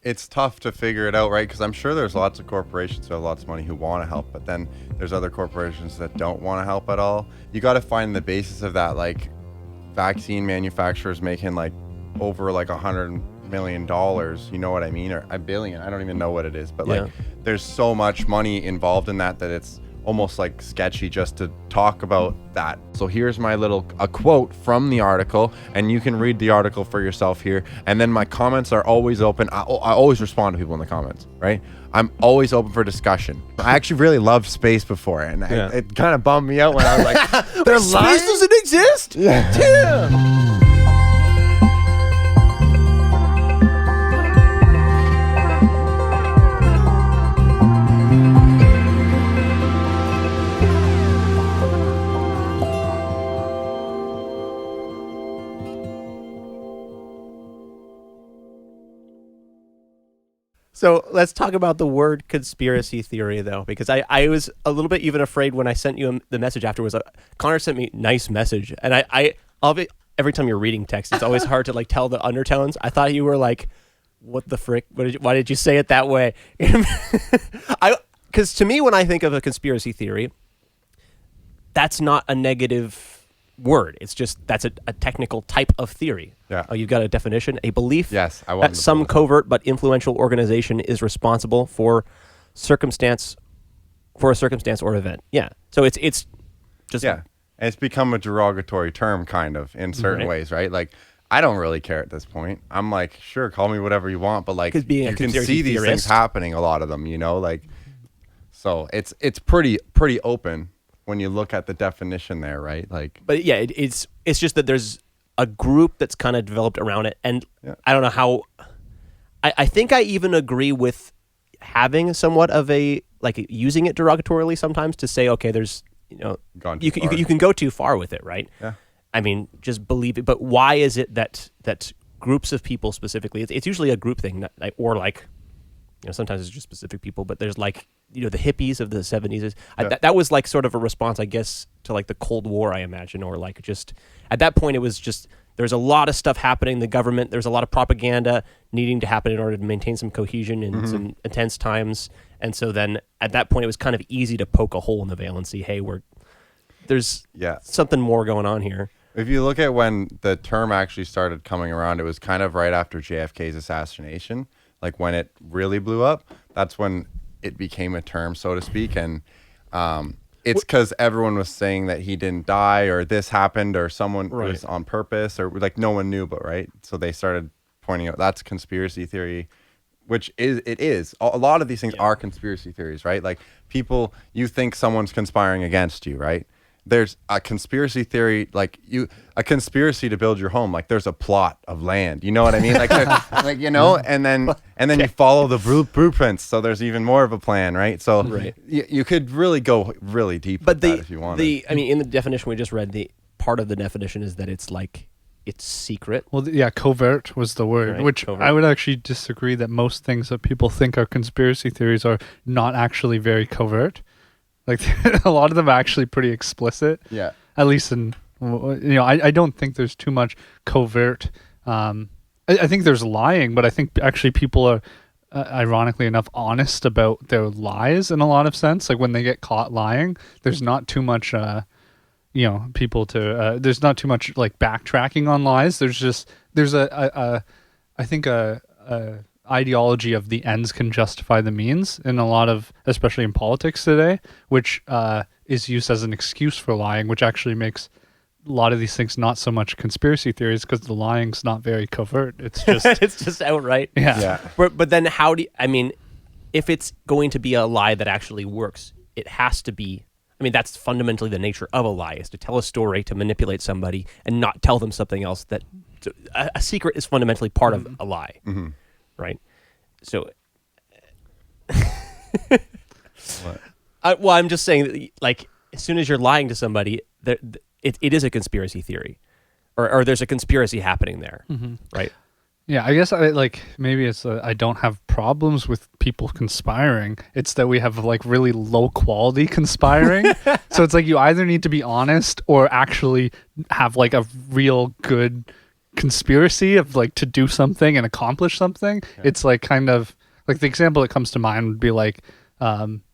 it's tough to figure it out, right? Because I'm sure there's lots of corporations who have lots of money who want to help, but then there's other corporations that don't want to help at all. You got to find the basis of that, like vaccine manufacturers making like over like $100 million, you know what I mean, or $1 billion. I don't even know what it is, but like there's so much money involved in that it's almost like sketchy just to talk about that. So here's a quote from the article, and you can read the article for yourself here. And then my comments are always open. I always respond to people in the comments, right? I'm always open for discussion. I actually really loved space before, and it kind of bummed me out when I was like, "Their space doesn't exist." Yeah. Tim. So let's talk about the word conspiracy theory, though, because I was a little bit even afraid when I sent you the message afterwards. Connor sent me a nice message, and every time you're reading text, it's always hard to like tell the undertones. I thought you were like, "What the frick? Why did you say it that way?" Because to me, when I think of a conspiracy theory, that's not a negative word. It's just that's a technical type of theory. Yeah. You've got a definition: a belief that some covert but influential organization is responsible for a circumstance or event. Yeah. So it's just and it's become a derogatory term, kind of, in certain ways, right? Like, I don't really care at this point. I'm like, sure, call me whatever you want, but like, you can see these things happening, a lot of them, you know, like, so it's pretty open when you look at the definition there, right? Like, but yeah, it's just that there's a group that's kind of developed around it, and I don't know how. I think I even agree with having somewhat of a like using it derogatorily sometimes to say, okay, there's you can go too far with it, right? Yeah. I mean, just believe it. But why is it that groups of people specifically? It's usually a group thing, or like, sometimes it's just specific people. But there's like, the hippies of the 70s. That was like sort of a response, I guess, to like the Cold War, I imagine, or like just at that point it was just there's a lot of stuff happening in the government. There's a lot of propaganda needing to happen in order to maintain some cohesion in some intense times. And so then at that point it was kind of easy to poke a hole in the veil and see, hey, there's something more going on here. If you look at when the term actually started coming around, it was kind of right after JFK's assassination, like when it really blew up. That's when it became a term, so to speak. And it's because everyone was saying that he didn't die, or this happened, or someone was on purpose, or like no one knew, but right. So they started pointing out that's conspiracy theory, which it is. A lot of these things are conspiracy theories, right? Like you think someone's conspiring against you, right? There's a conspiracy theory, like a conspiracy to build your home. Like there's a plot of land, you know what I mean? Like, and then you follow the blueprints. So there's even more of a plan, right? So you could really go really deep with that if you want. I mean, in the definition we just read, the part of the definition is that it's like, it's secret. Well, covert was the word, which covert. I would actually disagree that most things that people think are conspiracy theories are not actually very covert. Like a lot of them are actually pretty explicit. Yeah. At least I don't think there's too much covert. I think there's lying, but I think actually people are, ironically enough, honest about their lies in a lot of sense. Like when they get caught lying, there's not too much, people to. There's not too much like backtracking on lies. There's a ideology of the ends can justify the means in a lot of, especially in politics today, which is used as an excuse for lying, which actually makes a lot of these things not so much conspiracy theories because the lying's not very covert. It's just it's just outright. Yeah. But then if it's going to be a lie that actually works, it has to be. I mean, that's fundamentally the nature of a lie, is to tell a story, to manipulate somebody, and not tell them something else. That a secret is fundamentally part of a lie. Mm-hmm. Right. So, I'm just saying that, like, as soon as you're lying to somebody, it is a conspiracy theory, or there's a conspiracy happening there, right? Yeah, I guess maybe it's I don't have problems with people conspiring. It's that we have like really low quality conspiring. So it's like you either need to be honest or actually have like a real good conspiracy of like to do something and accomplish something. Yeah. It's like kind of like the example that comes to mind would be like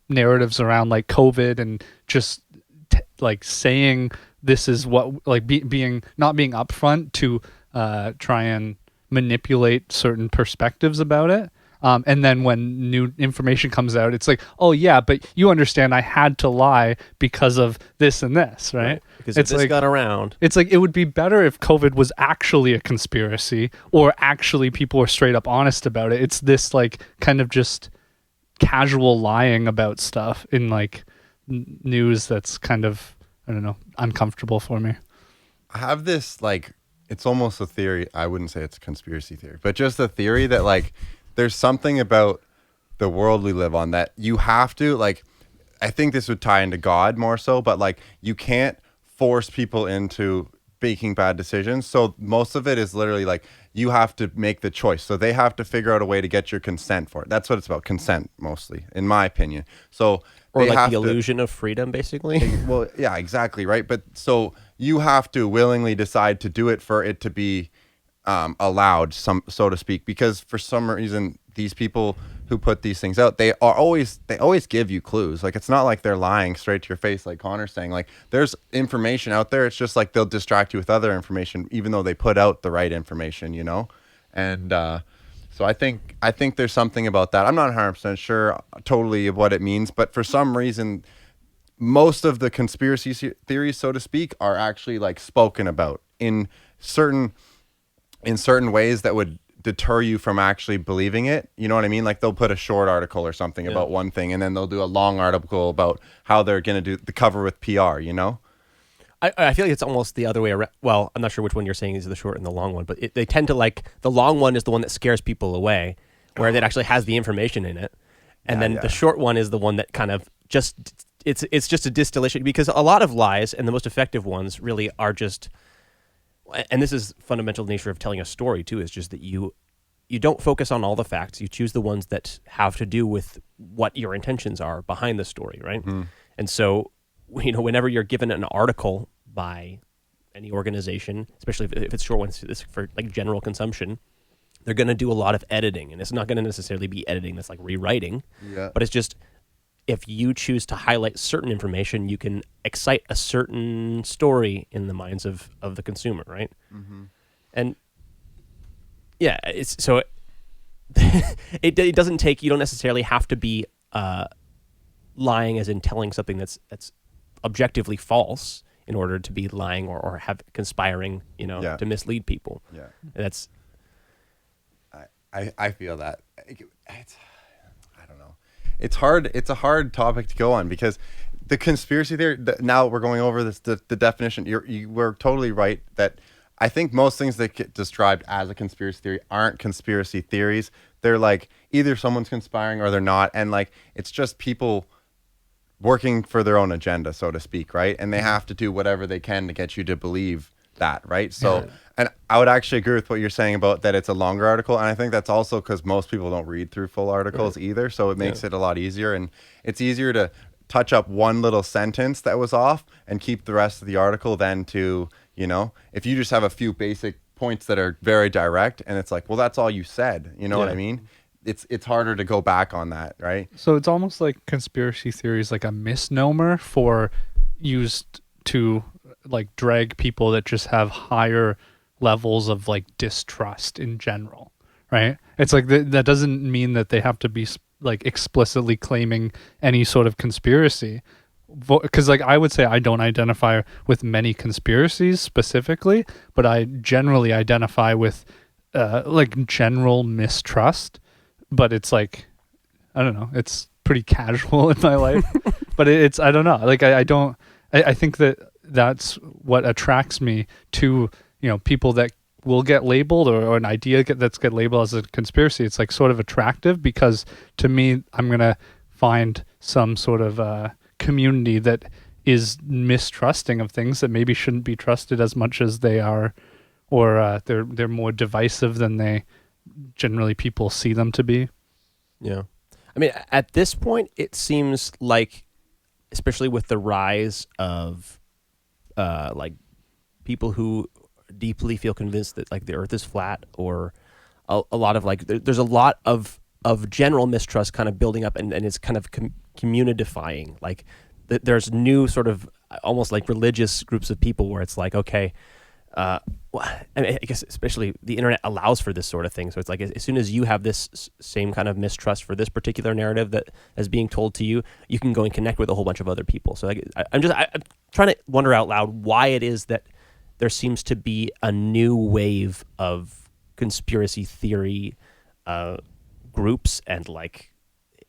narratives around like COVID and just like saying this is what like being not being upfront to try and manipulate certain perspectives about it. And then when new information comes out, it's like, oh yeah, but you understand I had to lie because of this and this, right? Because it's this like, got around. It's like it would be better if COVID was actually a conspiracy or actually people were straight up honest about it. It's this like kind of just casual lying about stuff in like news that's kind of, I don't know, uncomfortable for me. I have this like, it's almost a theory. I wouldn't say it's a conspiracy theory, but just a theory that like there's something about the world we live on that you have to like, I think this would tie into God more so, but like you can't force people into making bad decisions. So most of it is literally like you have to make the choice. So they have to figure out a way to get your consent for it. That's what it's about, consent mostly, in my opinion. So Or they like have the to, illusion of freedom, basically. well, yeah, exactly, right? But so you have to willingly decide to do it for it to be allowed, so to speak, because for some reason these people who put these things out, they always give you clues. Like it's not like they're lying straight to your face, like Connor's saying. Like there's information out there. It's just like they'll distract you with other information, even though they put out the right information, you know. And so I think there's something about that. I'm not 100% sure totally of what it means, but for some reason, most of the conspiracy theories, so to speak, are actually like spoken about in certain ways that would deter you from actually believing it. You know what I mean? Like they'll put a short article or something about one thing, and then they'll do a long article about how they're going to do the cover with PR, you know? I feel like it's almost the other way around. Well, I'm not sure which one you're saying is the short and the long one, but they tend to like the long one is the one that scares people away, where it actually has the information in it. And then the short one is the one that kind of just, it's just a distillation, because a lot of lies and the most effective ones really are just, and this is fundamental nature of telling a story too, is just that you don't focus on all the facts. You choose the ones that have to do with what your intentions are behind the story, right? Mm-hmm. And so, you know, whenever you're given an article by any organization, especially if it's short ones for like general consumption, they're going to do a lot of editing, and it's not going to necessarily be editing that's like rewriting, but it's just, if you choose to highlight certain information, you can excite a certain story in the minds of the consumer, right? Mm-hmm. And yeah, it's so it doesn't take, you don't necessarily have to be lying as in telling something that's objectively false in order to be lying or have conspiring, you know, to mislead people. Yeah, that's. I feel that it's, I don't know. It's hard. It's a hard topic to go on because the conspiracy theory. Now we're going over this. The definition. You were totally right that I think most things that get described as a conspiracy theory aren't conspiracy theories. They're like either someone's conspiring or they're not, and like it's just people working for their own agenda, so to speak, right? And they have to do whatever they can to get you to believe that, right? So, and I would actually agree with what you're saying about that it's a longer article, and I think that's also because most people don't read through full articles either, so it makes it a lot easier, and it's easier to touch up one little sentence that was off and keep the rest of the article than to, you know, if you just have a few basic points that are very direct, and it's like, well, that's all you said, you know what I mean? It's harder to go back on that, right? So it's almost like conspiracy theory is like a misnomer for used to like drag people that just have higher levels of like distrust in general, right? It's like that doesn't mean that they have to be like explicitly claiming any sort of conspiracy. Because like I would say I don't identify with many conspiracies specifically, but I generally identify with like general mistrust. But it's like, I don't know, it's pretty casual in my life. But it's, I don't know, like I think that's what attracts me to, you know, people that will get labeled or an idea that's get labeled as a conspiracy. It's like sort of attractive because to me, I'm going to find some sort of community that is mistrusting of things that maybe shouldn't be trusted as much as they are, or they're more divisive than they generally people see them to be. Yeah. I mean, at this point, it seems like, especially with the rise of like people who deeply feel convinced that like the Earth is flat, or a lot of like there's a lot of general mistrust kind of building up, and it's kind of communidifying. Like there's new sort of almost like religious groups of people where it's like, okay, well, I mean, I guess especially the internet allows for this sort of thing. So it's like as soon as you have this same kind of mistrust for this particular narrative that is being told to you, you can go and connect with a whole bunch of other people. So I'm trying to wonder out loud why it is that there seems to be a new wave of conspiracy theory groups, and like,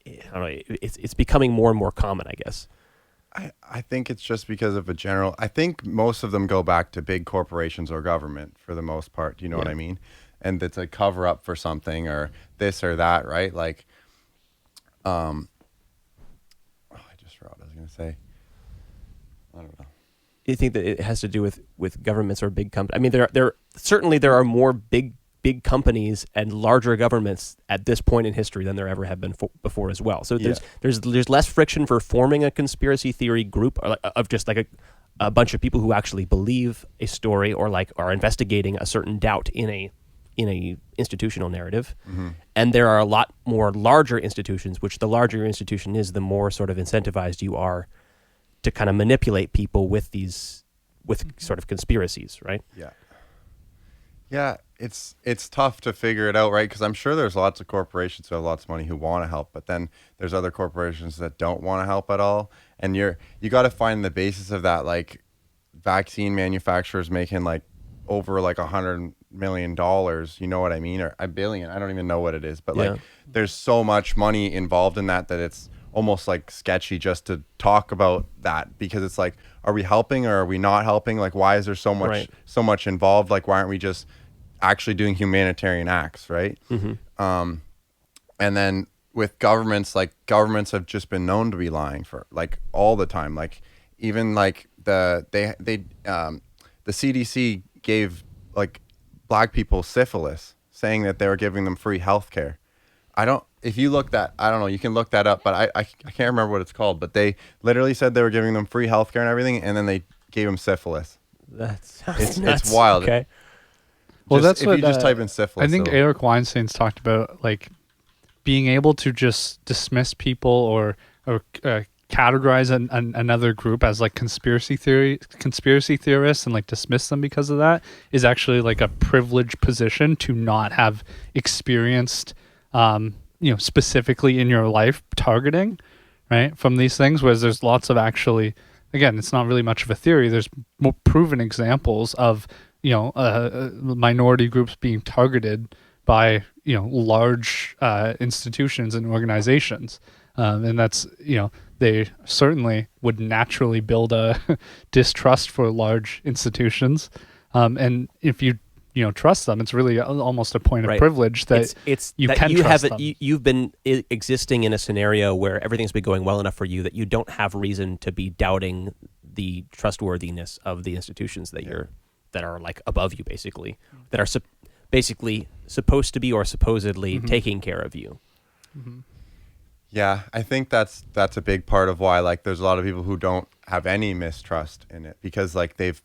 I don't know, it's becoming more and more common, I guess. I think it's just because of I think most of them go back to big corporations or government for the most part. Do you know what I mean? And it's a cover up for something or this or that, right? Like, I just forgot what I was going to say. I don't know. You think that it has to do with governments or big companies? I mean, there are more big companies and larger governments at this point in history than there ever have been before as well. So there's less friction for forming a conspiracy theory group of just like a bunch of people who actually believe a story or like are investigating a certain doubt in a institutional narrative. Mm-hmm. And there are a lot more larger institutions, which the larger your institution is, the more sort of incentivized you are to kind of manipulate people with sort of conspiracies, right? Yeah. Yeah, it's tough to figure it out, right? Because I'm sure there's lots of corporations who have lots of money who want to help, but then there's other corporations that don't want to help at all. And you got to find the basis of that, like vaccine manufacturers making like over like $100 million, you know what I mean? Or $1 billion, I don't even know what it is, but like there's so much money involved in that it's almost like sketchy just to talk about that, because it's like, are we helping or are we not helping? Like, why is there so much involved? Like, why aren't we just actually doing humanitarian acts, right? Mm-hmm. And then with governments, like governments have just been known to be lying for like all the time. Like even like the CDC gave like black people syphilis, saying that they were giving them free health care. If you look that, I don't know, you can look that up, but I can't remember what it's called, but they literally said they were giving them free healthcare and everything, and then they gave them syphilis. It's wild. Okay. Well, that's if what you just type in syphilis. I think Eric Weinstein's talked about, like being able to just dismiss people or categorize another group as like conspiracy theorists and like dismiss them because of that is actually like a privileged position to not have experienced specifically in your life targeting, right, from these things, whereas there's lots of actually, again, it's not really much of a theory, there's more proven examples of minority groups being targeted by large institutions and organizations, and that's they certainly would naturally build a distrust for large institutions, and if you trust them, it's really almost a point of privilege that you can trust them. You've been existing in a scenario where everything's been going well enough for you that you don't have reason to be doubting the trustworthiness of the institutions that are like above you, basically, that are basically supposed to be or supposedly taking care of you. Mm-hmm. Yeah, I think that's a big part of why like there's a lot of people who don't have any mistrust in it, because like they've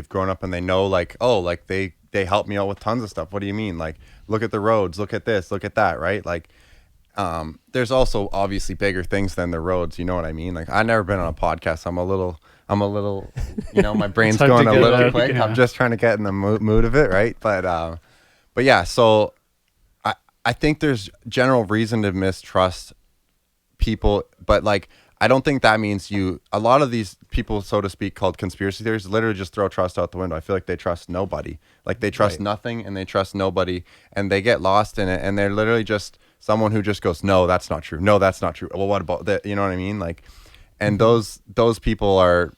grown up and they know like, oh, like they help me out with tons of stuff. What do you mean? Like, look at the roads, look at this, look at that, right? Like, there's also obviously bigger things than the roads. You know what I mean? Like, I've never been on a podcast. I'm a little, my brain's going a little quick. Yeah. I'm just trying to get in the mood of it, right? But yeah. So I think there's general reason to mistrust people, but like, I don't think that means a lot of these people, so to speak, called conspiracy theories, literally just throw trust out the window. I feel like they trust nobody. Like they trust nothing and they trust nobody, and they get lost in it. And they're literally just someone who just goes, no, that's not true. No, that's not true. Well, what about that? You know what I mean? Like, and those people are,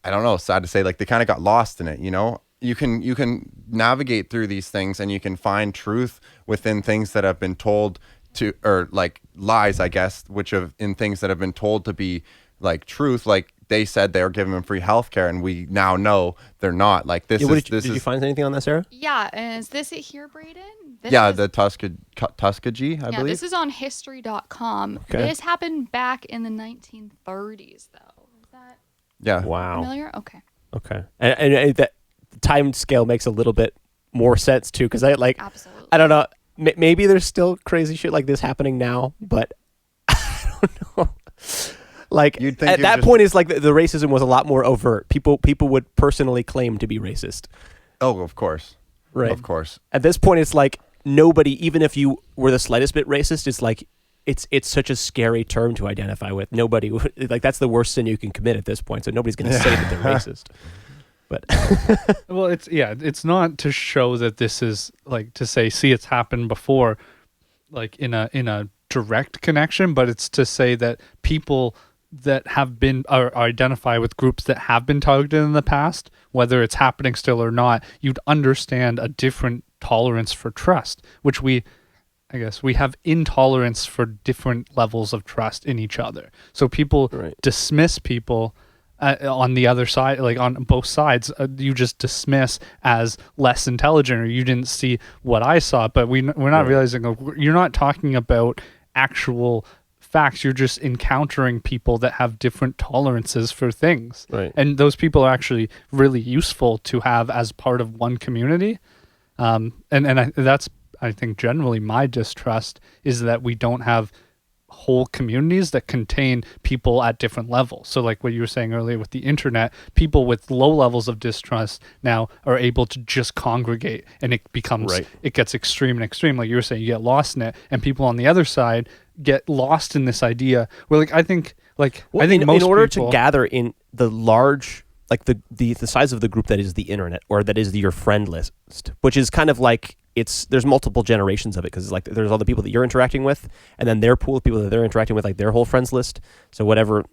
I don't know, sad to say, like they kind of got lost in it. You can navigate through these things and you can find truth within things that have been told to, or like lies, I guess, in things that have been told to be like truth. Like they said they were giving them free healthcare, and we now know they're not. Like this did you find anything on that, Sarah? Yeah, and is this it here, Brayden? The Tuskegee, I believe. This is on history.com. Okay. This happened back in the 1930s, though. Is that Wow. familiar? Okay. And time scale makes a little bit more sense too, because Absolutely. I don't know, maybe there's still crazy shit like this happening now, but I don't know. Like You'd think at you'd that just- point, is like the racism was a lot more overt. People would personally claim to be racist. Oh, of course. Right. Of course. At this point, it's like nobody, even if you were the slightest bit racist, it's like it's such a scary term to identify with. Nobody like that's the worst sin you can commit at this point. So nobody's going to say that they're racist. But Well, it's not to show that this is like to say, see, it's happened before, like in a direct connection, but it's to say that people that have been are identify with groups that have been targeted in the past, whether it's happening still or not, you'd understand a different tolerance for trust, which I guess we have intolerance for different levels of trust in each other. So people Right. dismiss people on the other side, like on both sides, you just dismiss as less intelligent, or you didn't see what I saw. But we're not realizing you're not talking about actual facts. You're just encountering people that have different tolerances for things. Right. And those people are actually really useful to have as part of one community. That's, I think, generally my distrust is that we don't have whole communities that contain people at different levels. So like what you were saying earlier with the internet, people with low levels of distrust now are able to just congregate, and it becomes, Right. it gets extreme and extreme. Like you were saying, you get lost in it, and people on the other side get lost in this idea where like, I think most in order people, to gather in the large, like the size of the group that is the internet, or that is your friend list, which is kind of like, there's multiple generations of it, because like there's all the people that you're interacting with, and then their pool of people that they're interacting with, like their whole friends list. So whatever,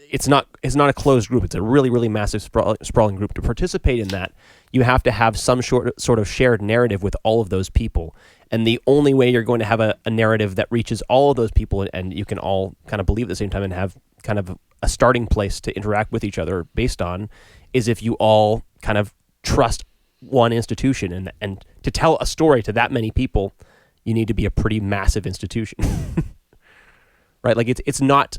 it's not a closed group. It's a really, really massive sprawling group. To participate in that, you have to have some sort of shared narrative with all of those people. And the only way you're going to have a narrative that reaches all of those people and you can all kind of believe at the same time and have kind of a starting place to interact with each other based on is if you all kind of trust one institution. And to tell a story to that many people, you need to be a pretty massive institution. Right? Like it's not...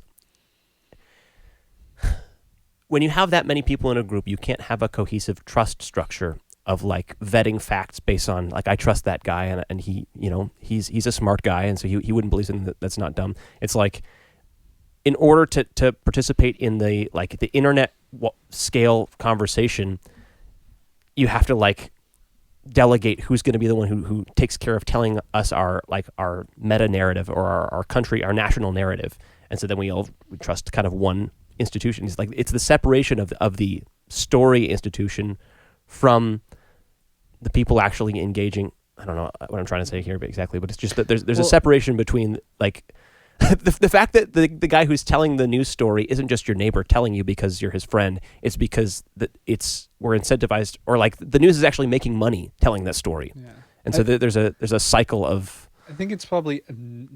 When you have that many people in a group, you can't have a cohesive trust structure of like vetting facts based on like, I trust that guy and he, you know, he's a smart guy, and so he wouldn't believe something that's not dumb. It's like, in order to participate in the like the internet scale conversation, you have to like delegate who's going to be the one who takes care of telling us our meta narrative or our country, our national narrative. And so then we trust kind of one institution. It's like, it's the separation of the story institution from the people actually engaging. I don't know what I'm trying to say here exactly, but it's just that there's a separation between like the fact that the guy who's telling the news story isn't just your neighbor telling you because you're his friend. It's because we're incentivized, or like the news is actually making money telling that story. Yeah. And so there's a cycle of... I think it's probably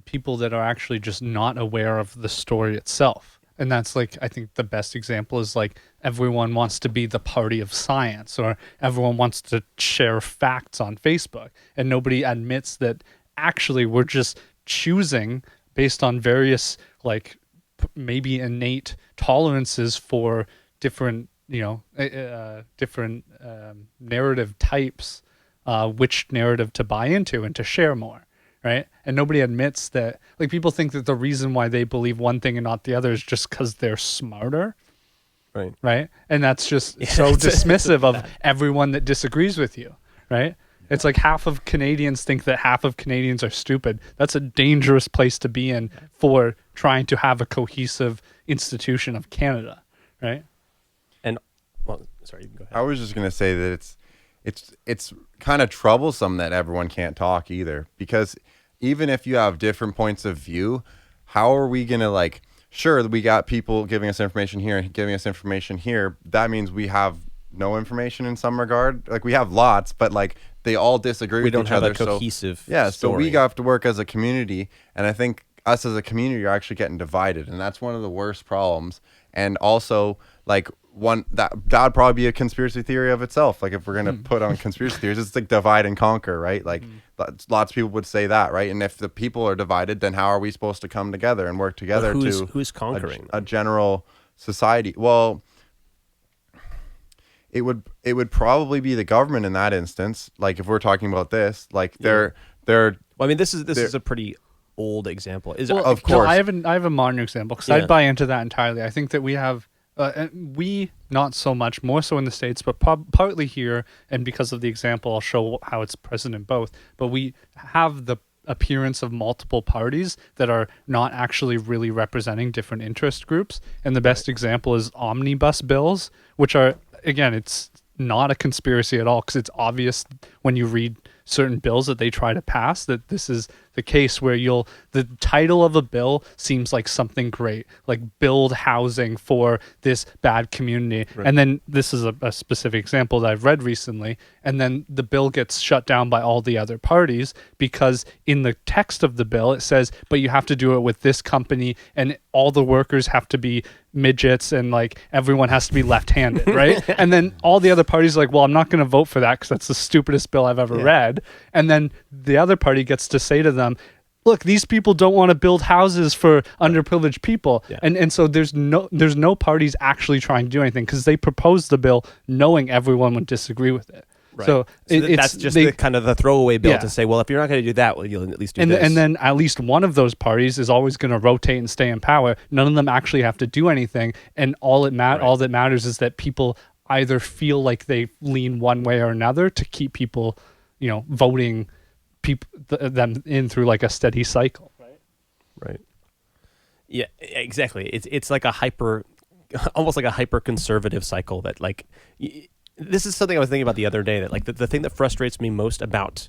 people that are actually just not aware of the story itself. And that's like, I think the best example is like everyone wants to be the party of science, or everyone wants to share facts on Facebook. And nobody admits that actually we're just choosing based on various like maybe innate tolerances for different, different narrative types, which narrative to buy into and to share more. Right. And nobody admits that, like, people think that the reason why they believe one thing and not the other is just because they're smarter. Right. Right. And that's just so dismissive of everyone that disagrees with you. Right. It's like half of Canadians think that half of Canadians are stupid. That's a dangerous place to be in for trying to have a cohesive institution of Canada. Right. And, well, sorry, you can go ahead. I was just gonna say that it's kind of troublesome that everyone can't talk either, because even if you have different points of view, how are we gonna like? Sure, we got people giving us information here and giving us information here. That means we have no information in some regard. Like, we have lots, but like they all disagree with each other. We don't have a cohesive so story. we have to work as a community, and I think us as a community are actually getting divided, and that's one of the worst problems. And also, like, that would probably be a conspiracy theory of itself. Like, if we're gonna put on conspiracy theories, it's like divide and conquer, right? Like, lots of people would say that, right? And if the people are divided, then how are we supposed to come together and work together who's conquering a general society? Well, it would probably be the government in that instance. Like if we're talking about this, like they're Well, I mean, this is a pretty old example. Of course. No, I have a modern example because Yeah. I'd buy into that entirely. I think that we have, and we not so much, more so in the States, but partly here, and because of the example, I'll show how it's present in both. But we have the appearance of multiple parties that are not actually really representing different interest groups. And the best example is omnibus bills, which are, again, it's not a conspiracy at all because it's obvious when you read certain bills that they try to pass that this is the case where the title of a bill seems like something great, like build housing for this bad community. Right. And then this is a specific example that I've read recently. And then the bill gets shut down by all the other parties because in the text of the bill, it says, but you have to do it with this company and all the workers have to be midgets and like everyone has to be left-handed, right? And then all the other parties are like, well, I'm not going to vote for that because that's the stupidest bill I've ever read. And then the other party gets to say to them, look, these people don't want to build houses for underprivileged people. Yeah. And so there's no parties actually trying to do anything because they proposed the bill knowing everyone would disagree with it. Right. So, that's just the kind of the throwaway bill Yeah. to say, well, if you're not going to do that, well, you'll at least do and this. and then at least one of those parties is always going to rotate and stay in power. None of them actually have to do anything, and all that matters is that people either feel like they lean one way or another to keep people, voting them in through like a steady cycle. Right. Yeah, exactly. It's like almost like a hyper conservative cycle that like. This is something I was thinking about the other day, that like the thing that frustrates me most about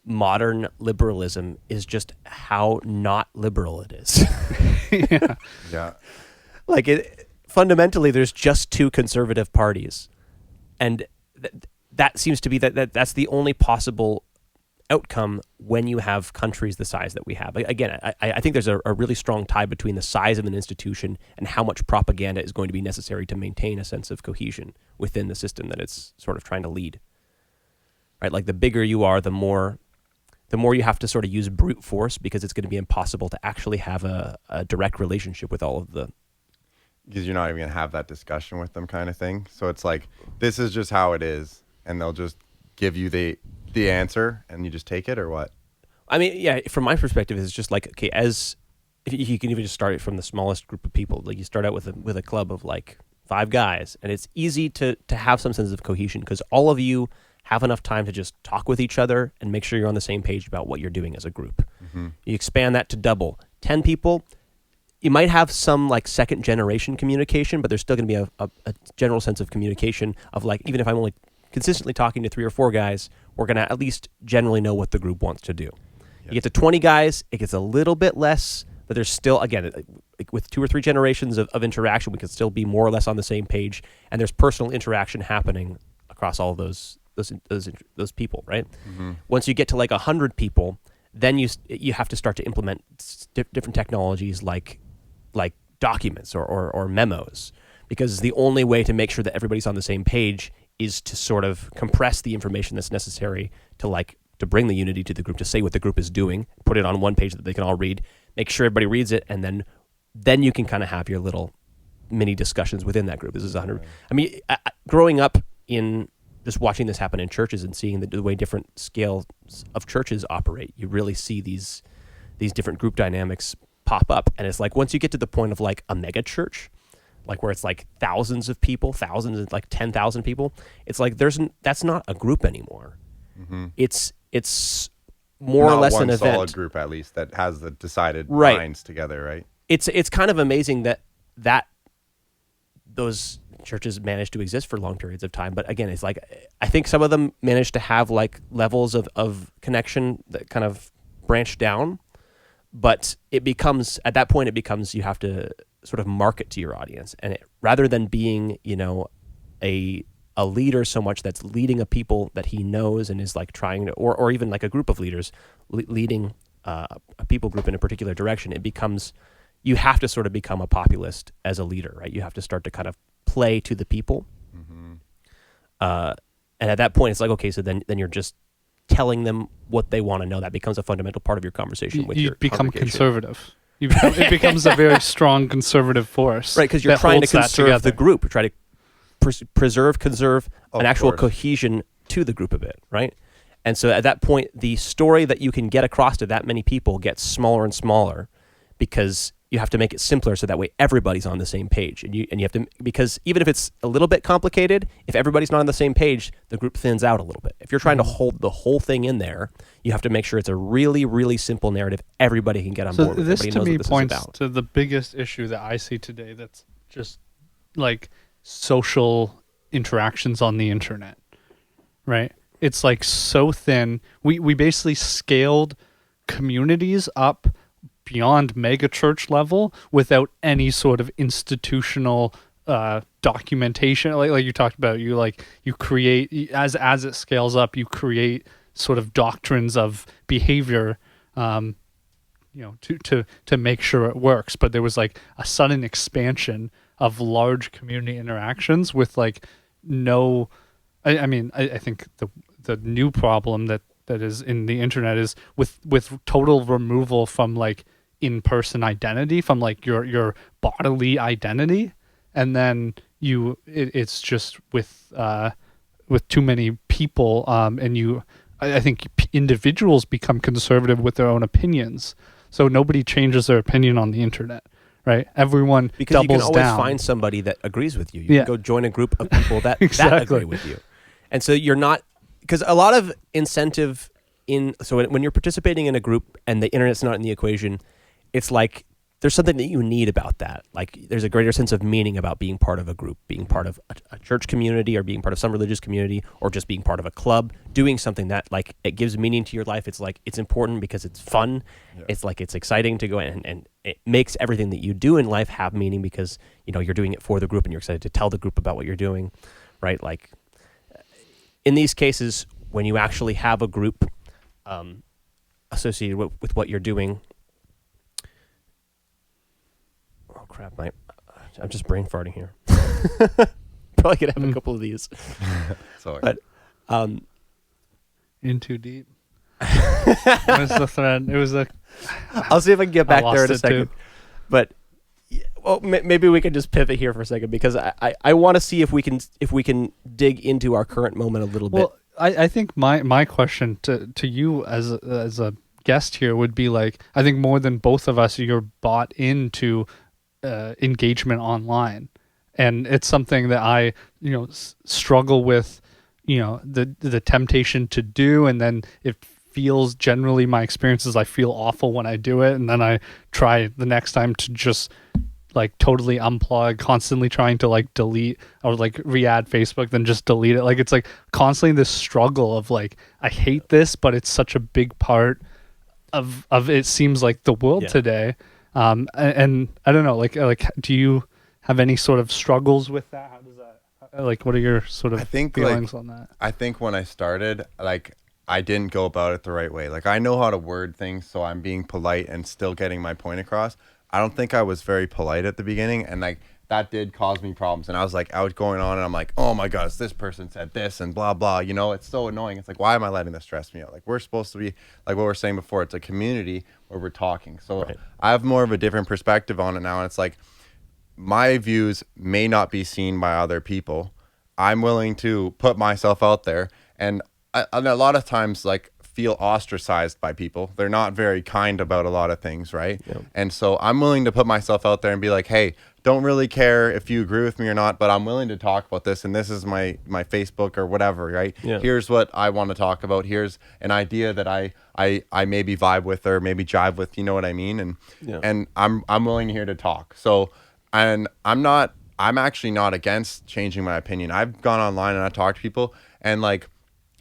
modern liberalism is just how not liberal it is. Yeah. Like fundamentally, there's just two conservative parties, and that seems to be that's the only possible outcome when you have countries the size that we have. Again, I think there's a really strong tie between the size of an institution and how much propaganda is going to be necessary to maintain a sense of cohesion within the system that it's sort of trying to lead. Right? Like the bigger you are, the more you have to sort of use brute force because it's going to be impossible to actually have a direct relationship with all of the... Because you're not even going to have that discussion with them kind of thing. So it's like, this is just how it is. And they'll just give you the answer and you just take it, or what? I mean, yeah, from my perspective, it's just like, okay, if you can even just start it from the smallest group of people. Like you start out with a club of like 5 guys, and it's easy to have some sense of cohesion because all of you have enough time to just talk with each other and make sure you're on the same page about what you're doing as a group. Mm-hmm. You expand that to double. 10 people, you might have some like second generation communication, but there's still going to be a general sense of communication of like, even if I'm only consistently talking to 3 or 4 guys, we're going to at least generally know what the group wants to do. Yep. You get to 20 guys, it gets a little bit less, but there's still, again, with 2 or 3 generations of interaction, we can still be more or less on the same page, and there's personal interaction happening across all of those people, right? Mm-hmm. Once you get to like 100 people, then you have to start to implement different technologies like documents or memos, because the only way to make sure that everybody's on the same page is to sort of compress the information that's necessary to bring the unity to the group, to say what the group is doing, put it on one page that they can all read, make sure everybody reads it, and then you can kind of have your little mini discussions within that group. This is 100. I mean, growing up in just watching this happen in churches and seeing the way different scales of churches operate, you really see these different group dynamics pop up. And it's like once you get to the point of like a mega church, like where it's like thousands of people, like 10,000 people, it's like that's not a group anymore. Mm-hmm. It's more not or less one an event. solid group at least that has the decided Right. minds together, right? It's kind of amazing that those churches managed to exist for long periods of time. But again, it's like I think some of them managed to have like levels of connection that kind of branch down. But at that point you have to sort of market to your audience, and rather than being a leader so much that's leading a people that he knows and is like trying to, or even like a group of leaders leading a people group in a particular direction, you have to sort of become a populist as a leader, right? You have to start to kind of play to the people, and at that point it's like, okay, so then you're just telling them what they want to know. That becomes a fundamental part of your conversation with your become congregation. Conservative. It becomes a very strong conservative force, right? Because you're trying to conserve the group. You're trying to conserve Of an actual course. cohesion to the group a bit, right? And so at that point, the story that you can get across to that many people gets smaller and smaller because you have to make it simpler so that way everybody's on the same page. And you have to, because even if it's a little bit complicated, if everybody's not on the same page, the group thins out a little bit. If you're trying to hold the whole thing in there, you have to make sure it's a really, really simple narrative everybody can get on So board with. this Everybody to knows me what this is points about. to the biggest issue that I see today. That's just like social interactions on the internet, right? It's like so thin. We basically scaled communities up beyond mega church level without any sort of institutional documentation. Like you talked about, you create as it scales up, you create sort of doctrines of behavior, to make sure it works. But there was like a sudden expansion of large community interactions with like no. I mean, I think the new problem that is in the internet is with total removal from like in-person identity, from like your bodily identity, and then it's just with too many people, and I think individuals become conservative with their own opinions, so nobody changes their opinion on the internet, right? Everyone Because doubles you can always down. find somebody that agrees with you. You Yeah. can go join a group of people that Exactly. agree with you. And so you're not, because a lot of incentive so when you're participating in a group and the internet's not in the equation, it's like there's something that you need about that. Like there's a greater sense of meaning about being part of a group, being part of a church community, or being part of some religious community, or just being part of a club, doing something that like it gives meaning to your life. It's like it's important because it's fun. Yeah. It's like it's exciting to go in, and it makes everything that you do in life have meaning because you're doing it for the group and you're excited to tell the group about what you're doing, right? Like in these cases, when you actually have a group associated with what you're doing. Oh crap! I'm just brain farting here. Probably could have a couple of these, Sorry. but In too deep. Where's the thread? It was a. I'll see if I can get back there in a lost it, too. second. But well, maybe we can just pivot here for a second because I want to see if we can dig into our current moment a little bit. Well, I think my question to you as a guest here would be like, I think more than both of us, you're bought into engagement online, and it's something that I struggle with, the temptation to do, and then it feels, generally my experience is I feel awful when I do it, and then I try the next time to just like totally unplug, constantly trying to like delete or like re-add Facebook, then just delete it. Like it's like constantly this struggle of like, I hate this, but it's such a big part of it seems like the world Yeah. today. And I don't know, like do you have any sort of struggles with that? How does that, like, what are your sort of I think, feelings on that? I think when I started, like, I didn't go about it the right way. Like, I know how to word things, so I'm being polite and still getting my point across. I don't think I was very polite at the beginning, and like that did cause me problems. And I was going on, and I'm like, oh my gosh, this person said this and blah blah. It's so annoying. It's like, why am I letting this stress me out? Like, we're supposed to be, like what we were saying before, it's a community where we're talking. So Right. I have more of a different perspective on it now, and it's like my views may not be seen by other people. I'm willing to put myself out there, and a lot of times like feel ostracized by people. They're not very kind about a lot of things, right? Yep. And so I'm willing to put myself out there and be like, hey, don't really care if you agree with me or not, but I'm willing to talk about this, and this is my Facebook or whatever, right? Yeah. Here's what I want to talk about. Here's an idea that I maybe vibe with or maybe jive with, you know what I mean? And Yeah. and I'm willing here to talk. So, and I'm actually not against changing my opinion. I've gone online and I talked to people, and like,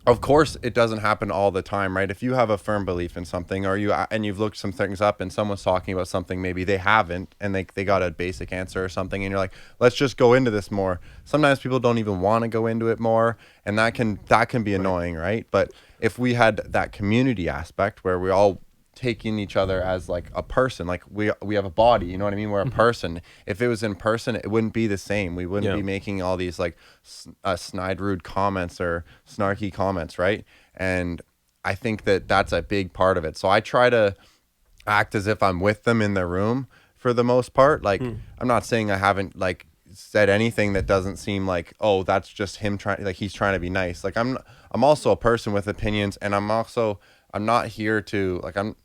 of course, it doesn't happen all the time, right? If you have a firm belief in something, or you've looked some things up, and someone's talking about something maybe they haven't, and they got a basic answer or something, and you're like, let's just go into this more. Sometimes people don't even want to go into it more, and that can be annoying, right? But if we had that community aspect where we all taking each other as like a person, like we have a body, you know what I mean? We're a person. If it was in person, it wouldn't be the same. We wouldn't Yeah. be making all these like snide, rude comments or snarky comments, right? And I think that that's a big part of it. So I try to act as if I'm with them in the room for the most part. Like, I'm not saying I haven't like said anything that doesn't seem like, oh, that's just him trying, like he's trying to be nice. Like I'm also a person with opinions, and I'm not here to, like, I'm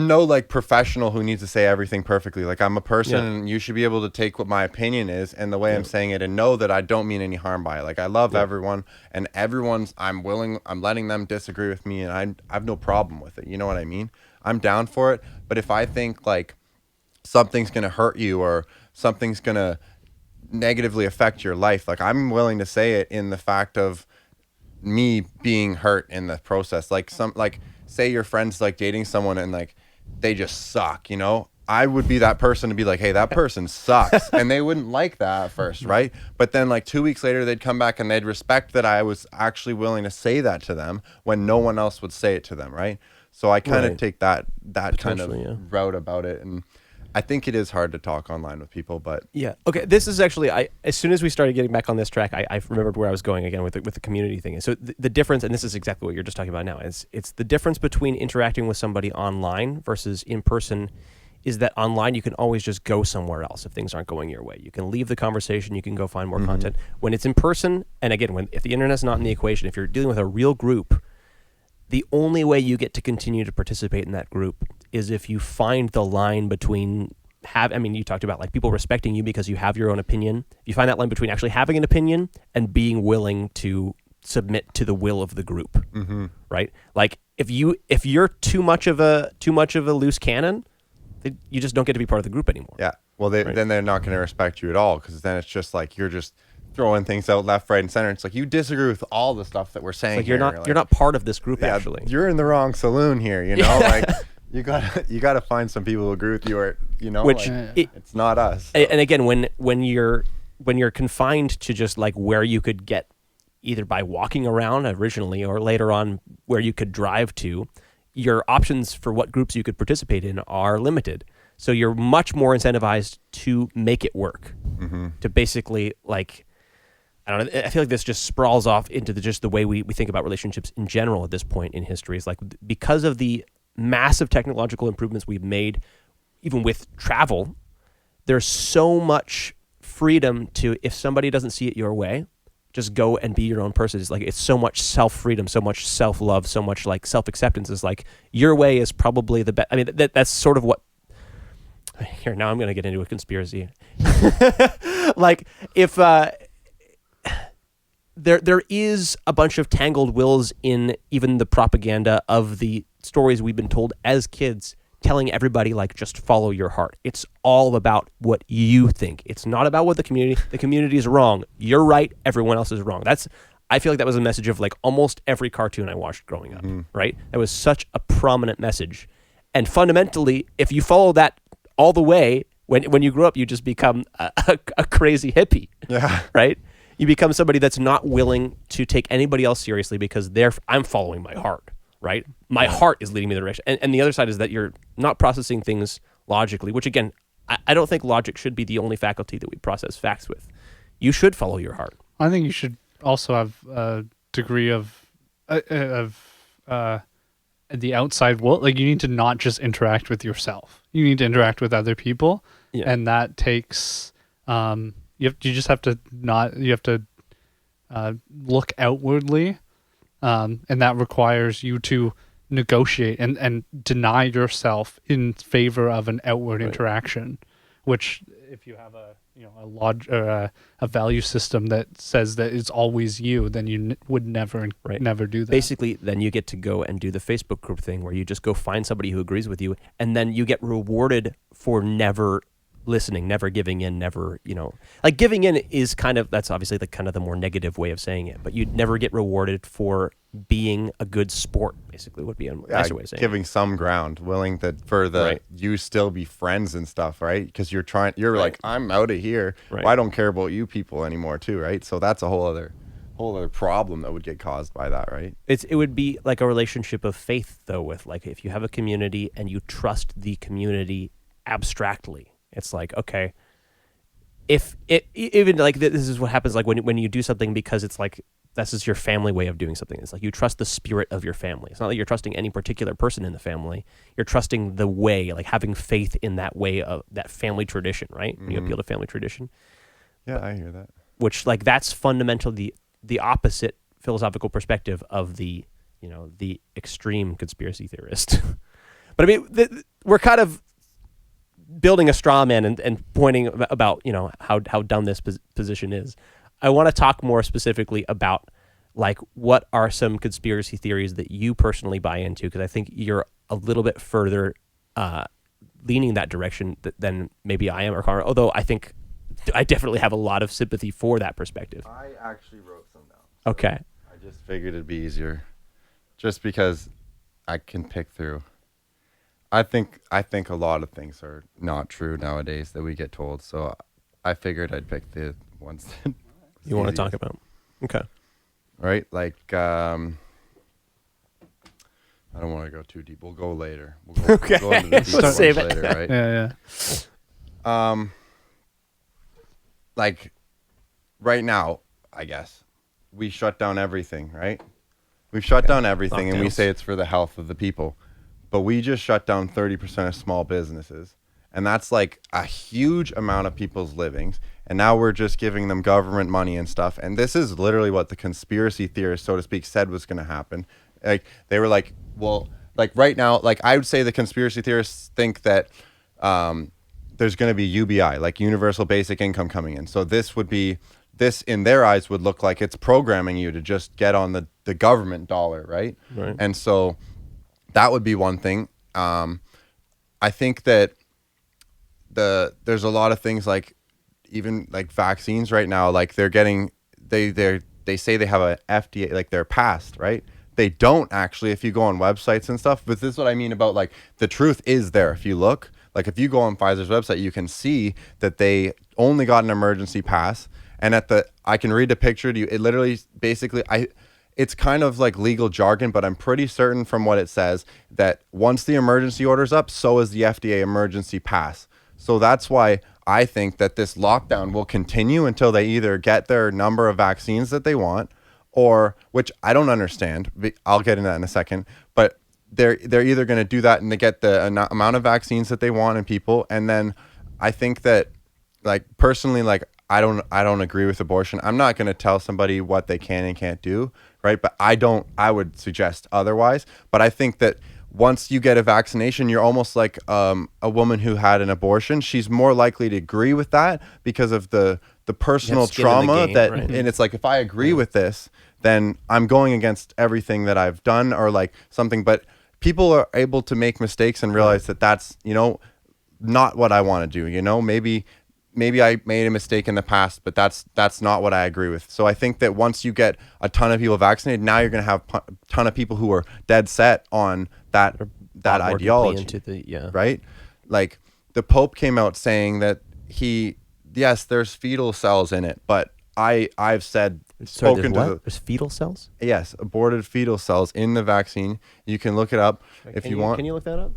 no like professional who needs to say everything perfectly. Like I'm a person, and you should be able to take what my opinion is and the way I'm saying it, and know that I don't mean any harm by it. Like I love everyone, and I'm letting them disagree with me, and I have no problem with it. You know what I mean? I'm down for it. But if I think like something's going to hurt you or something's going to negatively affect your life, like I'm willing to say it in the fact of me being hurt in the process. Like say your friend's like dating someone and like they just suck, you know, I would be that person to be like, hey, that person sucks. And they wouldn't like that at first, right? But then like 2 weeks later, they'd come back and they'd respect that I was actually willing to say that to them when no one else would say it to them, right? So I kind of take that kind of route about it. And I think it is hard to talk online with people, but yeah. Okay, this is actually, as soon as we started getting back on this track, I remembered where I was going again with the community thing. And so the difference, and this is exactly what you're just talking about now, is it's the difference between interacting with somebody online versus in person. Is that online you can always just go somewhere else if things aren't going your way. You can leave the conversation, you can go find more content. When it's in person, and again, if the internet's not in the equation, if you're dealing with a real group, the only way you get to continue to participate in that group is if you find the line between you talked about like people respecting you because you have your own opinion. If you find that line between actually having an opinion and being willing to submit to the will of the group, right? Like if you're too much of a loose cannon, you just don't get to be part of the group anymore. Yeah. Well, then they're not going to respect you at all, because then it's just like you're just throwing things out left, right, and center. It's like you disagree with all the stuff that we're saying. Like you're not part of this group. Actually, you're in the wrong saloon here. You know, like you gotta find some people who agree with you, or you know, which it's not us. So. And again, when you're confined to just like where you could get either by walking around originally or later on where you could drive to, your options for what groups you could participate in are limited. So you're much more incentivized to make it work, to basically like. I don't know. I feel like this just sprawls off into just the way we think about relationships in general at this point in history. It's like because of the massive technological improvements we've made, even with travel, there's so much freedom to, if somebody doesn't see it your way, just go and be your own person. It's like it's so much self-freedom, so much self-love, so much like self-acceptance. Is like your way is probably the best. I mean, that's sort of what. Here now, I'm going to get into a conspiracy. Like if. There is a bunch of tangled wills in even the propaganda of the stories we've been told as kids, telling everybody like just follow your heart. It's all about what you think. It's not about what the community is wrong. You're right. Everyone else is wrong. I feel like that was a message of like almost every cartoon I watched growing up. Right? That was such a prominent message. And fundamentally, if you follow that all the way, when you grow up, you just become a crazy hippie. Yeah. Right? You become somebody that's not willing to take anybody else seriously because I'm following my heart, right? My heart is leading me the direction. And the other side is that you're not processing things logically, which again, I don't think logic should be the only faculty that we process facts with. You should follow your heart. I think you should also have a degree of the outside world. Like you need to not just interact with yourself. You need to interact with other people. Yeah. And that takes... You just have to look outwardly, and that requires you to negotiate and deny yourself in favor of an outward interaction. Which, if you have a value system that says that it's always you, then you would never do that. Basically, then you get to go and do the Facebook group thing where you just go find somebody who agrees with you, and then you get rewarded for never listening, never giving in, never, like giving in is that's obviously the kind of the more negative way of saying it, but you'd never get rewarded for being a good sport, basically would be a nicer way of saying giving some ground, willing to, you still be friends and stuff, right? Because you're like, I'm out of here. Right. Well, I don't care about you people anymore too, right? So that's a whole other problem that would get caused by that, right? It would be like a relationship of faith though, with like, if you have a community and you trust the community abstractly, it's like, okay, if it even like this is what happens like when you do something because it's like this is your family way of doing something. It's like you trust the spirit of your family. It's not that you're trusting any particular person in the family. You're trusting the way, like having faith in that way of that family tradition, right? When you appeal to family tradition. Yeah, I hear that. which like that's fundamentally the opposite philosophical perspective of the the extreme conspiracy theorist. But I mean, we're kind of building a straw man and pointing about how dumb this position is. I want to talk more specifically about like what are some conspiracy theories that you personally buy into, because I think you're a little bit further leaning that direction than maybe I am or Connor, although I think I definitely have a lot of sympathy for that perspective. I actually wrote some down. So Okay. I just figured it'd be easier, just because I can pick through. I think a lot of things are not true nowadays that we get told. So I figured I'd pick the ones that You want to talk about? Okay. Right? Like, I don't want to go too deep. We'll go later. We'll go into the Let's deep ones save it. later, right? Yeah. Like right now, I guess we shut down everything, right? We've shut down everything, and we Lockdowns. say it's for the health of the people, but we just shut down 30% of small businesses, and that's like a huge amount of people's livings. And now we're just giving them government money and stuff. And this is literally what the conspiracy theorists, so to speak, said was going to happen. Like they were like, well, like right now, like I would say the conspiracy theorists think that there's going to be UBI, like universal basic income, coming in. So this in their eyes would look like it's programming you to just get on the government dollar, right? Right. And so that would be one thing. I think that there's a lot of things, like even like vaccines right now, like they're getting they say they have a FDA, like they're passed, right? They don't actually, if you go on websites and stuff. But this is what I mean about like the truth is there. If you look, like if you go on Pfizer's website, you can see that they only got an emergency pass. And I can read the picture to you. It literally, basically, it's kind of like legal jargon, but I'm pretty certain from what it says that once the emergency order's up, so is the FDA emergency pass. So that's why I think that this lockdown will continue until they either get their number of vaccines that they want, or, which I don't understand. I'll get into that in a second, but they're either going to do that and they get the amount of vaccines that they want in people. And then I think that, like, personally, like, I don't agree with abortion. I'm not going to tell somebody what they can and can't do, right? But I would suggest otherwise. But I think that once you get a vaccination, you're almost like a woman who had an abortion. She's more likely to agree with that because of the personal skin in the trauma game, that, right? and it's like, if I agree with this, then I'm going against everything that I've done, or like something. But people are able to make mistakes and realize that that's, not what I want to do. Maybe I made a mistake in the past, but that's not what I agree with. So I think that once you get a ton of people vaccinated, now you're going to have a ton of people who are dead set on that Bought more ideology, deeply into right? Like the Pope came out saying that yes, there's fetal cells in it, but I've said, Sorry, spoken there's to what? There's fetal cells? yes, aborted fetal cells in the vaccine. You can look it up if you want. Can you look that up?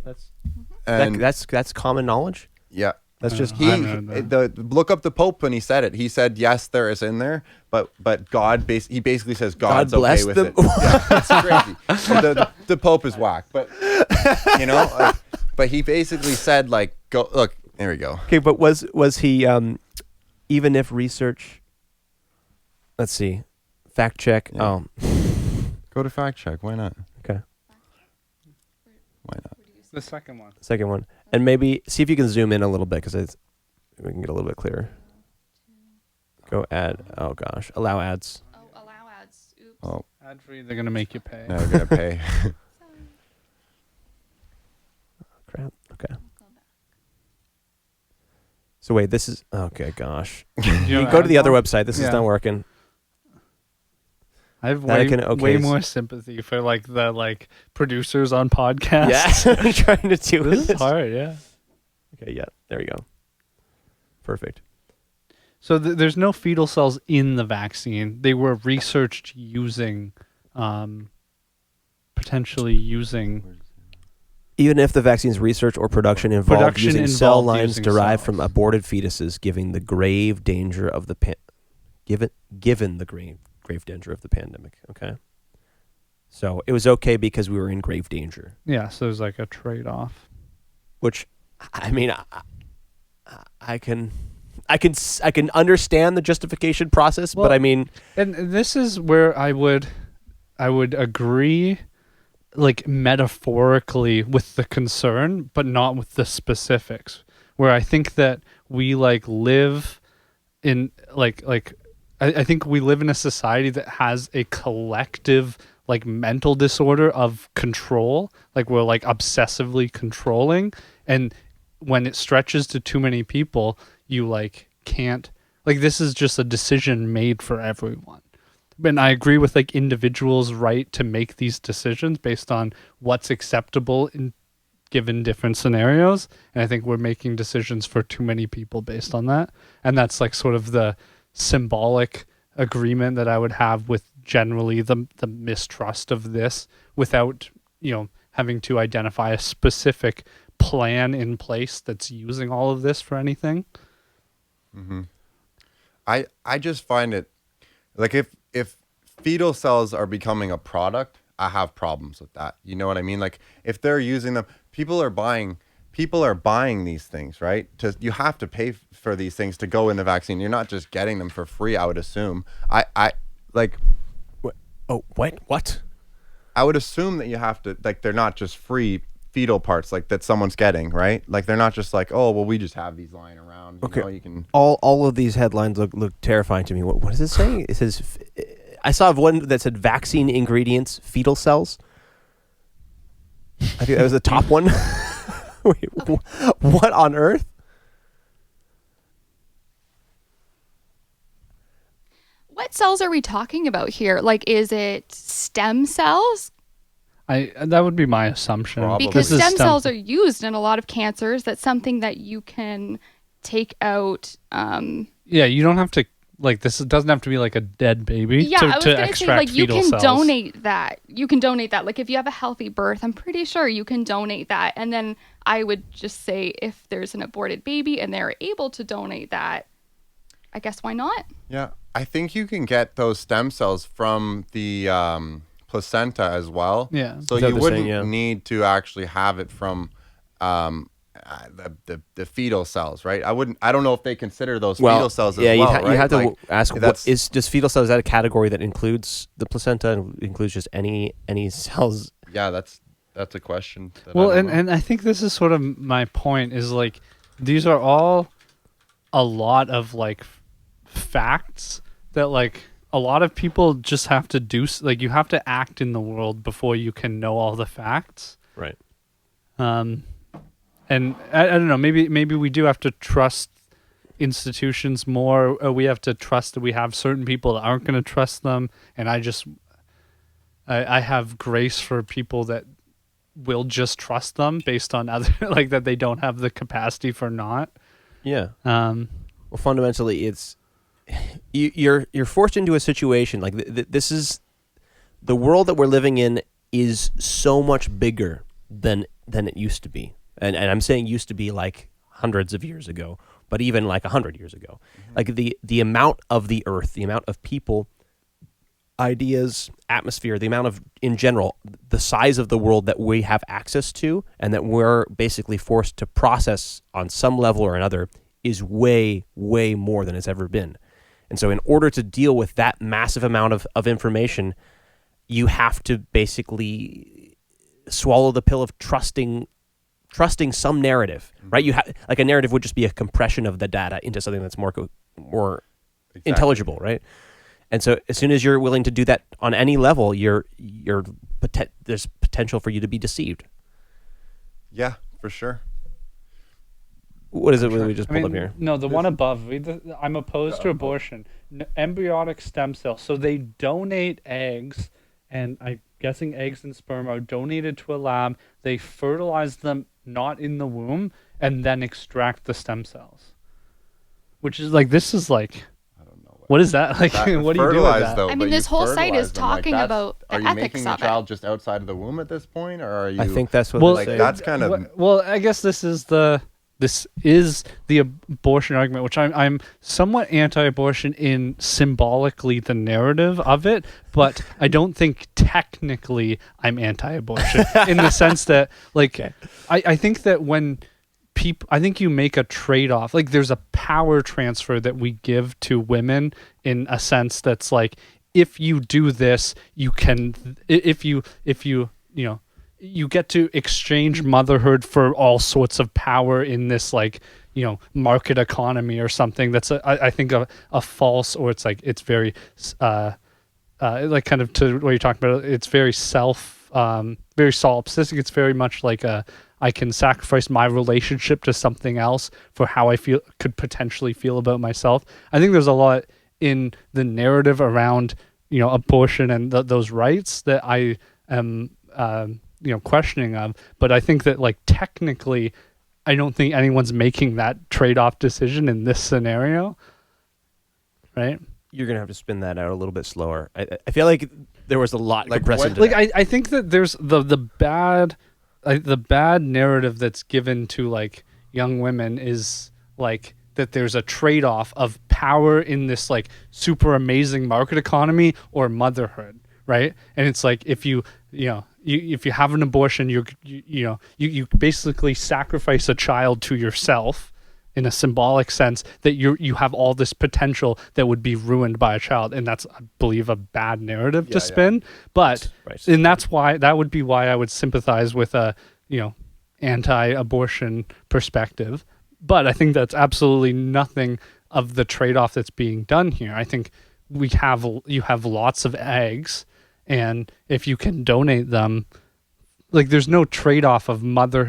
And That's common knowledge. yeah. That's just I haven't heard that. Look up the Pope when he said it. He said, yes, there is in there, but God, he basically says God's okay bless with them. it. Yeah, it's crazy. The Pope is whack, but but he basically said, like, go look. There we go. Okay, but was he even if research? Let's see, fact check. Yeah. Oh, Go to fact check. Why not? okay. Why not? The second one. Second one, and maybe see if you can zoom in a little bit because we can get a little bit clearer. Go ad. Oh gosh, allow ads. Oh, allow ads. Oops. Oh, Ad free, they're gonna make you pay. now we're gonna pay. Crap. Okay. Go back. So wait, this is okay. Gosh, You you know go to the other ad website. This is Yeah. not working. I have That I way, can- okay, way so- more sympathy for like the producers on podcasts. Yeah, I'm trying to do This this. is hard, yeah. Okay, yeah, there you go. Perfect. So there's no fetal cells in the vaccine. They were researched using, potentially using. Even if the vaccine's research or production involved Production using cell involved lines using derived cells. from aborted fetuses, given the grave danger of the given the grave danger of the pandemic. Okay, so it was okay because we were in grave danger. Yeah, so there's like a trade-off. Which, I mean, I can I can understand the justification process, but I mean, and this is where I would agree, like metaphorically with the concern, but not with the specifics. Where I think that we like live in I think we live in a society that has a collective like mental disorder of control. Like we're like obsessively controlling, and when it stretches to too many people, you like can't, like this is just a decision made for everyone. And I agree with like individuals' right to make these decisions based on what's acceptable in given different scenarios. And I think we're making decisions for too many people based on that. And that's like sort of the symbolic agreement that I would have with generally the mistrust of this, without, having to identify a specific plan in place that's using all of this for anything. Mm-hmm. I just find it like if fetal cells are becoming a product, I have problems with that. You know what I mean? Like if they're using them, people are buying these things, right? You have to pay for these things to go in the vaccine. You're not just getting them for free, I would assume. I like what? Oh, what? I would assume that you have to, like, they're not just free fetal parts like that someone's getting, right? Like they're not just like, oh well, we just have these lying around. Okay. You can all of these headlines look terrifying to me. What does it say? It says, I saw one that said vaccine ingredients, fetal cells. I think that was the top one. Wait, what on earth? What cells are we talking about here? Like, is it stem cells? That would be my assumption. Probably. Because This is stem cells are used in a lot of cancers. That's something that you can take out. Yeah, you don't have to, like, this doesn't have to be like a dead baby Yeah, I was to going to say, extract like, you fetal can cells. donate that. You can donate that. Like, if you have a healthy birth, I'm pretty sure you can donate that. And then I would just say, if there's an aborted baby and they're able to donate that, I guess why not? Yeah, I think you can get those stem cells from the placenta as well. Yeah. So Is that you the wouldn't same? Yeah. need to actually have it from the fetal cells, right? I don't know if they consider those fetal cells as well, you right? have to Like, ask, that's does fetal cells, is that a category that includes the placenta and includes just any cells? yeah, that's a question. That Well, I don't know. and I think this is sort of my point, is like these are all a lot of like facts that like a lot of people just have to do, like you have to act in the world before you can know all the facts. Right. And I don't know, maybe we do have to trust institutions more. Or we have to trust that we have certain people that aren't going to trust them. And I have grace for people that will just trust them based on other, like that they don't have the capacity for not. Yeah. Well, fundamentally, it's you're forced into a situation like this is the world that we're living in is so much bigger than it used to be, and I'm saying used to be like hundreds of years ago, but even like 100 years ago. Mm-hmm. Like the amount of the earth, the amount of people, ideas, atmosphere, the amount of, in general, the size of the world that we have access to and that we're basically forced to process on some level or another is way, way more than it's ever been. And so in order to deal with that massive amount of information, you have to basically swallow the pill of trusting some narrative, right? You like a narrative would just be a compression of the data into something that's more Exactly. intelligible, right? And so as soon as you're willing to do that on any level, there's potential for you to be deceived. Yeah, for sure. What is it we just pulled up here? No, the one above. I'm opposed to abortion. Embryonic stem cells. So they donate eggs, and I'm guessing eggs and sperm are donated to a lab. They fertilize them not in the womb, and then extract the stem cells. Which is like, this is like, I don't know. what is that? Like, what do you do with Fertilize, that? though, I mean, but this you whole site fertilize is them, like, talking that's- about the Are you ethics making the of it. child just outside of the womb at this point, or are you? I think that's what Well, they're like saying. that's kind of Well, I guess this is the abortion argument, which I'm somewhat anti-abortion in symbolically the narrative of it, but I don't think technically I'm anti-abortion in the sense that, like, Okay. I think that when I think you make a trade-off. Like there's a power transfer that we give to women in a sense that's like, if you do this, you can, if you you get to exchange motherhood for all sorts of power in this like, market economy or something. That's I think a false, or it's like, it's very, like kind of to what you're talking about. It's very very solipsistic. It's very much like I can sacrifice my relationship to something else for how I could potentially feel about myself. I think there's a lot in the narrative around, abortion and those rights that I am, questioning of. But I think that like technically, I don't think anyone's making that trade-off decision in this scenario. Right? You're going to have to spin that out a little bit slower. I feel like there was a lot Like compressed what- into Like that. I think that there's the bad narrative that's given to like young women is like that there's a trade-off of power in this like super amazing market economy or motherhood, right? And it's like if you have an abortion, you basically sacrifice a child to yourself in a symbolic sense, that you have all this potential that would be ruined by a child, and that's, I believe, a bad narrative to spin. But Right. and that would be why I would sympathize with a anti-abortion perspective. But I think that's absolutely nothing of the trade-off that's being done here. I think you have lots of eggs, and if you can donate them, like there's no trade-off of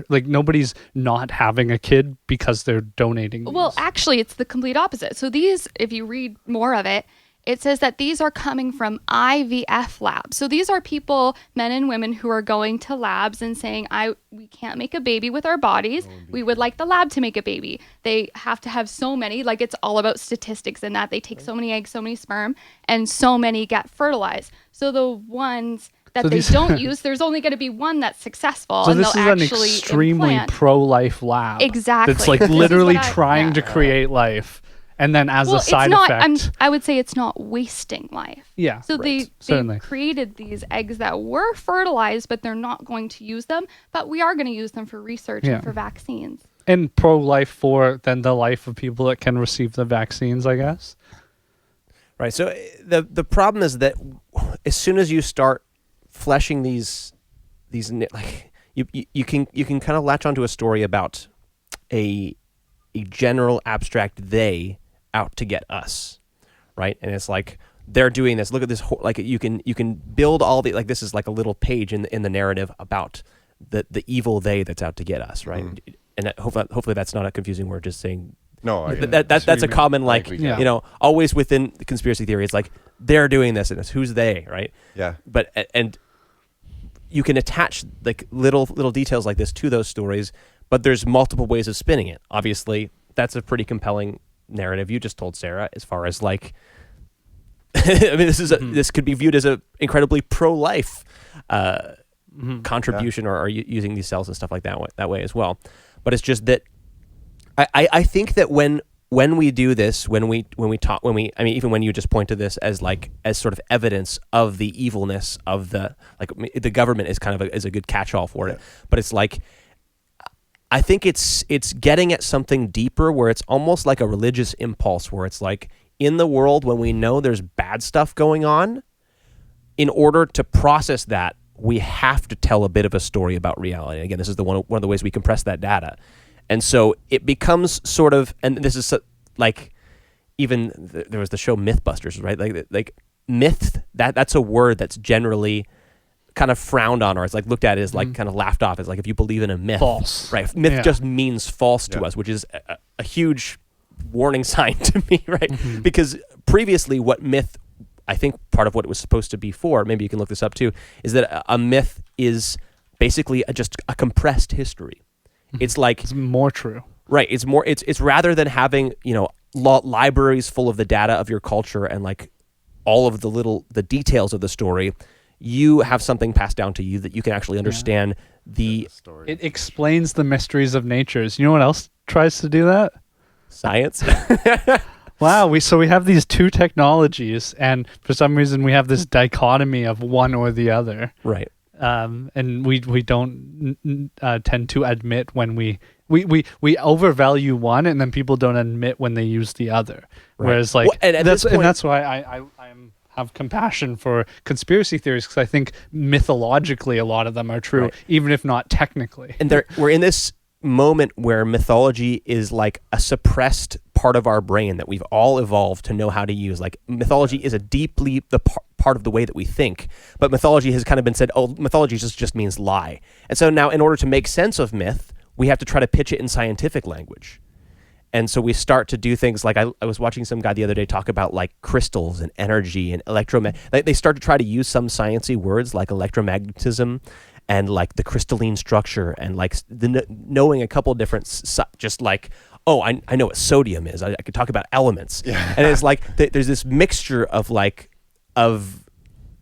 like nobody's not having a kid because they're donating these. Well, actually, it's the complete opposite. So these, if you read more of it, it says that these are coming from IVF labs. So these are people, men and women, who are going to labs and saying, we can't make a baby with our bodies. We would like the lab to make a baby. They have to have so many, like it's all about statistics in that they take so many eggs, so many sperm, and so many get fertilized. So the ones that So they these- don't use, there's only going to be one that's successful, So and this is they'll an actually extremely implant. pro-life lab. Exactly. That's like This is literally what trying yeah. to create life, and then as Well, a side it's not. effect, I would say it's not wasting life. yeah. So they certainly. created these eggs that were fertilized, but they're not going to use them. But we are going to use them for research Yeah. and for vaccines. And pro-life for then the life of people that can receive the vaccines, I guess. Right. So the problem is that as soon as you start fleshing these like you can kind of latch onto a story about a general abstract they out to get us, right? And it's like they're doing this. Look at this. Like you can build all the, like this is like a little page in the narrative about the evil they that's out to get us, right? Mm. And that, hopefully that's not a confusing word. Just saying. No, That's a common like Yeah. always within the conspiracy theory. It's like they're doing this and it's who's they, right? Yeah. But and you can attach like little details like this to those stories, but there's multiple ways of spinning it. Obviously, that's a pretty compelling narrative you just told, Sarah, as far as like I mean this could be viewed as a incredibly pro-life contribution or using these cells and stuff like that way as well. But it's just that I think that when we do this, when we even when you just point to this as sort of evidence of the evilness of the government is kind of is a good catch-all for it, but it's like I think it's getting at something deeper where it's almost like a religious impulse where it's like in the world when we know there's bad stuff going on, in order to process that we have to tell a bit of a story about reality. And again, this is one of the ways we compress that data. And so it becomes sort of, and this is like, even there was the show Mythbusters, right? Like myth, that's a word that's generally kind of frowned on, or it's like looked at as like kind of laughed off. It's like if you believe in a myth, False. right? Myth Yeah. just means false to us, which is a huge warning sign to me, right? Because previously, what myth, I think part of what it was supposed to be for, maybe you can look this up too, is that a myth is basically just a compressed history. It's like It's more true. right. It's rather than having libraries full of the data of your culture and like all of the details of the story. You have something passed down to you that you can actually understand the story. It explains the mysteries of natures. You know what else tries to do that? science. Wow, we have these two technologies, and for some reason we have this dichotomy of one or the other. Right. And we don't tend to admit when we We overvalue one, and then people don't admit when they use the other. Right. Whereas, like, Well, and that's why I have compassion for conspiracy theories, because I think mythologically a lot of them are true, Right. even if not technically. And we're in this moment where mythology is like a suppressed part of our brain that we've all evolved to know how to use. Like, mythology is a deeply part of the way that we think, but mythology has kind of been said, oh, mythology just means lie. And so now, in order to make sense of myth, we have to try to pitch it in scientific language. And so we start to do things like, I was watching some guy the other day talk about like crystals and energy and they start to try to use some sciencey words like electromagnetism and like the crystalline structure and like knowing a couple different, just like, oh, I know what sodium is. I could talk about elements. Yeah. And it's like, there's this mixture of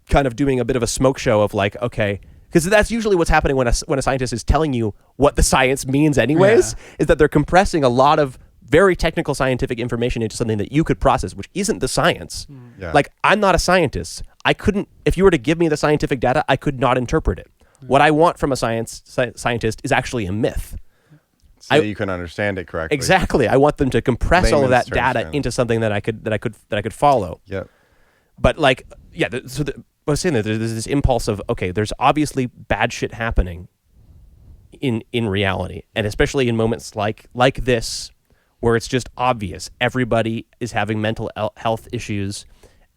kind of doing a bit of a smoke show of like, okay, because that's usually what's happening when a scientist is telling you what the science means anyways, is that they're compressing a lot of very technical scientific information into something that you could process, which isn't the science. Yeah. Like, I'm not a scientist. I couldn't, if you were to give me the scientific data, I could not interpret it. What I want from a scientist is actually a myth. So you can understand it correctly. Exactly. I want them to compress all of that data into something that I could follow. Yep. But like, yeah, I was saying that there's this impulse of, okay, there's obviously bad shit happening in reality, and especially in moments like this, where it's just obvious everybody is having mental health issues.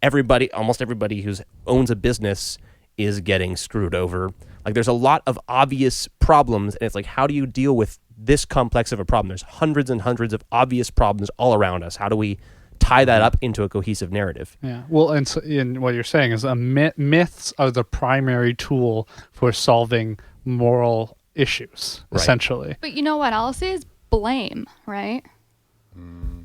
Almost everybody who owns a business is getting screwed over. Like, there's a lot of obvious problems, and it's like, how do you deal with this complex of a problem? There's hundreds and hundreds of obvious problems all around us. How do we tie that up into a cohesive narrative? Yeah. Well, and what you're saying is myths are the primary tool for solving moral issues, essentially. But you know what else is? Blame, right?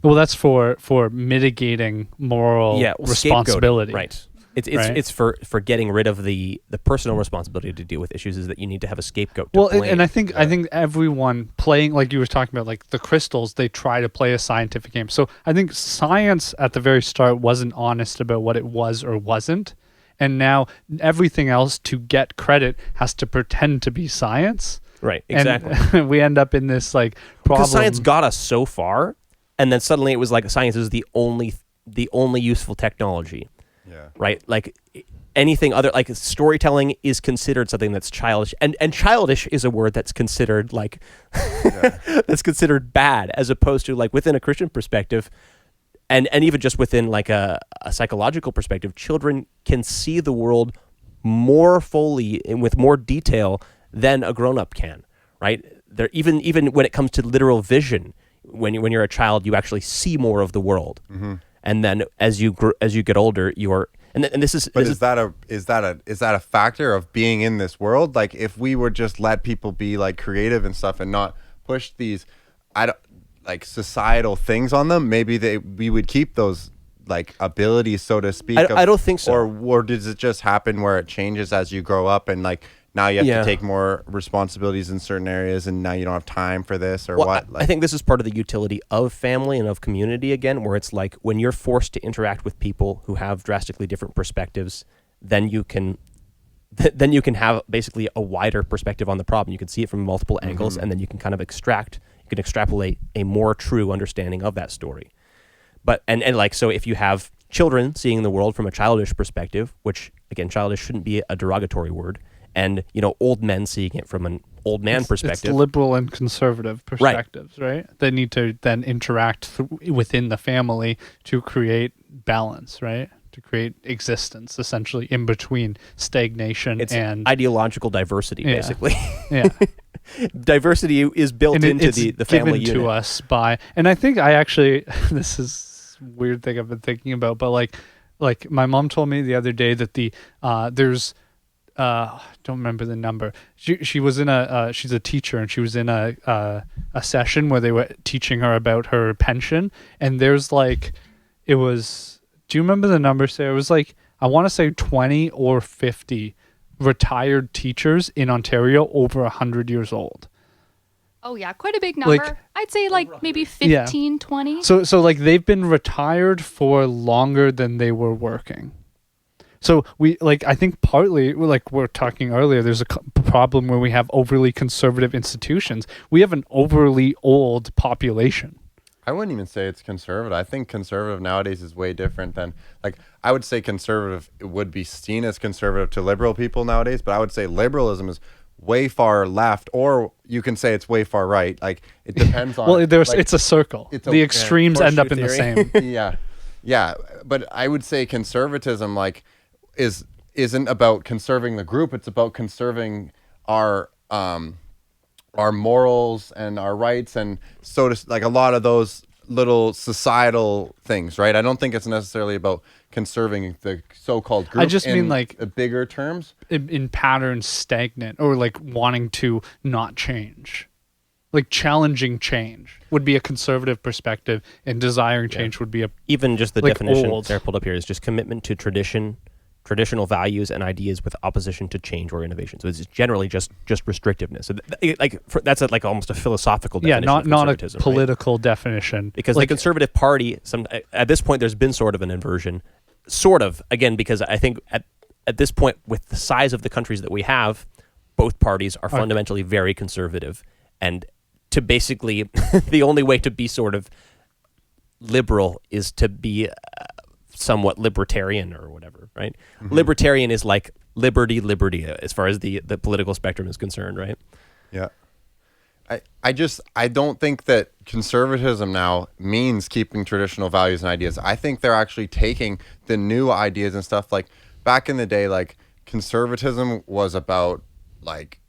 Well, that's for mitigating moral responsibility. Right. It's for getting rid of the personal responsibility to deal with issues, is that you need to have a scapegoat to blame. And I think everyone playing, like you were talking about, like the crystals, they try to play a scientific game. So I think science at the very start wasn't honest about what it was or wasn't. And now everything else, to get credit, has to pretend to be science. Right, exactly. And we end up in this like problem. Because science got us so far, and then suddenly it was like science is the only useful technology. Yeah. Right. Like anything other, like storytelling is considered something that's childish, and childish is a word that's considered like that's considered bad, as opposed to like within a Christian perspective, and even just within like a psychological perspective, children can see the world more fully and with more detail than a grown-up can. Right. They're even when it comes to literal vision, when you're a child, you actually see more of the world. Mm-hmm. And then as you get older, is that a factor of being in this world? Like, if we would just let people be like creative and stuff and not push these societal things on them, maybe we would keep those like abilities, so to speak. I don't think so. Or does it just happen where it changes as you grow up, and like now you have to take more responsibilities in certain areas, and now you don't have time for this or what? I think this is part of the utility of family and of community again, where it's like when you're forced to interact with people who have drastically different perspectives, then you can have basically a wider perspective on the problem. You can see it from multiple angles, and then you can kind of extrapolate a more true understanding of that story. But and like, so if you have children seeing the world from a childish perspective, which again, childish shouldn't be a derogatory word, and old men seeing it from an old man perspective. It's liberal and conservative perspectives, right? They need to then interact within the family to create balance, right? To create existence, essentially, in between stagnation and ideological diversity, basically. Yeah. Diversity is built into the family unit. Given to us by, and I think I actually, this is a weird thing I've been thinking about, but like my mom told me the other day that there's I don't remember the number. She was in she's a teacher, and she was in a session where they were teaching her about her pension, and there's like, it was, do you remember the number, Sarah? It was like, I want to say 20 or 50 retired teachers in Ontario over 100 years old. Oh yeah, quite a big number. Like, I'd say like maybe 15, 20. So like they've been retired for longer than they were working. So I think partly, like we're talking earlier, there's a problem where we have overly conservative institutions. We have an overly old population. I wouldn't even say it's conservative. I think conservative nowadays is way different than, like, I would say conservative would be seen as conservative to liberal people nowadays, but I would say liberalism is way far left, or you can say it's way far right. Like, it depends on. Well, it's a circle. The extremes end up in the same. Yeah. But I would say conservatism, like, isn't about conserving the group. It's about conserving our morals and our rights, and so to, like, a lot of those little societal things, right? I don't think it's necessarily about conserving the so-called group. I just mean like bigger terms. In patterns stagnant, or like wanting to not change. Like challenging change would be a conservative perspective, and desiring change would be even just the like definition old. Sarah pulled up here is just commitment to traditional values and ideas with opposition to change or innovation. So it's generally just restrictiveness. So that's like almost a philosophical definition. Yeah, of not a conservatism, political definition. Because like, the Conservative Party, at this point, there's been sort of an inversion. Sort of, again, because I think at this point, with the size of the countries that we have, both parties are fundamentally very conservative. And to basically, the only way to be sort of liberal is to be somewhat libertarian or whatever, right? Mm-hmm. Libertarian is like liberty as far as the political spectrum is concerned, right? Yeah. I don't think that conservatism now means keeping traditional values and ideas. I think they're actually taking the new ideas and stuff. Like, back in the day, like, conservatism was about, like,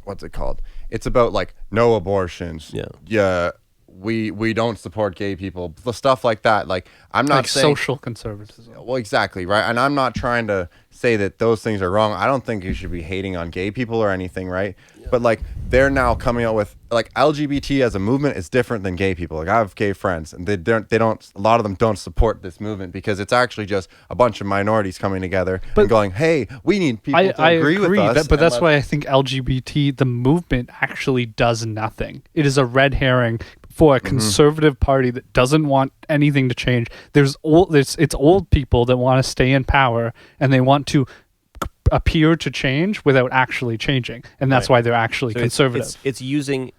what's it called? It's about, like, no abortions. Yeah. We don't support gay people, stuff like that. Like, I'm not saying social conservatism. Well, exactly, right. And I'm not trying to say that those things are wrong. I don't think you should be hating on gay people or anything, right? Yeah. But like, they're now coming out with, like, LGBT as a movement is different than gay people. Like, I have gay friends, and they don't. A lot of them don't support this movement because it's actually just a bunch of minorities coming together and going, "Hey, we need people to agree with us." But that's why I think LGBT, the movement, actually does nothing. It is a red herring for a conservative party that doesn't want anything to change. It's old people that want to stay in power, and they want to appear to change without actually changing, and that's why they're actually conservative. It's using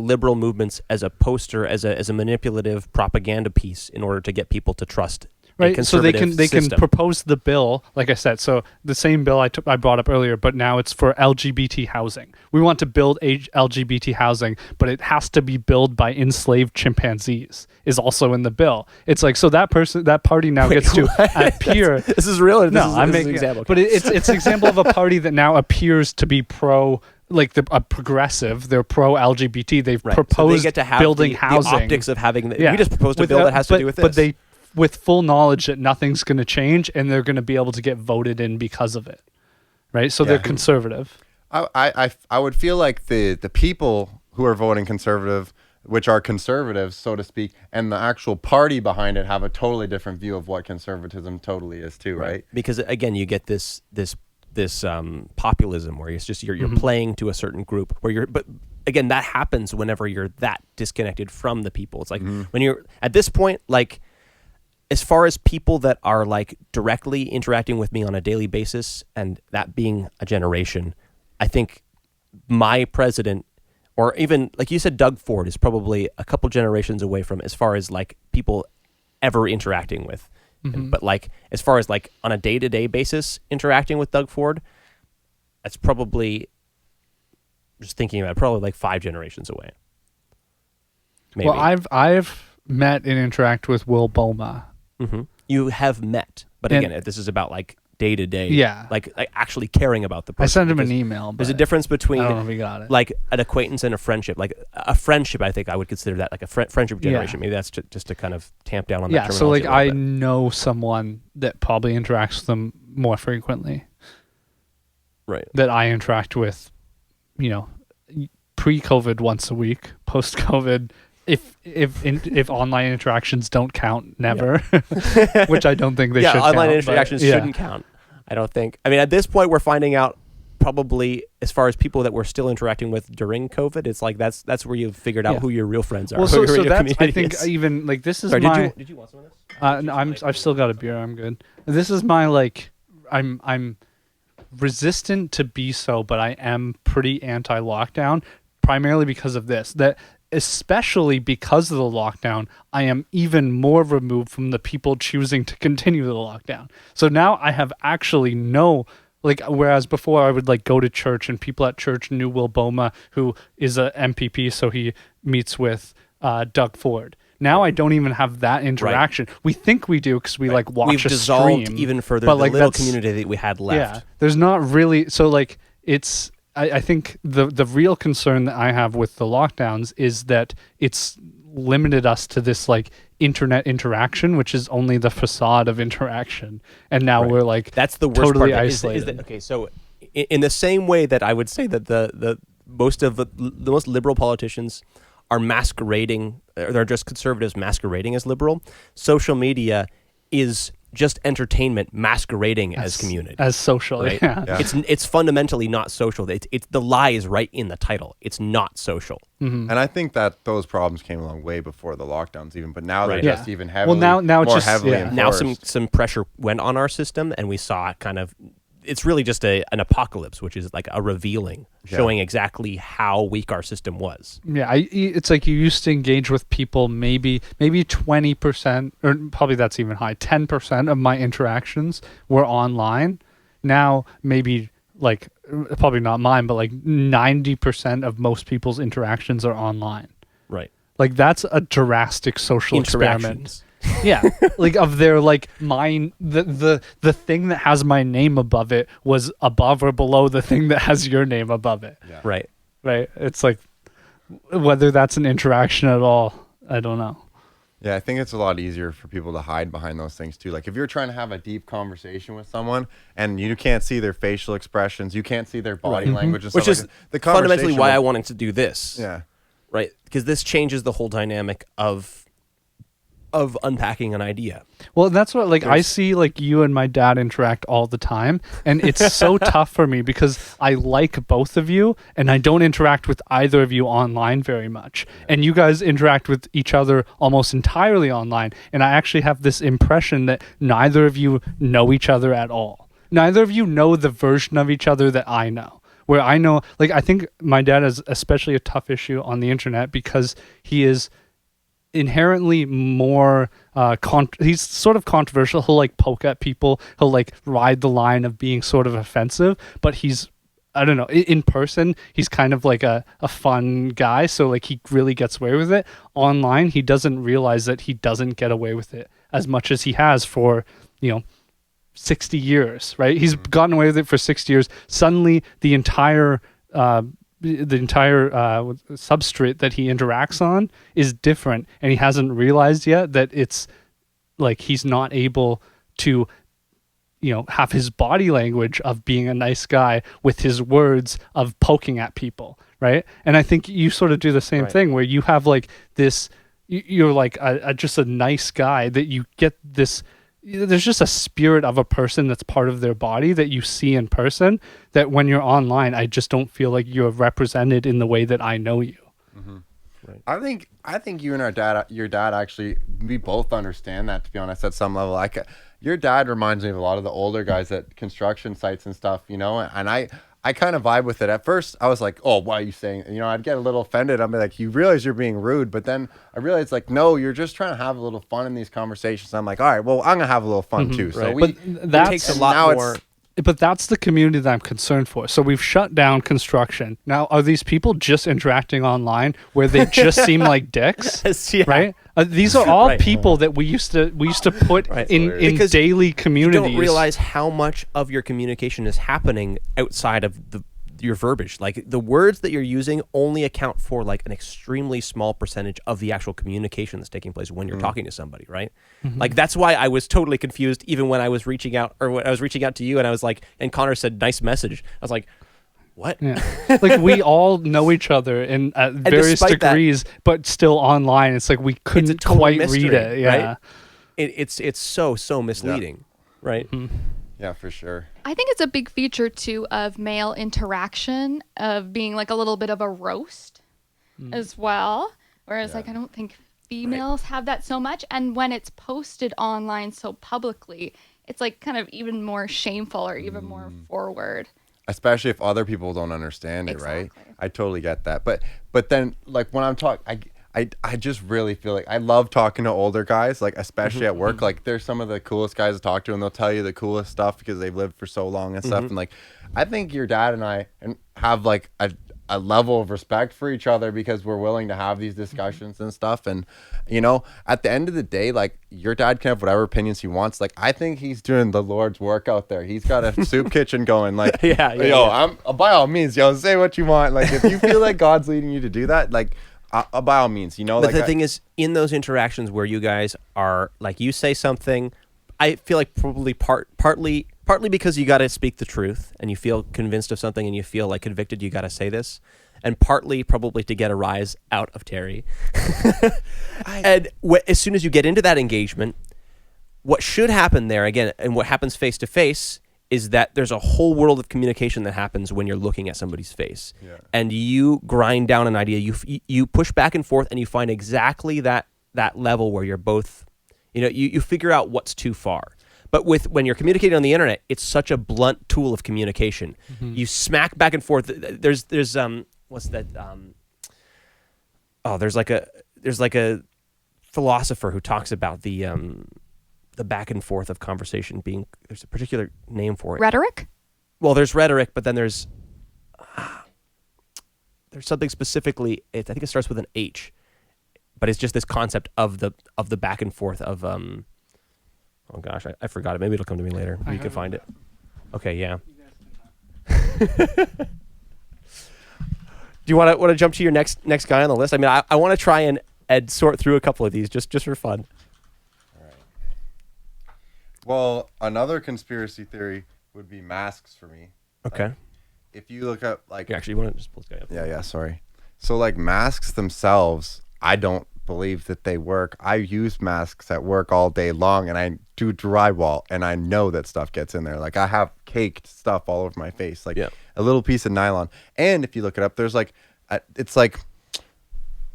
liberal movements as a poster, as a manipulative propaganda piece in order to get people to trust. Right, so they can propose the bill, like I said. So the same bill I brought up earlier, but now it's for LGBT housing. We want to build LGBT housing, but it has to be built by enslaved chimpanzees. Is also in the bill. It's like, so that party now gets to appear. This is real. I'm making an example, but it's an example of a party that now appears to be pro. Like a progressive, they're pro LGBT. They've proposed so they get to have building housing. The optics of having. We just proposed a bill that has to do with this. But they, with full knowledge that nothing's going to change, and they're going to be able to get voted in because of it, right? So they're conservative. I would feel like the people who are voting conservative, which are conservatives, so to speak, and the actual party behind it have a totally different view of what conservatism totally is too, right? Because again, you get this populism where it's just you're playing to a certain group but again, that happens whenever you're that disconnected from the people. It's like when you're at this point, like, as far as people that are like directly interacting with me on a daily basis, and that being a generation, I think my president, or even like you said, Doug Ford is probably a couple generations away from, as far as like people ever interacting with. But like, as far as like on a day-to-day basis interacting with Doug Ford, that's probably, just thinking about it, probably like 5 generations away. Maybe. Well, I've met and interacted with Will Boma. You have met, but again, this is about like day to day. Yeah, like actually caring about the person. I sent him an email. There's a difference between I don't know if he got it. Like an acquaintance and a friendship. Like a friendship, I think I would consider that like a friendship generation. Maybe that's just to kind of tamp down on that terminology. So like I know someone that probably interacts with them more frequently. Right. That I interact with, pre-COVID once a week, post-COVID. If online interactions don't count, never, which I don't think they should. Online count, interactions shouldn't count. I don't think. I mean, at this point, we're finding out probably, as far as people that we're still interacting with during COVID, it's like that's where you've figured out who your real friends are. Well, who so your that's, community I think, is. even like this is Sorry, my. did you want some of this? No, I've still got a beer. I'm good. This is my like. I'm resistant to be so, but I am pretty anti-lockdown, primarily because of this. That especially because of the lockdown, I am even more removed from the people choosing to continue the lockdown. So now I have actually no. Like, whereas before I would like go to church and people at church knew Will Boma, who is a MPP, so he meets with Doug Ford. Now I don't even have that interaction. Right. We think we do because we like watch We've a dissolved stream, even further but the like little community that we had left. Yeah, there's not really. So like it's. I think the real concern that I have with the lockdowns is that it's limited us to this like internet interaction, which is only the facade of interaction, and now we're like that's the worst totally part isolated. Is that, okay, so in the same way that I would say that the most liberal politicians are masquerading, or they're just conservatives masquerading as liberal, social media is just entertainment masquerading as community, as social. Right? Yeah. It's fundamentally not social. It's the lie is right in the title. It's not social. And I think that those problems came along way before the lockdowns even, but now they're just even heavily, now it's more just, heavily yeah. enforced. Now some pressure went on our system, and we saw kind of, it's really just an apocalypse, which is like a revealing, showing exactly how weak our system was. Yeah, it's like you used to engage with people maybe 20%, or probably that's even high, 10% of my interactions were online. Now maybe like, probably not mine, but like 90% of most people's interactions are online. Right. Like that's a drastic social experiment. Yeah, like of their like mine, the thing that has my name above it was above or below the thing that has your name above it. Yeah. Right. It's like whether that's an interaction at all, I don't know. Yeah, I think it's a lot easier for people to hide behind those things too. Like if you're trying to have a deep conversation with someone and you can't see their facial expressions, you can't see their body language, and which stuff is like the fundamentally why I wanted to do this. Yeah. Right, because this changes the whole dynamic of unpacking an idea. Well, that's what I see like you and my dad interact all the time, and it's so tough for me because I like both of you and I don't interact with either of you online very much. And you guys interact with each other almost entirely online, and I actually have this impression that neither of you know each other at all. Neither of you know the version of each other that I know. Where I know, like I think my dad has especially a tough issue on the internet because he is inherently more he's sort of controversial. He'll like poke at people, he'll like ride the line of being sort of offensive, but he's, I don't know, in person he's kind of like a fun guy, so like he really gets away with it. Online he doesn't realize that he doesn't get away with it as much as he has for 60 years, right? He's gotten away with it for 60 years. Suddenly the entire substrate that he interacts on is different, and he hasn't realized yet that it's like he's not able to have his body language of being a nice guy with his words of poking at people, right? And I think you sort of do the same thing where you have like this, you're like just a nice guy that you get this, there's just a spirit of a person that's part of their body that you see in person that when you're online, I just don't feel like you're represented in the way that I know you. Mm-hmm. Right. I think you and your dad actually, we both understand that, to be honest, at some level. Your dad reminds me of a lot of the older guys at construction sites and stuff, and I kind of vibe with it. At first, I was like, oh, why are you saying, I'd get a little offended. I'd be like, you realize you're being rude. But then I realized, like, no, you're just trying to have a little fun in these conversations. I'm like, all right, well, I'm going to have a little fun too. So that takes a lot more. But that's the community that I'm concerned for. So we've shut down construction. Now, are these people just interacting online where they just seem like dicks? Right? These are all people that we used to put in daily communities. You don't realize how much of your communication is happening outside of your verbiage. Like the words that you're using only account for like an extremely small percentage of the actual communication that's taking place when you're talking to somebody, right? Like that's why I was totally confused even when I was reaching out, or when I was reaching out to you and I was like, and Connor said nice message. I was like, what? Yeah. Like we all know each other at various degrees, but still online it's like we couldn't quite mystery, read it. Yeah. Right? It's so misleading, right? Yeah, for sure. I think it's a big feature too of male interaction, of being like a little bit of a roast as well. Whereas like I don't think females have that so much. And when it's posted online so publicly, it's like kind of even more shameful or even more forward. Especially if other people don't understand it, right? Exactly. I totally get that. But then like when I'm talking, I just really feel like I love talking to older guys, like especially at work. Like they're some of the coolest guys to talk to, and they'll tell you the coolest stuff because they've lived for so long and stuff. And like, I think your dad and I have like a level of respect for each other because we're willing to have these discussions and stuff. And you know, at the end of the day, like your dad can have whatever opinions he wants. Like I think he's doing the Lord's work out there. He's got a soup kitchen going. Like I'm by all means, say what you want. Like if you feel like God's leading you to do that, like. By all means, you know. But like the thing is, in those interactions where you guys are like, you say something, I feel like probably partly because you got to speak the truth and you feel convinced of something and you feel like convicted, you got to say this, and partly probably to get a rise out of Terry. And as soon as you get into that engagement, what should happen there again, and what happens face to face, is that there's a whole world of communication that happens when you're looking at somebody's face. Yeah. And you grind down an idea, you push back and forth, and you find exactly that level where you're both, you figure out what's too far. But when you're communicating on the internet, it's such a blunt tool of communication. You smack back and forth. There's what's that? There's like a philosopher who talks about the back and forth of conversation being, there's a particular name for it. Rhetoric? Well, there's rhetoric, but then there's something specifically, I think it starts with an H, but it's just this concept of the back and forth of, oh gosh, I forgot it. Maybe it'll come to me later. You can find it. Okay, yeah. Do you want to jump to your next guy on the list? I mean, I want to try and sort through a couple of these just for fun. Well, another conspiracy theory would be masks for me. Okay. Like, if you look up, like... Actually, you want to just pull this guy up? Yeah, sorry. So, like, masks themselves, I don't believe that they work. I use masks at work all day long, and I do drywall, and I know that stuff gets in there. Like, I have caked stuff all over my face, like a little piece of nylon. And if you look it up, there's, like... it's, like...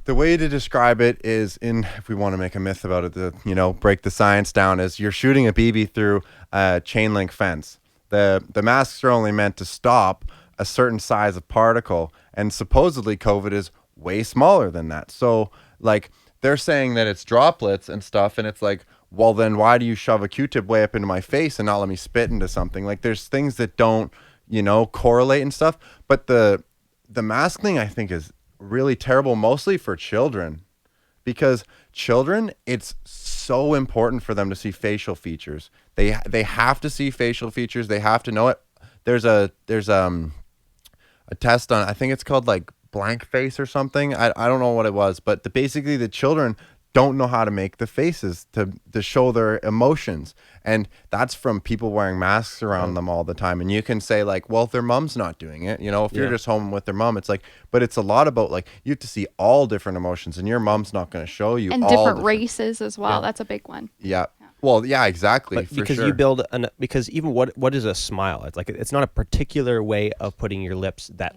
The way to describe it is if we want to make a myth about it, break the science down, is you're shooting a BB through a chain link fence. The masks are only meant to stop a certain size of particle, and supposedly COVID is way smaller than that. So, like, they're saying that it's droplets and stuff, and it's like, well, then why do you shove a Q-tip way up into my face and not let me spit into something? Like, there's things that don't, correlate and stuff. But the mask thing, I think, is really terrible, mostly for children, because children, it's so important for them to see facial features. They have to see facial features. They have to know it. There's a test on, I think it's called like blank face or something. I don't know what it was, but basically the children don't know how to make the faces to show their emotions. And that's from people wearing masks around them all the time. And you can say like, well, their mom's not doing it. If you're just home with their mom, it's like, but it's a lot about like, you have to see all different emotions, and your mom's not going to show you and all different races as well. That's a big one. Yeah. Well, yeah, exactly. But because sure. you build because even what is a smile? It's like, it's not a particular way of putting your lips that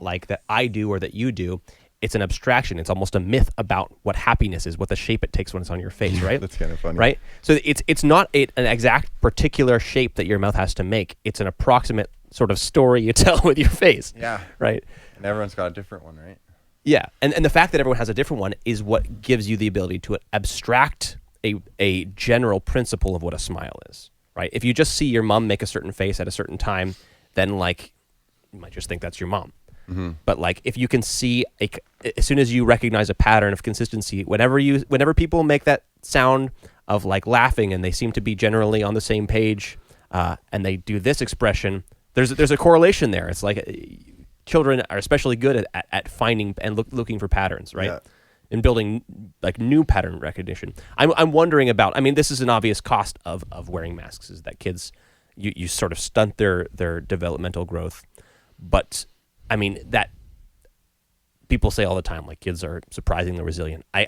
I do or that you do. It's an abstraction. It's almost a myth about what happiness is, what the shape it takes when it's on your face, right? That's kind of funny. Right? So it's not an exact particular shape that your mouth has to make. It's an approximate sort of story you tell with your face. Yeah. Right? And everyone's got a different one, right? Yeah. And the fact that everyone has a different one is what gives you the ability to abstract a general principle of what a smile is, right? If you just see your mom make a certain face at a certain time, then like you might just think that's your mom. Mm-hmm. But like if you can see as soon as you recognize a pattern of consistency, whenever people make that sound of like laughing and they seem to be generally on the same page, and they do this expression, there's a correlation there. It's like children are especially good at finding and looking for patterns, right? Yeah. And building like new pattern recognition. I'm wondering about. I mean, this is an obvious cost of wearing masks, is that kids you sort of stunt their developmental growth, but I mean, that people say all the time, like kids are surprisingly resilient. I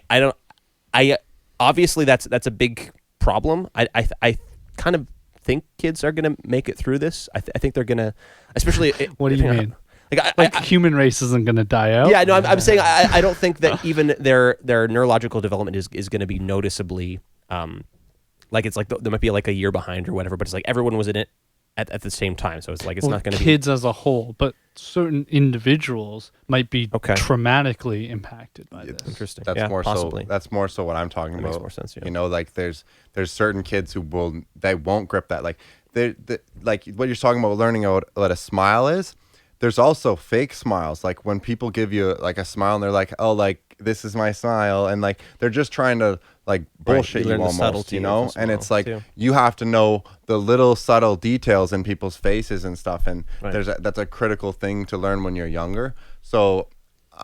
obviously that's a big problem. I kind of think kids are going to make it through this. I think they're going to, especially. What do you mean? Like human race isn't going to die out? Yeah, no, I'm saying I don't think that even their neurological development is going to be noticeably, like it's like there might be like a year behind or whatever, but it's like everyone was in it at the same time, so it's like it's not going to be kids as a whole, but certain individuals might be traumatically impacted by this. Interesting. That's more possibly. That's more so what I'm talking That about. makes more sense. Yeah. You know, like there's certain kids who won't grip that. Like like what you're talking about, learning what a smile is. There's also fake smiles. Like when people give you like a smile and they're like, oh, like this is my smile, and like they're just trying to like bullshit you almost, you know. And it's like you have to know the little subtle details in people's faces and stuff, and that's a critical thing to learn when you're younger. So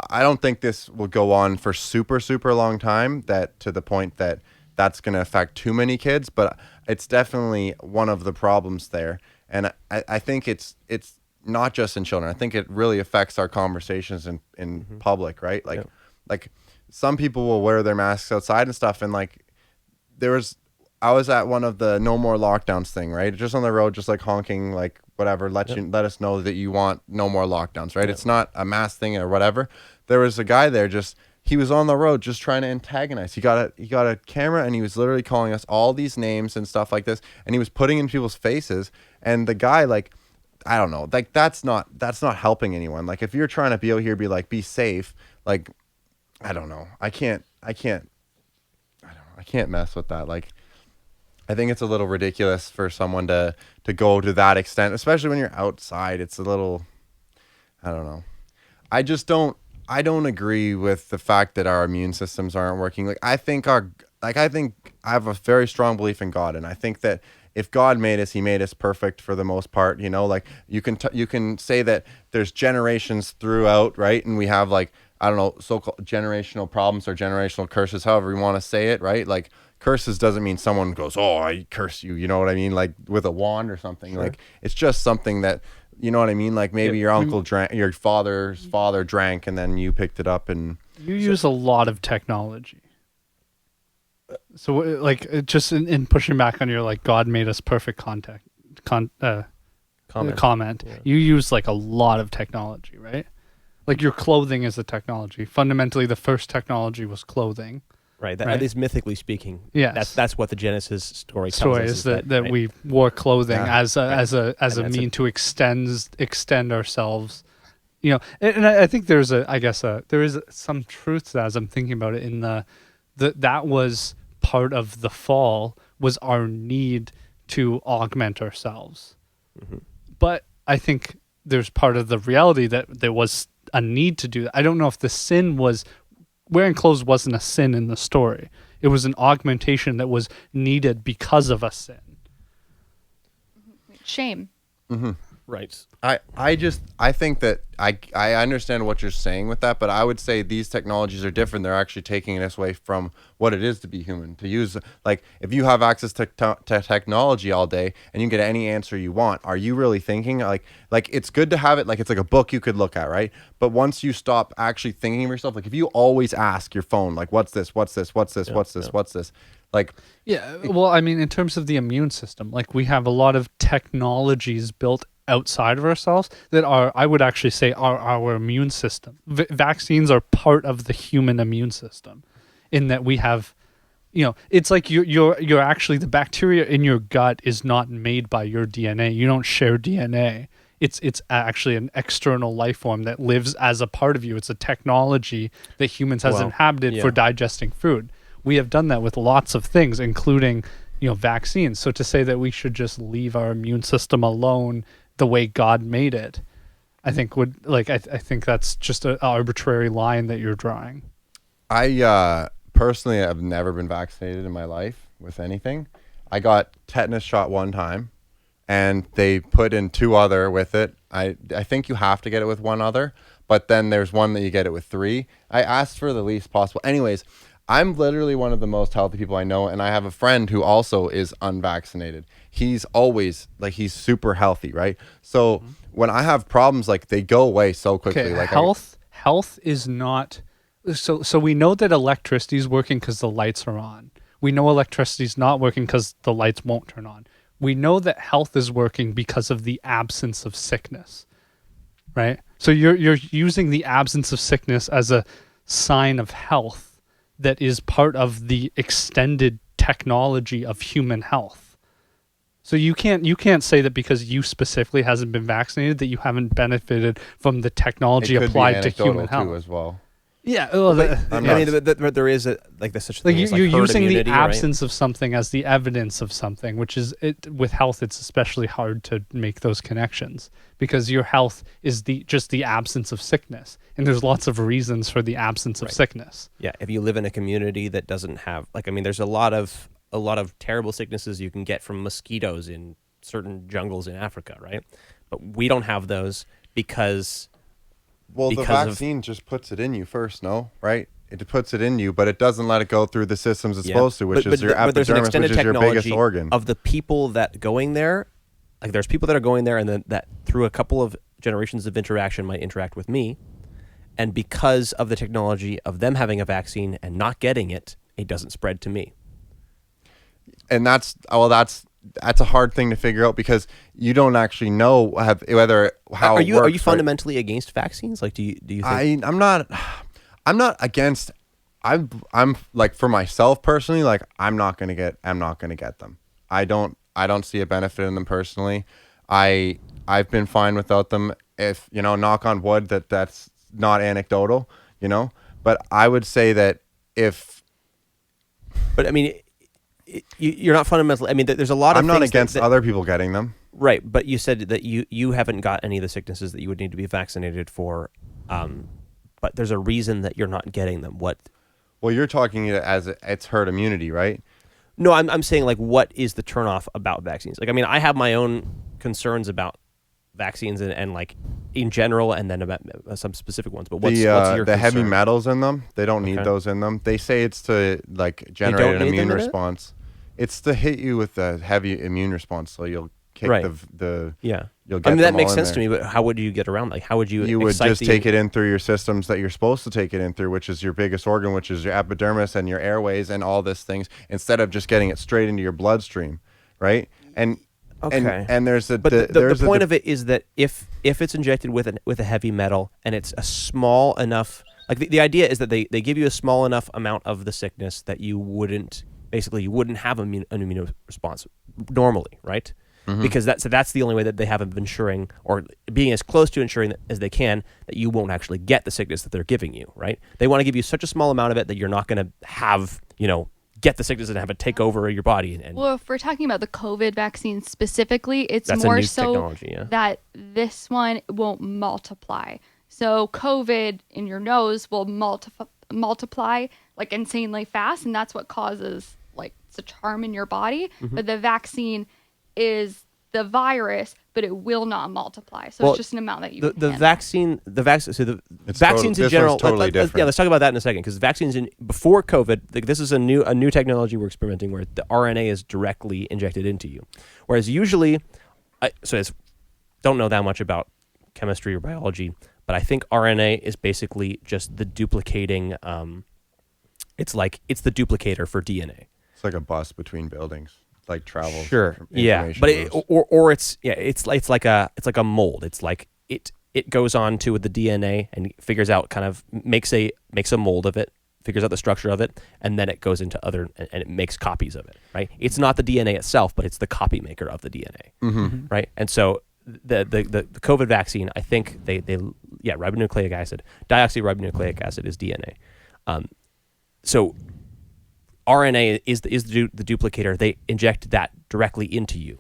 I don't think this will go on for super long time, that to the point that that's going to affect too many kids, but it's definitely one of the problems there. And I think it's not just in children. I think it really affects our conversations in public, right? Like some people will wear their masks outside and stuff, and like I was at one of the no more lockdowns thing, right? Just on the road, just like honking, like whatever, let us know that you want no more lockdowns, right? It's not a mask thing or whatever. There was a guy there, he was on the road just trying to antagonize. He got a camera and he was literally calling us all these names and stuff like this, and he was putting in people's faces, and the guy, like, I don't know, like that's not helping anyone. Like if you're trying to be out here, be safe, like I don't know. I can't mess with that. Like I think it's a little ridiculous for someone to go to that extent, especially when you're outside. It's a little, I don't know. I don't agree with the fact that our immune systems aren't working. Like I have a very strong belief in God, and I think that if God made us, he made us perfect for the most part, you know, like you can say that there's generations throughout, right? And we have like, I don't know, so-called generational problems or generational curses, however you want to say it, right? Like curses doesn't mean someone goes, oh, I curse you. You know what I mean? Like with a wand or something. Sure. Like it's just something that, you know what I mean? Like maybe your uncle drank, your father's father drank, and then you picked it up and... You use a lot of technology. So like just in pushing back on your like God made us perfect comment. Yeah. You use like a lot of technology, right? Like your clothing is a technology. Fundamentally, the first technology was clothing. Right. At least mythically speaking. Yes. That's what the Genesis story tells us. Is that we wore clothing as a mean to extend ourselves. You know, and I think there is some truth to that as I'm thinking about it in that was part of the fall, was our need to augment ourselves. Mm-hmm. But I think there's part of the reality that there was a need to do that. I don't know if the sin was wearing clothes wasn't a sin in the story. It was an augmentation that was needed because of a sin. Shame. Mm-hmm. Right. I think that I understand what you're saying with that, but I would say these technologies are different. They're actually taking us away from what it is to be human. To use, like, if you have access to technology all day and you can get any answer you want, are you really thinking? Like it's good to have it, like it's like a book you could look at, right? But once you stop actually thinking of yourself, like if you always ask your phone, like, what's this? Like, yeah, well, I mean, in terms of the immune system, like we have a lot of technologies built outside of ourselves that are, I would actually say, are our immune system. Vaccines are part of the human immune system, in that we have, you know, it's like you're actually, the bacteria in your gut is not made by your DNA. You don't share DNA. It's actually an external life form that lives as a part of you. It's a technology that humans has inhabited for digesting food. We have done that with lots of things, including, you know, vaccines. So to say that we should just leave our immune system alone the way God made it, I think I think that's just an arbitrary line that you're drawing. I personally have never been vaccinated in my life with anything. I got tetanus shot one time, and they put in 2 other with it. I think you have to get it with 1 other, but then there's one that you get it with 3. I asked for the least possible. Anyways, I'm literally one of the most healthy people I know, and I have a friend who also is unvaccinated. He's always, like, he's super healthy, right? So when I have problems, like, they go away so quickly. Okay, like health is not... So we know that electricity is working because the lights are on. We know electricity is not working because the lights won't turn on. We know that health is working because of the absence of sickness, right? So you're using the absence of sickness as a sign of health that is part of the extended technology of human health. So you can't say that because you specifically hasn't been vaccinated that you haven't benefited from the technology It could applied be to human anecdotal health too as well. Yeah, well, I mean, there is such a like thing as, you're herd using immunity, the right? absence of something as the evidence of something, which is with health. It's especially hard to make those connections because your health is just the absence of sickness, and there's lots of reasons for the absence of sickness. Yeah, if you live in a community that doesn't have, there's a lot of terrible sicknesses you can get from mosquitoes in certain jungles in Africa, right? But we don't have those because the vaccine just puts it in you first, no? Right? It puts it in you, but it doesn't let it go through the systems it's supposed to, which is your but there's an epidermis, extended which is your biggest technology organ. of the people that going there. Like there's people that are going there and then that through a couple of generations of interaction might interact with me. And because of the technology of them having a vaccine and not getting it, it doesn't spread to me. And that's a hard thing to figure out because you don't actually know whether how are it you works, are you fundamentally against vaccines? Like do you think I'm not against. I'm like, for myself personally, like I'm not gonna get them. I don't see a benefit in them personally. I've been fine without them. If knock on wood that's not anecdotal, but I would say that But I mean, you're not fundamentally. I mean, there's a lot of. I'm not things against other people getting them. Right, but you said that you haven't got any of the sicknesses that you would need to be vaccinated for. But there's a reason that you're not getting them. What? Well, you're talking it as it's herd immunity, right? No, I'm saying like what is the turnoff about vaccines? Like, I mean, I have my own concerns about vaccines and like in general, and then about some specific ones. But what's your the heavy concern? metals in them? They don't need those in them. They say it's to like generate an immune response. It's to hit you with the heavy immune response, so you'll kick the yeah. You'll get that them makes all in sense to there. me. But how would you get around? Like, how would you? You would excite just take it in through your systems that you're supposed to take it in through, which is your biggest organ, which is your epidermis and your airways and all these things, instead of just getting it straight into your bloodstream, right? And and there's a the point of it is that if it's injected with a heavy metal and it's a small enough, like the idea is that they give you a small enough amount of the sickness that you wouldn't have an immune response normally, right? Mm-hmm. Because that's the only way that they have of ensuring or being as close to ensuring as they can that you won't actually get the sickness that they're giving you, right? They want to give you such a small amount of it that you're not going to have, get the sickness and have it take over your body. Well, if we're talking about the COVID vaccine specifically, it's that's more a new so technology, that this one won't multiply. So COVID in your nose will multiply like insanely fast, and that's what causes like such harm in your body. Mm-hmm. But the vaccine is the virus, but it will not multiply. So it's just an amount that you the vaccine. So the vaccines in general. Totally different. Let's talk about that in a second, because vaccines before COVID, like, this is a new technology we're experimenting where the RNA is directly injected into you, whereas usually, don't know that much about chemistry or biology, but I think RNA is basically just the duplicating. It's the duplicator for DNA. It's like a bus between buildings. Like travel. Sure. Yeah. But it's like a mold. It's like it goes on to the DNA and figures out, kind of makes a mold of it, figures out the structure of it, and then it goes into and it makes copies of it, right? It's not the DNA itself, but it's the copy maker of the DNA. Mm-hmm. Right? And so the COVID vaccine, I think ribonucleic acid, deoxyribonucleic acid is DNA. So RNA is the duplicator. They inject that directly into you,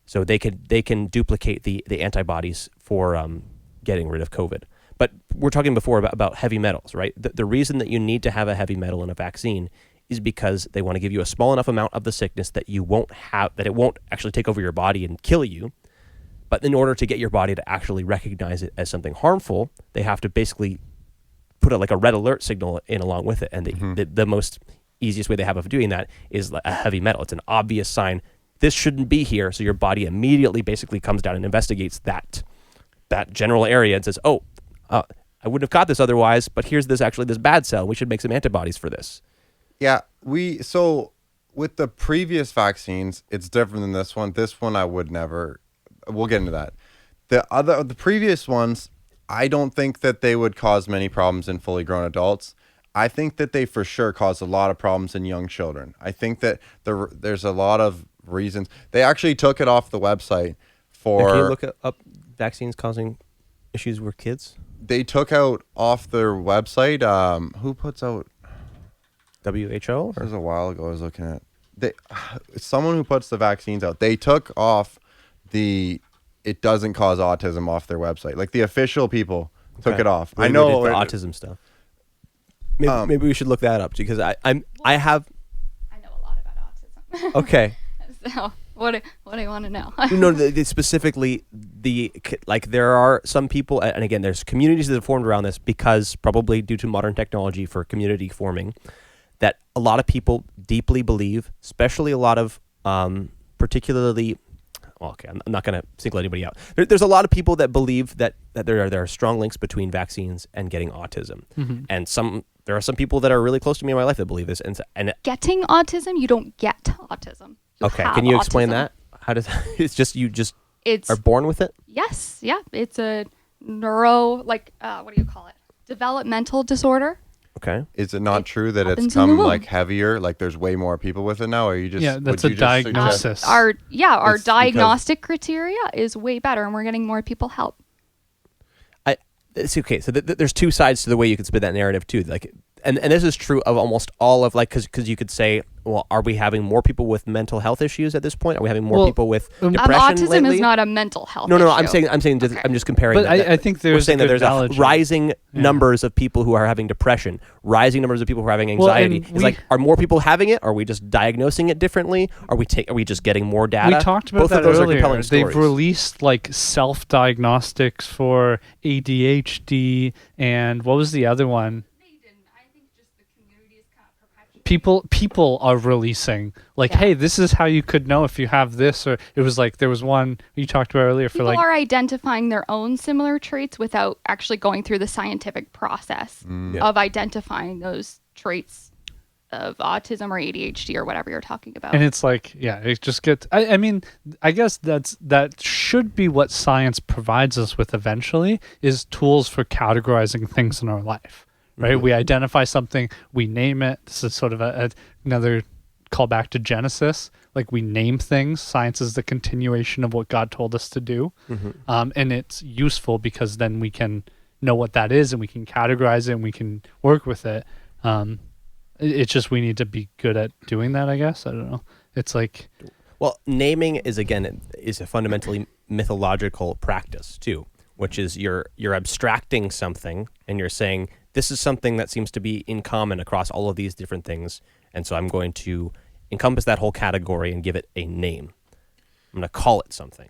so they can duplicate the antibodies for getting rid of COVID. But we're talking before about heavy metals, right? The reason that you need to have a heavy metal in a vaccine is because they want to give you a small enough amount of the sickness that it won't actually take over your body and kill you. But in order to get your body to actually recognize it as something harmful, they have to basically put a red alert signal in along with it. And the most easiest way they have of doing that is a heavy metal. It's an obvious sign this shouldn't be here, so your body immediately basically comes down and investigates that general area and says, I wouldn't have caught this otherwise, but here's this bad cell. We should make some antibodies for this. Yeah, so with the previous vaccines, it's different than this one. This one I would never. We'll get into that. The previous ones, I don't think that they would cause many problems in fully grown adults. I think that they for sure cause a lot of problems in young children. I think that there's a lot of reasons. They actually took it off the website for. Can you look up vaccines causing issues with kids? They took out off their website. Who puts out? WHO? This was a while ago. I was looking at someone who puts the vaccines out. They took off it doesn't cause autism off their website. Like the official people took it off. Maybe I know they did the autism stuff. Maybe we should look that up because I have. I know a lot about autism. Okay. So what do you want to know? No, specifically there are some people, and again, there's communities that have formed around this because probably due to modern technology for community forming, that a lot of people deeply believe, especially a lot of particularly. Okay, I'm not going to single anybody out. There's a lot of people that believe that there are strong links between vaccines and getting autism, and there are some people that are really close to me in my life that believe this. And getting autism, you don't get autism. Okay, can you explain that? How does it's just are born with it? Yes, yeah, it's a what do you call it? Developmental disorder. Okay. Is it not true that happens it's in the come womb. like heavier? Like there's way more people with it now? Or you just that's would a you just suggest- diagnosis. Our It's diagnostic criteria is way better, and we're getting more people help. It's okay. So there's two sides to the way you can spin that narrative too. Like, and this is true of almost all of because you could say, well, are we having more people with mental health issues at this point? Are we having more people with depression autism lately? is not a mental health. No. issue. I'm saying Okay. I'm just comparing. But I think we're there's saying that there's a analogy. rising numbers of people who are having depression, rising numbers of people who are having Well, anxiety. and It's like, are more people having it? Are we just diagnosing it differently? Are we just getting more data? We talked about Both that of those earlier. are compelling They've stories. released like self-diagnostics for ADHD and what was the other one? They didn't. I think just the community is kind of perpetuating. People are releasing like, hey, this is how you could know if you have this, or it was like there was one you talked about earlier for People like are identifying their own similar traits without actually going through the scientific process of identifying those traits of autism or ADHD or whatever you're talking about. and it's like, yeah, it just gets. I mean, I guess that should be what science provides us with eventually is tools for categorizing things in our life. Right, we identify something, we name it. This is sort of another callback to Genesis. Like we name things. Science is the continuation of what God told us to do, and it's useful because then we can know what that is and we can categorize it and we can work with it. It's just we need to be good at doing that. I guess I don't know. It's like, well, naming is a fundamentally mythological practice too, which is you're abstracting something and you're saying, this is something that seems to be in common across all of these different things, and so I'm going to encompass that whole category and give it a name. I'm going to call it something.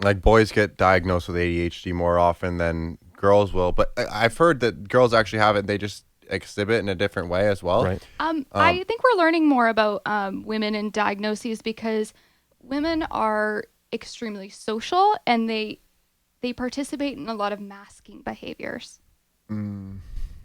Like boys get diagnosed with ADHD more often than girls will, but I've heard that girls actually have it. They just exhibit in a different way as well. Right. I think we're learning more about women and diagnoses because women are extremely social and they participate in a lot of masking behaviors.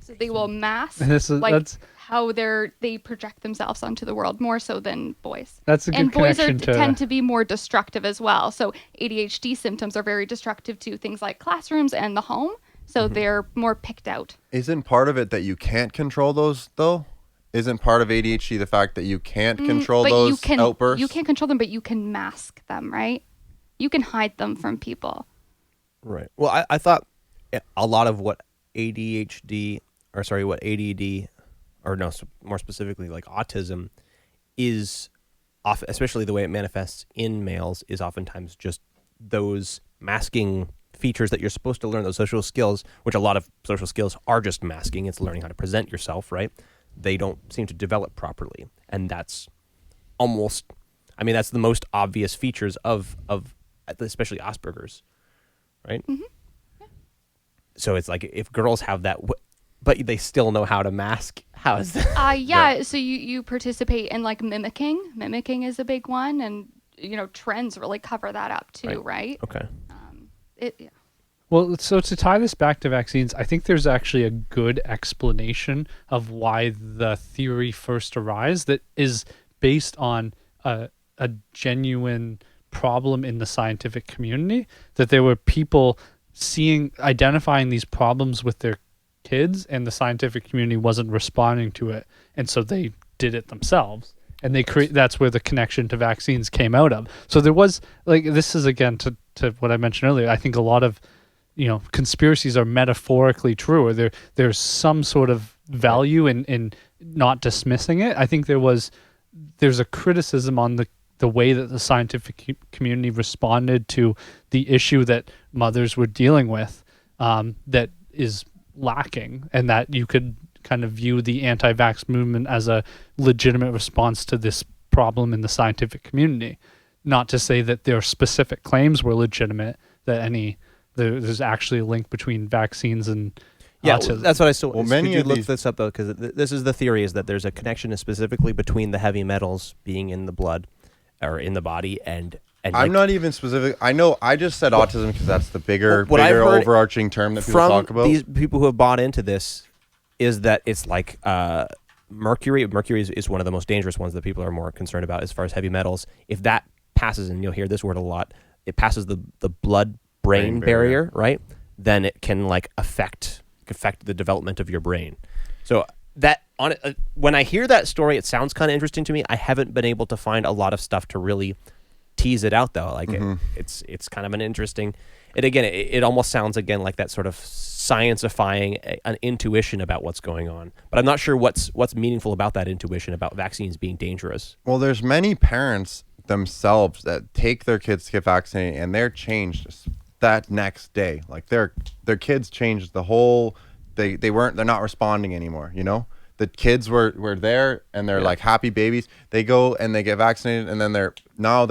So they will mask that's how they project themselves onto the world more so than boys. that's a good And boys connection to. tend to be more destructive as well. So ADHD symptoms are very destructive to things like classrooms and the home. So they're more picked out. Isn't part of it that you can't control those though? Isn't part of ADHD the fact that you can't control But those outbursts? You can't control them, but you can mask them, right? You can hide them from people. Right. Well, I thought a lot of what what ADD, or no, more specifically like autism, is often, especially the way it manifests in males, is oftentimes just those masking features that you're supposed to learn, those social skills, which a lot of social skills are just masking. It's learning how to present yourself, right? They don't seem to develop properly. And that's that's the most obvious features of especially Asperger's, right? Mm-hmm. Yeah. So it's like if girls have that, but they still know how to mask, how is that? So you participate in like mimicking. Mimicking is a big one, and trends really cover that up too, right? Okay. Well, so to tie this back to vaccines, I think there's actually a good explanation of why the theory first arose that is based on a genuine problem in the scientific community, that there were people identifying these problems with their kids, and the scientific community wasn't responding to it, and so they did it themselves, and that's where the connection to vaccines came out of. So there was, like, this is again to what I mentioned earlier, I think a lot of conspiracies are metaphorically true, or there's some sort of value in not dismissing it. I think there's a criticism on the way that the scientific community responded to the issue that mothers were dealing with, that is lacking, and that you could kind of view the anti-vax movement as a legitimate response to this problem in the scientific community. Not to say that their specific claims were legitimate, that there's actually a link between vaccines and autism. That's what I still. Well, could you look this up though, because this is the theory, is that there's a connection specifically between the heavy metals being in the blood or in the body, and I'm not even specific. I know I just said autism because that's the bigger overarching term that people talk about. These people who have bought into this is that it's like mercury. Mercury is one of the most dangerous ones that people are more concerned about as far as heavy metals. If that passes, and you'll hear this word a lot, it passes the blood-brain barrier, right? Then it can affect the development of your brain. So that when I hear that story, it sounds kind of interesting to me. I haven't been able to find a lot of stuff to really tease it out though. It's kind of an interesting. It almost sounds again like that sort of science-ifying an intuition about what's going on. But I'm not sure what's meaningful about that intuition about vaccines being dangerous. Well, there's many parents themselves that take their kids to get vaccinated, and they're changed that next day. Like their kids changed the whole. They're not responding anymore. The kids were there, and they're like happy babies. They go and they get vaccinated, and then they're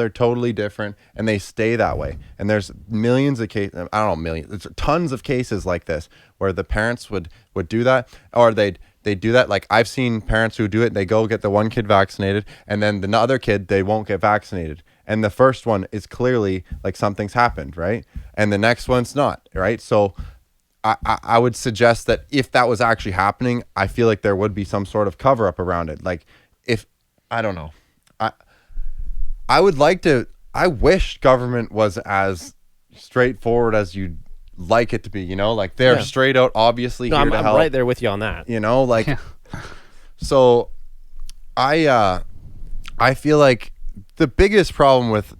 totally different, and they stay that way. And there's millions of cases. I don't know, millions. There's tons of cases like this where the parents would do that, or they do that. Like I've seen parents who do it. They go get the one kid vaccinated, and then the other kid they won't get vaccinated. And the first one is clearly like something's happened, right? And the next one's not, right? So I would suggest that if that was actually happening, I feel like there would be some sort of cover up around it. Like I don't know. I wish government was as straightforward as you'd like it to be, like they're straight out, obviously here to help. I'm right there with you on that. So I feel like the biggest problem with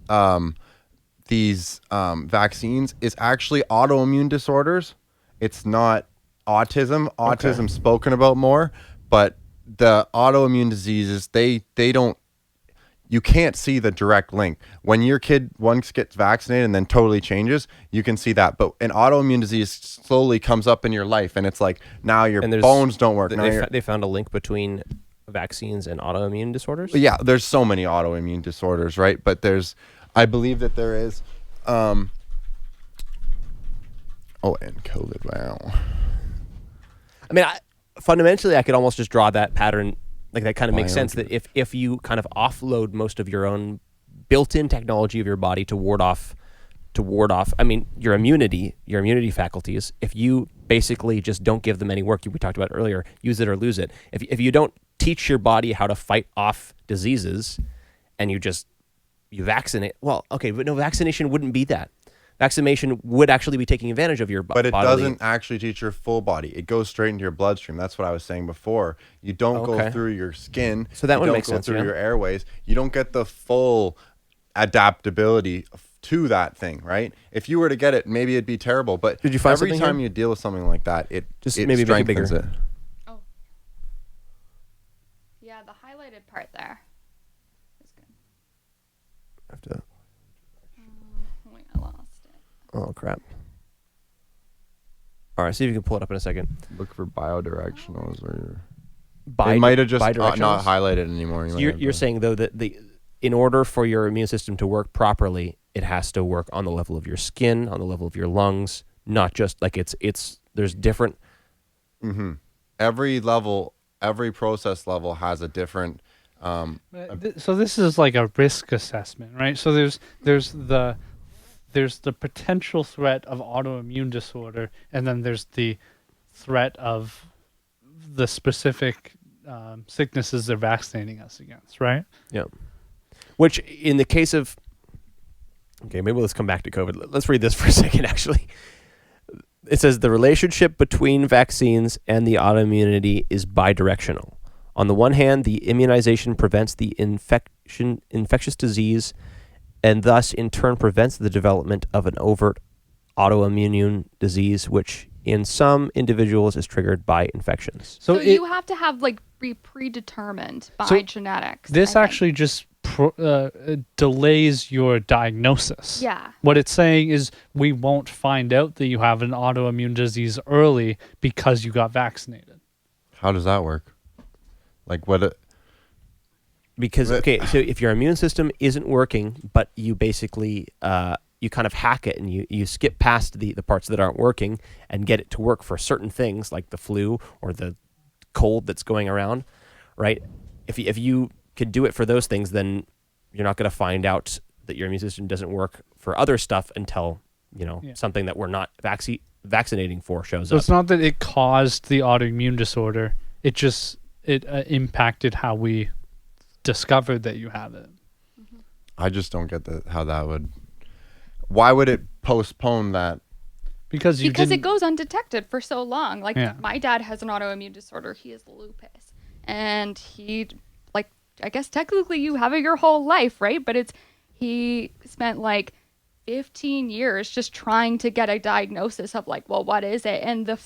these vaccines is actually autoimmune disorders. It's not autism. Autism's spoken about more, but the autoimmune diseases, they don't. You can't see the direct link. When your kid once gets vaccinated and then totally changes, you can see that. But an autoimmune disease slowly comes up in your life, and it's like now your bones don't work. They found a link between vaccines and autoimmune disorders? Yeah, there's so many autoimmune disorders, right? But I believe that there is. And COVID, wow. I mean, fundamentally, I could almost just draw that pattern. Like that kind of makes sense that if you kind of offload most of your own built-in technology of your body to ward off, I mean, your immunity faculties, if you basically just don't give them any work, we talked about earlier, use it or lose it. If you don't teach your body how to fight off diseases and you vaccinate, well, okay, but no, vaccination wouldn't be that. Vaccination would actually be taking advantage of your body. But it doesn't actually teach your full body. It goes straight into your bloodstream. That's what I was saying before. You don't go through your skin. So that would make sense. You don't go through your airways. You don't get the full adaptability to that thing, right? If you were to get it, maybe it'd be terrible. But did you find every time you deal with something like that, it maybe strengthens it. Oh. Yeah, the highlighted part there is good. I have to. Wait, I lost it. Oh, crap. All right, see if you can pull it up in a second. Look for biodirectionals or it might have just not highlighted anymore. So you're saying though that in order for your immune system to work properly, it has to work on the level of your skin, on the level of your lungs, not just like there's different. Mm-hmm. Every level, every process level has a different. So this is like a risk assessment, right? So there's the potential threat of autoimmune disorder, and then there's the threat of the specific sicknesses they're vaccinating us against, right? Yeah. Which in the case of, okay, maybe let's come back to COVID. Let's read this for a second, actually. It says the relationship between vaccines and the autoimmunity is bidirectional. On the one hand, the immunization prevents the infectious disease and thus in turn prevents the development of an overt autoimmune disease, which in some individuals is triggered by infections. So you have to have be predetermined by genetics. This actually just delays your diagnosis. Yeah. What it's saying is we won't find out that you have an autoimmune disease early because you got vaccinated. How does that work? Like what? Because, okay, so if your immune system isn't working, but you basically, you kind of hack it and you skip past the parts that aren't working and get it to work for certain things like the flu or the cold that's going around, right? If you could do it for those things, then you're not going to find out that your immune system doesn't work for other stuff until, something that we're not vaccinating for shows up. So it's not that it caused the autoimmune disorder. It just, impacted how we discovered that you have it. I just don't get how that would. Why would it postpone that? Because it goes undetected for so long. My dad has an autoimmune disorder. He has lupus, and he I guess technically you have it your whole life, right? But he spent 15 years just trying to get a diagnosis of what is it? And I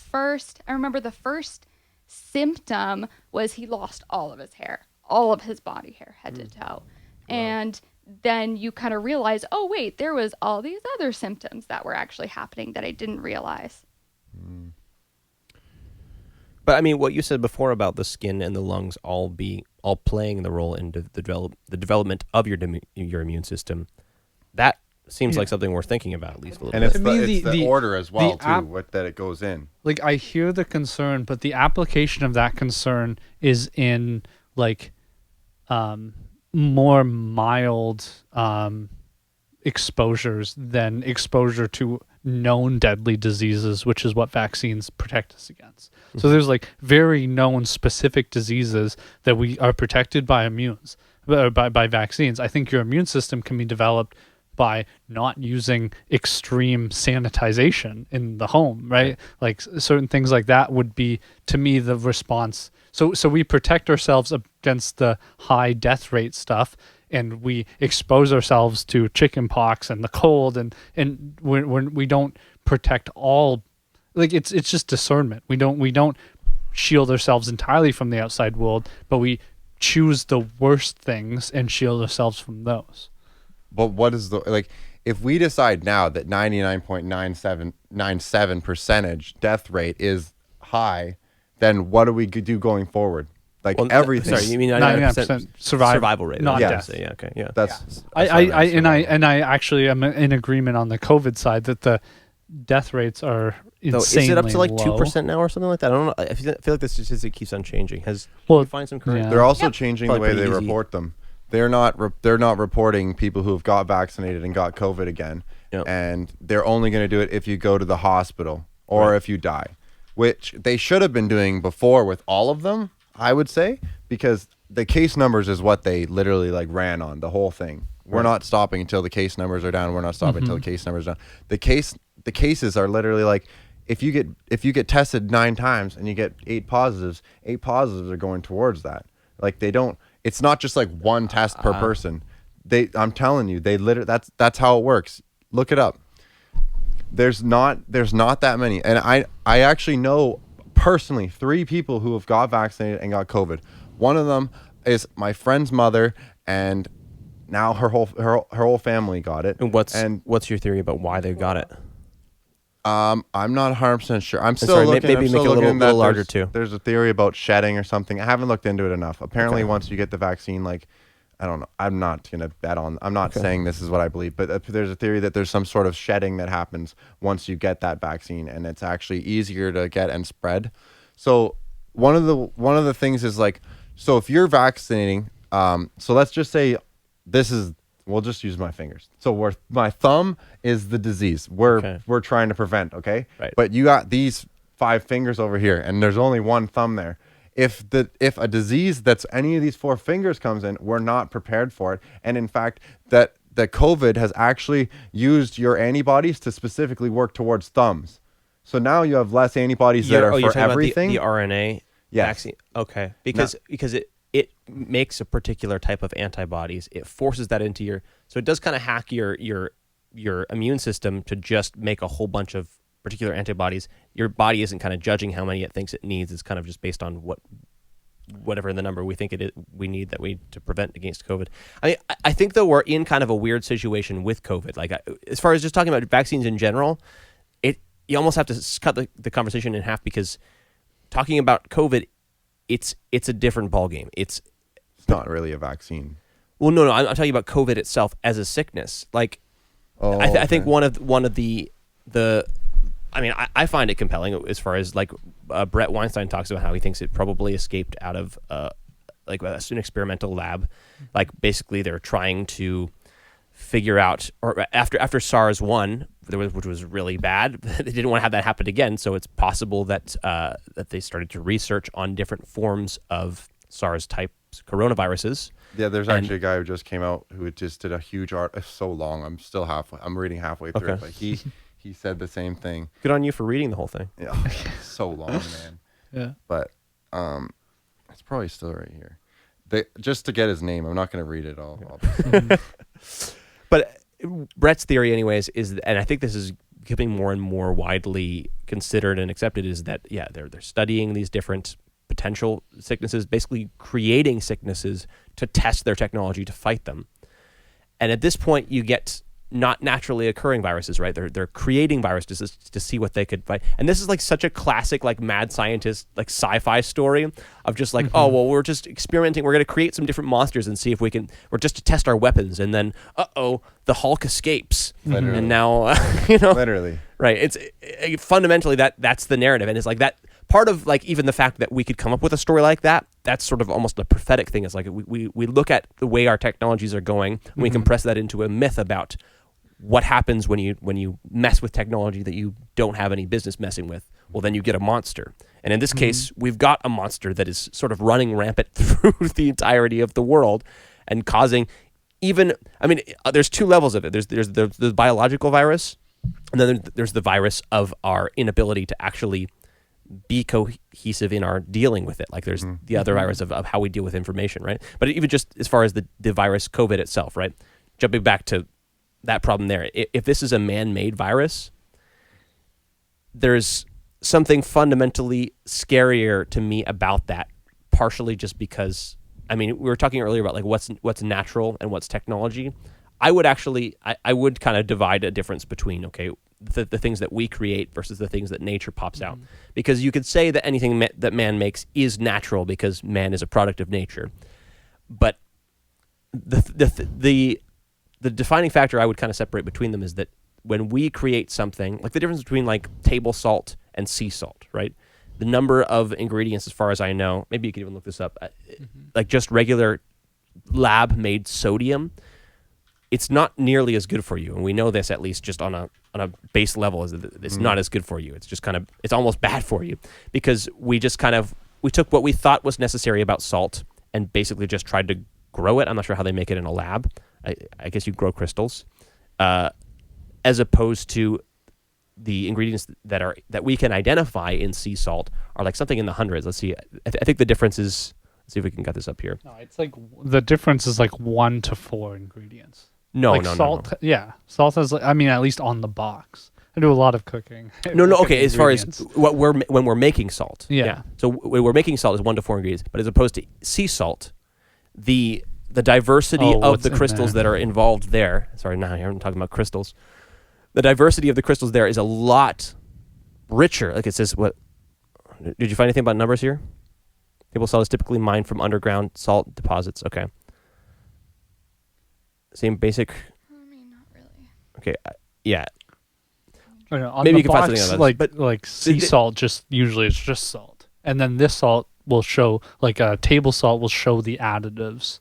remember the first symptom was he lost all of his hair, all of his body hair, head to toe. Wow. And then you kind of realize, oh, wait, there was all these other symptoms that were actually happening that I didn't realize. But I mean, what you said before about the skin and the lungs all playing the role in the development of your immune system, that seems like something worth thinking about at least a little bit. And it's the order as well, too, that it goes in. I hear the concern, but the application of that concern is in, more mild exposures than exposure to known deadly diseases, which is what vaccines protect us against. Mm-hmm. So there's very known specific diseases that we are protected by by vaccines. I think your immune system can be developed by not using extreme sanitization in the home, right? Certain things like that would be, to me, the response. So we protect ourselves against the high death rate stuff, and we expose ourselves to chicken pox and the cold, and we don't protect all. It's just discernment. We don't shield ourselves entirely from the outside world, but we choose the worst things and shield ourselves from those. But what is if we decide now that 99.9797% death rate is high, then what do we do going forward? Everything. Sorry, you mean 99% survival rate? Not death. Yeah, okay, yeah. That's. I actually am in agreement on the COVID side that the death rates are insanely low. Is it up to 2% now or something like that? I don't know. I feel like the statistic keeps on changing. Can you find some current? Yeah. They're also changing the way they report them. They're not reporting people who have got vaccinated and got COVID again, and they're only going to do it if you go to the hospital or if you die, which they should have been doing before with all of them, I would say, because the case numbers is what they literally ran on the whole thing. We're not stopping until the case numbers are down. We're not stopping until the case numbers are down. The cases are literally if you get tested 9 times and you get 8 positives are going towards that. They don't. It's not just one test per person. I'm telling you, they literally that's how it works. Look it up. There's not that many, and I actually know personally 3 people who have got vaccinated and got COVID. One of them is my friend's mother, and now her whole family got it. And what's your theory about why they got it? I'm not 100% sure. I'm still looking. Maybe make it a little larger too. There's a theory about shedding or something. I haven't looked into it enough. Apparently, once you get the vaccine, I don't know. I'm not gonna bet on. I'm not saying this is what I believe, but there's a theory that there's some sort of shedding that happens once you get that vaccine, and it's actually easier to get and spread. So one of the things is so if you're vaccinating, so let's just say we'll just use my fingers. So my thumb is the disease we're trying to prevent, okay? Right. But you got these 5 fingers over here, and there's only one thumb there. if a disease that's any of these four fingers comes in, we're not prepared for it. And in fact, that COVID has actually used your antibodies to specifically work towards thumbs. So now you have less antibodies that are you're for talking everything. About the RNA vaccine. Okay, because it makes a particular type of antibodies. It forces that into your, so it does kind of hack your immune system to just make a whole bunch of particular antibodies. Your body isn't kind of judging how many it thinks it needs. It's kind of just based on whatever the number we think we need to prevent against COVID. I think though we're in kind of a weird situation with COVID. Like as far as just talking about vaccines in general, you almost have to cut the conversation in half, because talking about COVID, it's a different ballgame. It's not really a vaccine. Well, no, I'm talking about COVID itself as a sickness. Like, I think one of the I find it compelling as far as like Brett Weinstein talks about how he thinks it probably escaped out of like an experimental lab. Like basically they're trying to figure out, or after SARS 1, which was really bad, they didn't want to have that happen again. So it's possible that they started to research on different forms of SARS type coronaviruses. Yeah, there's actually a guy who just came out who just did a huge art. It's so long. I'm reading halfway through it, but he said the same thing. Good on you for reading the whole thing. Yeah, so long, man. Yeah. But it's probably still right here. Just to get his name, I'm not going to read it all. But Brett's theory, anyways, is, and I think this is becoming more and more widely considered and accepted, is that they're studying these different potential sicknesses, basically creating sicknesses to test their technology to fight them. And at this point, you get not naturally occurring viruses, right? They're creating viruses to see what they could fight. And this is like such a classic, like mad scientist, like sci-fi story of just like, oh, well, we're just experimenting. We're going to create some different monsters and see if we can, or just to test our weapons. And then, the Hulk escapes. Literally. And now, Literally. Right. It's fundamentally that's the narrative. And it's like that part of like even the fact that we could come up with a story like that, that's sort of almost a prophetic thing. It's like we look at the way our technologies are going and we compress that into a myth about what happens when you mess with technology that you don't have any business messing with. Well, then you get a monster. And in this case, we've got a monster that is sort of running rampant through the entirety of the world and causing there's two levels of it. There's the biological virus, and then there's the virus of our inability to actually be cohesive in our dealing with it. Like there's the other virus of how we deal with information, right? But even just as far as the virus COVID itself, right? Jumping back to that problem there. If this is a man-made virus, there's something fundamentally scarier to me about that, partially just because, we were talking earlier about like what's natural and what's technology. I would kind of divide a difference between, the things that we create versus the things that nature pops out. Because you could say that anything that man makes is natural because man is a product of nature. But the defining factor I would kind of separate between them is that when we create something, like the difference between like table salt and sea salt, right? The number of ingredients, as far as I know, maybe you can even look this up, like just regular lab-made sodium, it's not nearly as good for you. And we know this at least just on a base level, is that it's not as good for you. It's just it's almost bad for you because we took what we thought was necessary about salt and basically just tried to grow it. I'm not sure how they make it in a lab. I guess you grow crystals, as opposed to the ingredients that we can identify in sea salt are like something in the hundreds. Let's see. I think the difference is. Let's see if we can get this up here. No, it's like the difference is like 1 to 4 ingredients. No. Salt. Yeah, salt has. At least on the box. I do a lot of cooking. No. Okay, as far as when we're making salt. Yeah. So when we're making salt is 1 to 4 ingredients, but as opposed to sea salt, the diversity of the crystals that are involved there. Sorry, now I'm talking about crystals. The diversity of the crystals there is a lot richer. Like it says, what? Did you find anything about numbers here? Table salt is typically mined from underground salt deposits. Okay. Same basic. Not really. Okay. Yeah. On Maybe the you can find box, something on that. like sea salt, usually it's just salt, and then this salt will show table salt will show the additives.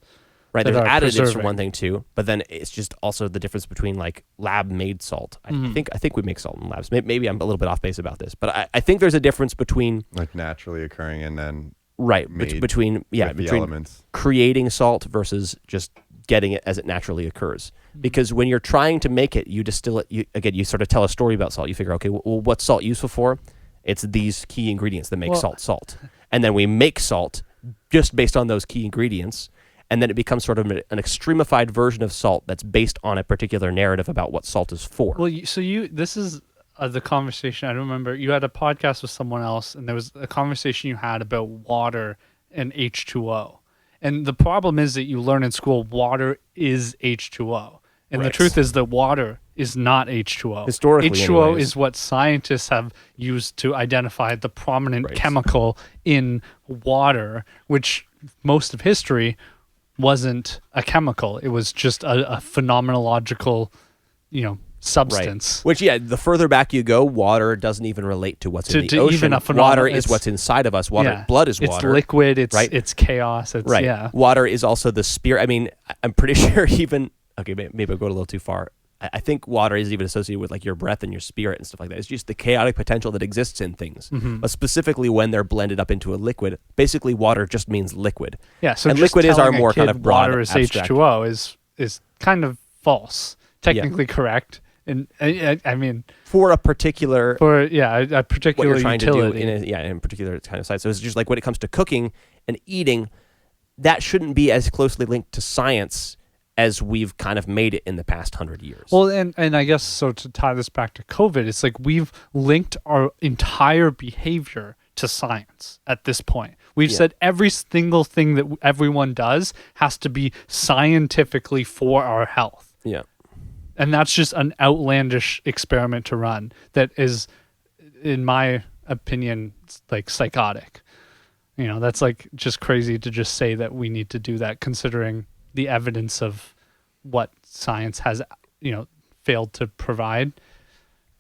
Right, there's are additives preserving. for one thing too, but then it's just also the difference between like lab-made salt. I think we make salt in labs. Maybe I'm a little bit off base about this, but I think there's a difference between like naturally occurring and then Right. made Between with the between elements. creating salt versus just getting it as it naturally occurs. Because when you're trying to make it, you distill it. You sort of tell a story about salt. You figure, okay, well, what's salt useful for? It's these key ingredients that make salt. And then we make salt just based on those key ingredients. And then it becomes sort of an extremified version of salt that's based on a particular narrative about what salt is for. Well, this is the conversation. I don't remember. You had a podcast with someone else, and there was a conversation you had about water and H2O. And the problem is that you learn in school water is H2O. And the truth is that water is not H2O. Historically, H2O anyways. is what scientists have used to identify the prominent chemical in water, which most of history wasn't a chemical. It was just a phenomenological, substance. Which, the further back you go, water doesn't even relate to what's in the To ocean. even a Water it's- is what's inside of us. Blood is water. It's liquid. It's right? It's chaos. It's Right. Yeah. Water is also the spirit. I mean, I'm pretty sure even, okay, maybe I'll go a little too far. I think water is even associated with like your breath and your spirit and stuff like that. It's just the chaotic potential that exists in things. But specifically when they're blended up into a liquid, basically water just means liquid. Yeah. So and just liquid is our telling a more kind kid of broad water is abstract. H2O is kind of false. Technically correct. And I mean, For a particular for a particular what you're trying utility. to do in particular kind of side. So it's just like when it comes to cooking and eating, that shouldn't be as closely linked to science as we've kind of made it in the past 100 years. Well, and I guess so to tie this back to COVID, it's like we've linked our entire behavior to science at this point. We've said every single thing that everyone does has to be scientifically for our health. Yeah. And that's just an outlandish experiment to run that is, in my opinion, like psychotic. That's like just crazy to just say that we need to do that considering the evidence of what science has, failed to provide.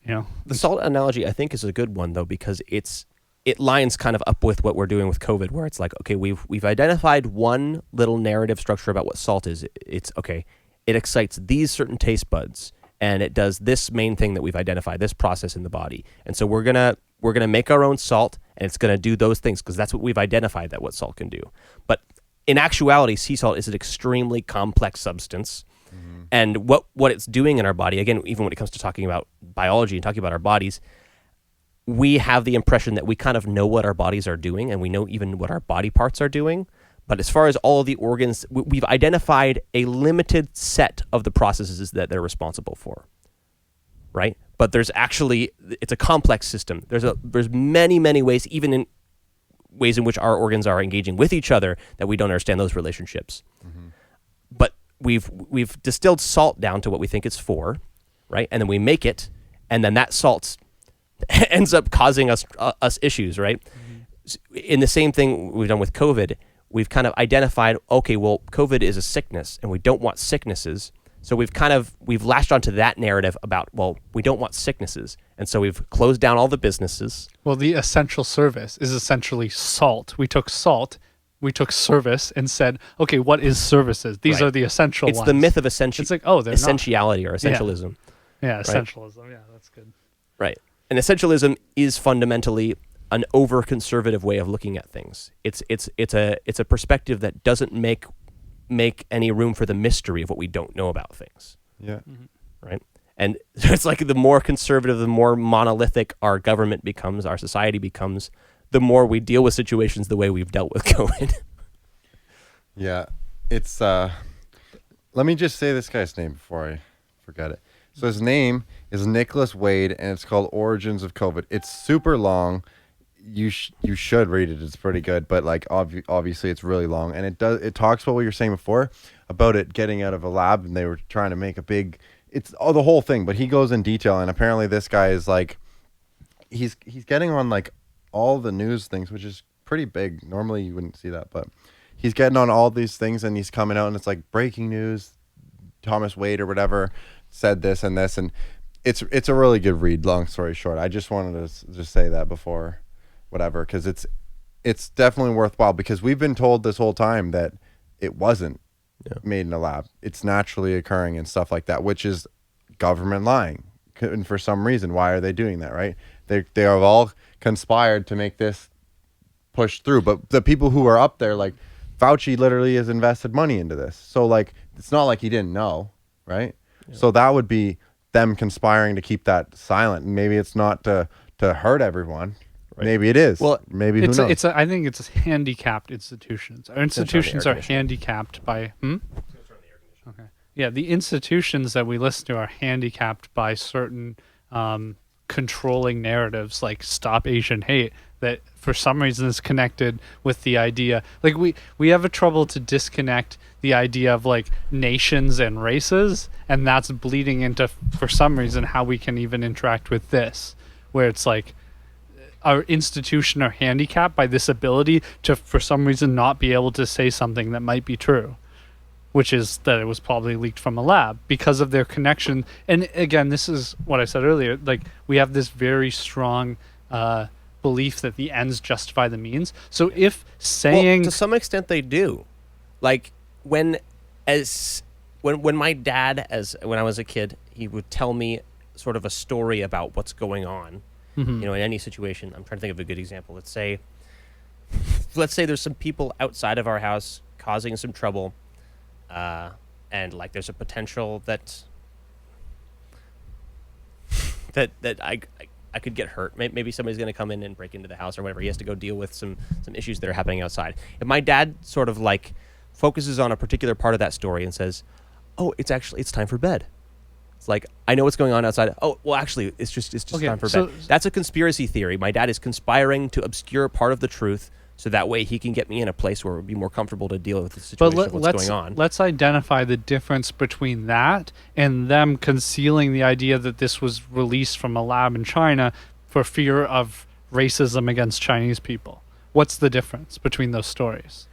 The salt analogy, I think, is a good one, though, because it lines kind of up with what we're doing with COVID, where it's like, okay, we've identified one little narrative structure about what salt is. It's okay. It excites these certain taste buds, and it does this main thing that we've identified, this process in the body. And so we're gonna make our own salt, and it's gonna do those things because that's what we've identified that what salt can do. But in actuality, sea salt is an extremely complex substance, and what it's doing in our body, again, even when it comes to talking about biology and talking about our bodies, we have the impression that we kind of know what our bodies are doing, and we know even what our body parts are doing. But as far as all of the organs, we've identified a limited set of the processes that they're responsible for, right? But there's actually, it's a complex system. There's many, many ways, even in ways in which our organs are engaging with each other, that we don't understand those relationships. But we've distilled salt down to what we think it's for, right? And then we make it, and then that salt ends up causing us issues, right? In the same thing we've done with COVID, we've kind of identified, okay, well, COVID is a sickness, and we don't want sicknesses. So we've latched onto that narrative about, well, we don't want sicknesses. And so we've closed down all the businesses. Well, the essential service is essentially salt. We took salt, we took service, and said, okay, what is services? These are the essential It's ones. the myth of It's like, oh, they're essentiality or essentialism. Yeah, essentialism. Yeah, that's good. Right. And essentialism is fundamentally an over-conservative way of looking at things. It's a perspective that doesn't make any room for the mystery of what we don't know about things. Yeah. Right. And it's like the more conservative, the more monolithic our government becomes, our society becomes, the more we deal with situations the way we've dealt with COVID. Yeah. It's let me just say this guy's name before I forget it. So his name is Nicholas Wade, and it's called Origins of COVID. It's super long. You should read it. It's pretty good, but like obviously it's really long, and it talks about what you were saying before about it getting out of a lab, and they were trying to make a big, it's the whole thing, but he goes in detail, and apparently this guy is like, he's getting on like all the news things, which is pretty big. Normally you wouldn't see that, but he's getting on all these things, and he's coming out, and it's like breaking news. Thomas Wade or whatever said this and this, and it's a really good read. Long story short, I just wanted to just say that before whatever, because it's definitely worthwhile, because we've been told this whole time that it wasn't made in a lab. It's naturally occurring and stuff like that, which is government lying. And for some reason, why are they doing that, right? They have all conspired to make this pushed through. But the people who are up there, like Fauci literally has invested money into this. So like, it's not like he didn't know, right? Yeah. So that would be them conspiring to keep that silent. And maybe it's not to hurt everyone. Right. Maybe it is. Well, maybe who knows? I think it's handicapped institutions. Our institutions are handicapped by... Okay. Yeah, the institutions that we listen to are handicapped by certain controlling narratives like Stop Asian Hate that for some reason is connected with the idea. Like we have a trouble to disconnect the idea of like nations and races, and that's bleeding into, for some reason, how we can even interact with this, where it's like our institution are handicapped by this ability to, for some reason, not be able to say something that might be true, which is that it was probably leaked from a lab because of their connection. And again, this is what I said earlier, like we have this very strong belief that the ends justify the means. So if saying... Well, to some extent they do. Like when my dad, when I was a kid, he would tell me sort of a story about what's going on. Mm-hmm. You know, in any situation. I'm trying to think of a good example. Let's say there's some people outside of our house causing some trouble, and like there's a potential that I could get hurt. Maybe somebody's going to come in and break into the house or whatever. He has to go deal with some issues that are happening outside. If my dad sort of like focuses on a particular part of that story and says, "Oh, it's time for bed." It's like, I know what's going on outside. Oh, well, actually, it's just okay, time for bed. That's a conspiracy theory. My dad is conspiring to obscure part of the truth so that way he can get me in a place where it would be more comfortable to deal with the situation of what's going on. Let's identify the difference between that and them concealing the idea that this was released from a lab in China for fear of racism against Chinese people. What's the difference between those stories?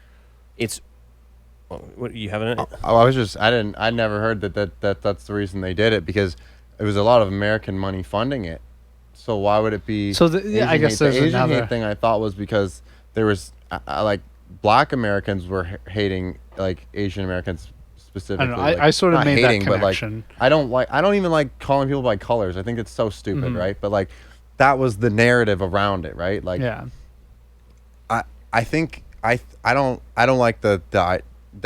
What you have in it? I never heard that's the reason they did it, because it was a lot of American money funding it. So why would it be? So I guess there's the Asian another hate thing. I thought was because there was like Black Americans were hating like Asian Americans specifically. I don't know. I sort of made that connection. But like I don't even like calling people by colors. I think it's so stupid, mm-hmm. right? But like that was the narrative around it, right? Like yeah. I think I don't like the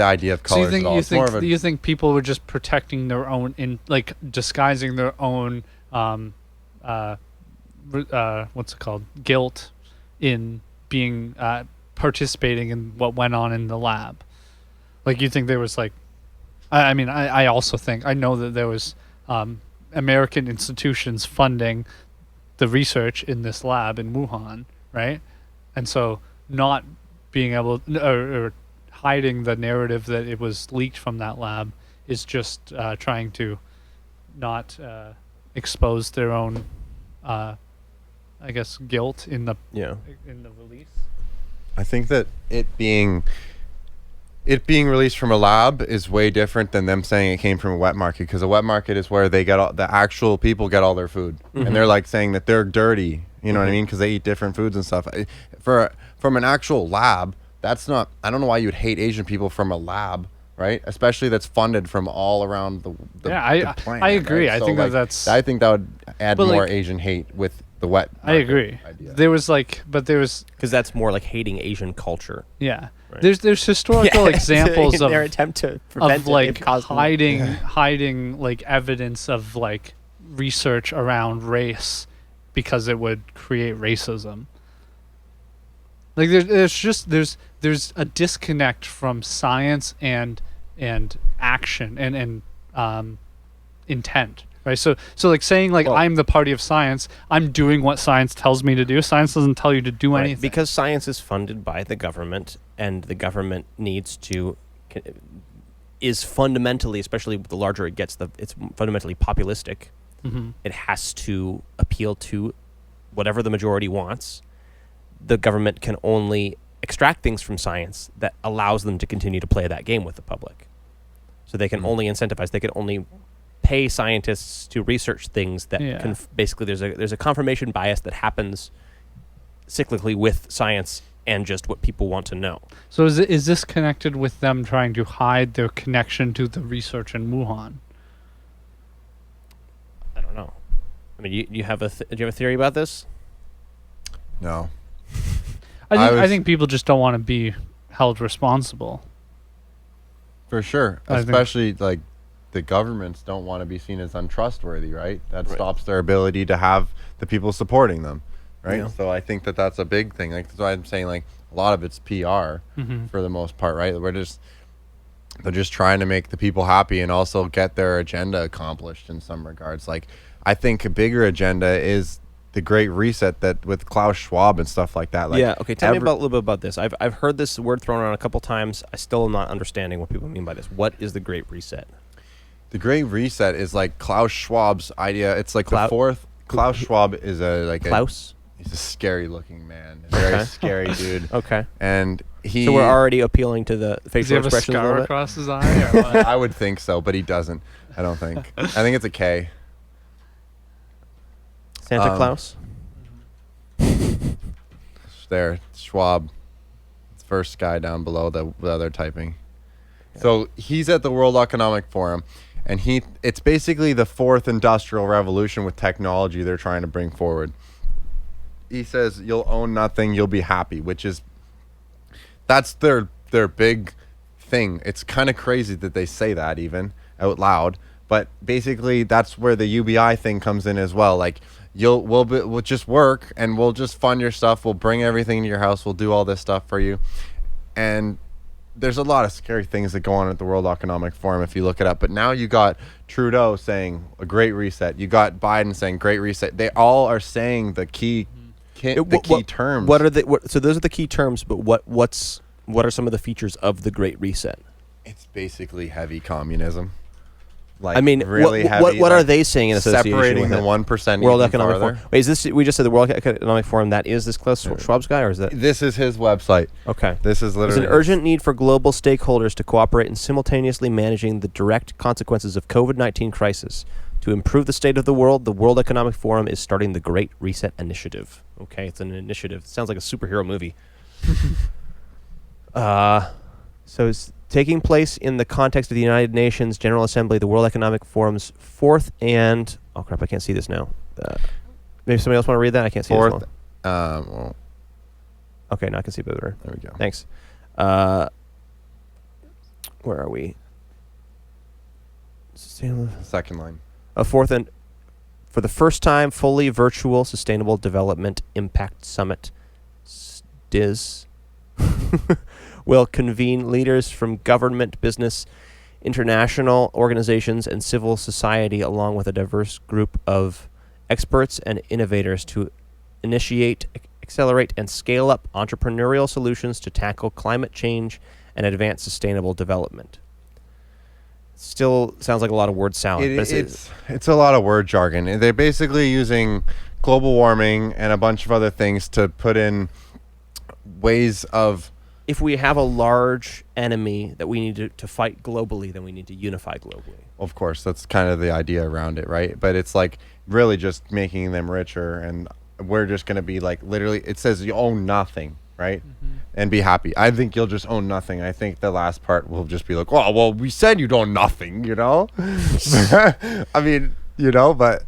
idea of colors at all. You think people were just protecting their own, like disguising their own, what's it called, guilt in being participating in what went on in the lab? Like you think there was like, I mean, I also think, I know that there was American institutions funding the research in this lab in Wuhan, right? And so not being able or hiding the narrative that it was leaked from that lab is just trying to not expose their own, I guess, guilt in the release. I think that it being released from a lab is way different than them saying it came from a wet market, because a wet market is where they get the actual people get all their food, mm-hmm. and they're like saying that they're dirty. You know mm-hmm. what I mean? Because they eat different foods and stuff. From an actual lab. That's not. I don't know why you would hate Asian people from a lab, right? Especially that's funded from all around the planet. I agree. Right? I think that's. I think that would add more Asian hate with the wet. I agree. Idea. There was because that's more like hating Asian culture. Yeah, right. There's historical examples of their attempt to prevent of like hiding like evidence of like research around race because it would create racism. Like there's a disconnect from science and action and intent, right? So like saying like I'm the party of science, I'm doing what science tells me to do. Science doesn't tell you to do anything. Because science is funded by the government, and the government is fundamentally, especially the larger it gets, it's fundamentally populistic. Mm-hmm. It has to appeal to whatever the majority wants. The government can only extract things from science that allows them to continue to play that game with the public. So they can mm-hmm. only incentivize, they can only pay scientists to research things that can basically there's a confirmation bias that happens cyclically with science and just what people want to know. So is this connected with them trying to hide their connection to the research in Wuhan? I don't know. I mean, do you have a theory about this? No. I think people just don't want to be held responsible. For sure. I think- Especially like the governments don't want to be seen as untrustworthy, right? That Right. stops their ability to have the people supporting them, right? Yeah. So I think that that's a big thing. Like that's why I'm saying like a lot of it's PR for the most part, right? They're just trying to make the people happy and also get their agenda accomplished in some regards. Like I think a bigger agenda is the Great Reset that with Klaus Schwab and stuff like that. Like yeah. Okay. Tell me a little bit about this. I've heard this word thrown around a couple times. I still am not understanding what people mean by this. What is the Great Reset? The Great Reset is like Klaus Schwab's idea. It's like the fourth. Klaus Schwab is Klaus? He's a scary looking man. A very scary dude. Okay. And So we're already appealing to the Does he facial have a expressions a scar little bit? across his eye? Or what? I would think so, but he doesn't. I don't think. I think it's a K. Santa Claus? There, Schwab. It's first guy down below the other typing. So he's at the World Economic Forum, and it's basically the fourth industrial revolution with technology they're trying to bring forward. He says you'll own nothing, you'll be happy, that's their big thing. It's kind of crazy that they say that even out loud, but basically that's where the UBI thing comes in as well. Like we'll just work and we'll just fund your stuff. We'll bring everything to your house. We'll do all this stuff for you. And there's a lot of scary things that go on at the World Economic Forum if you look it up. But now you got Trudeau saying a Great Reset. You got Biden saying Great Reset. They all are saying the key terms. So those are the key terms, but what are some of the features of the Great Reset? It's basically heavy communism. Like I mean, really heavy. what are they saying in association separating with the it? 1% World even Economic farther? Forum? Wait, is this? We just said the World Economic Forum. That is this Klaus Schwab's guy, or is that? This is his website. Okay. This is There's literally an urgent need for global stakeholders to cooperate in simultaneously managing the direct consequences of COVID-19 crisis. To improve the state of the World Economic Forum is starting the Great Reset Initiative. Okay, it's an initiative. It sounds like a superhero movie. So it's taking place in the context of the United Nations General Assembly, the World Economic Forum's fourth and... Oh, crap, I can't see this now. Maybe somebody else want to read that? I can't see fourth. this one. Okay, now I can see better. There we go. Thanks. Where are we? Second line. A fourth and for the first time, fully virtual Sustainable Development Impact Summit, SDIS, will convene leaders from government, business, international organizations, and civil society, along with a diverse group of experts and innovators to initiate, accelerate, and scale up entrepreneurial solutions to tackle climate change and advance sustainable development. Still sounds like a lot of word salad. It's a lot of word jargon. They're basically using global warming and a bunch of other things to put in ways of... If we have a large enemy that we need to fight globally, then we need to unify globally. Of course, that's kind of the idea around it, right? But it's like really just making them richer, and we're just going to be like literally, it says you own nothing, right? And be happy. I think you'll just own nothing. I think the last part will just be like, oh, well, we said you'd own nothing, you know? I mean, you know, but...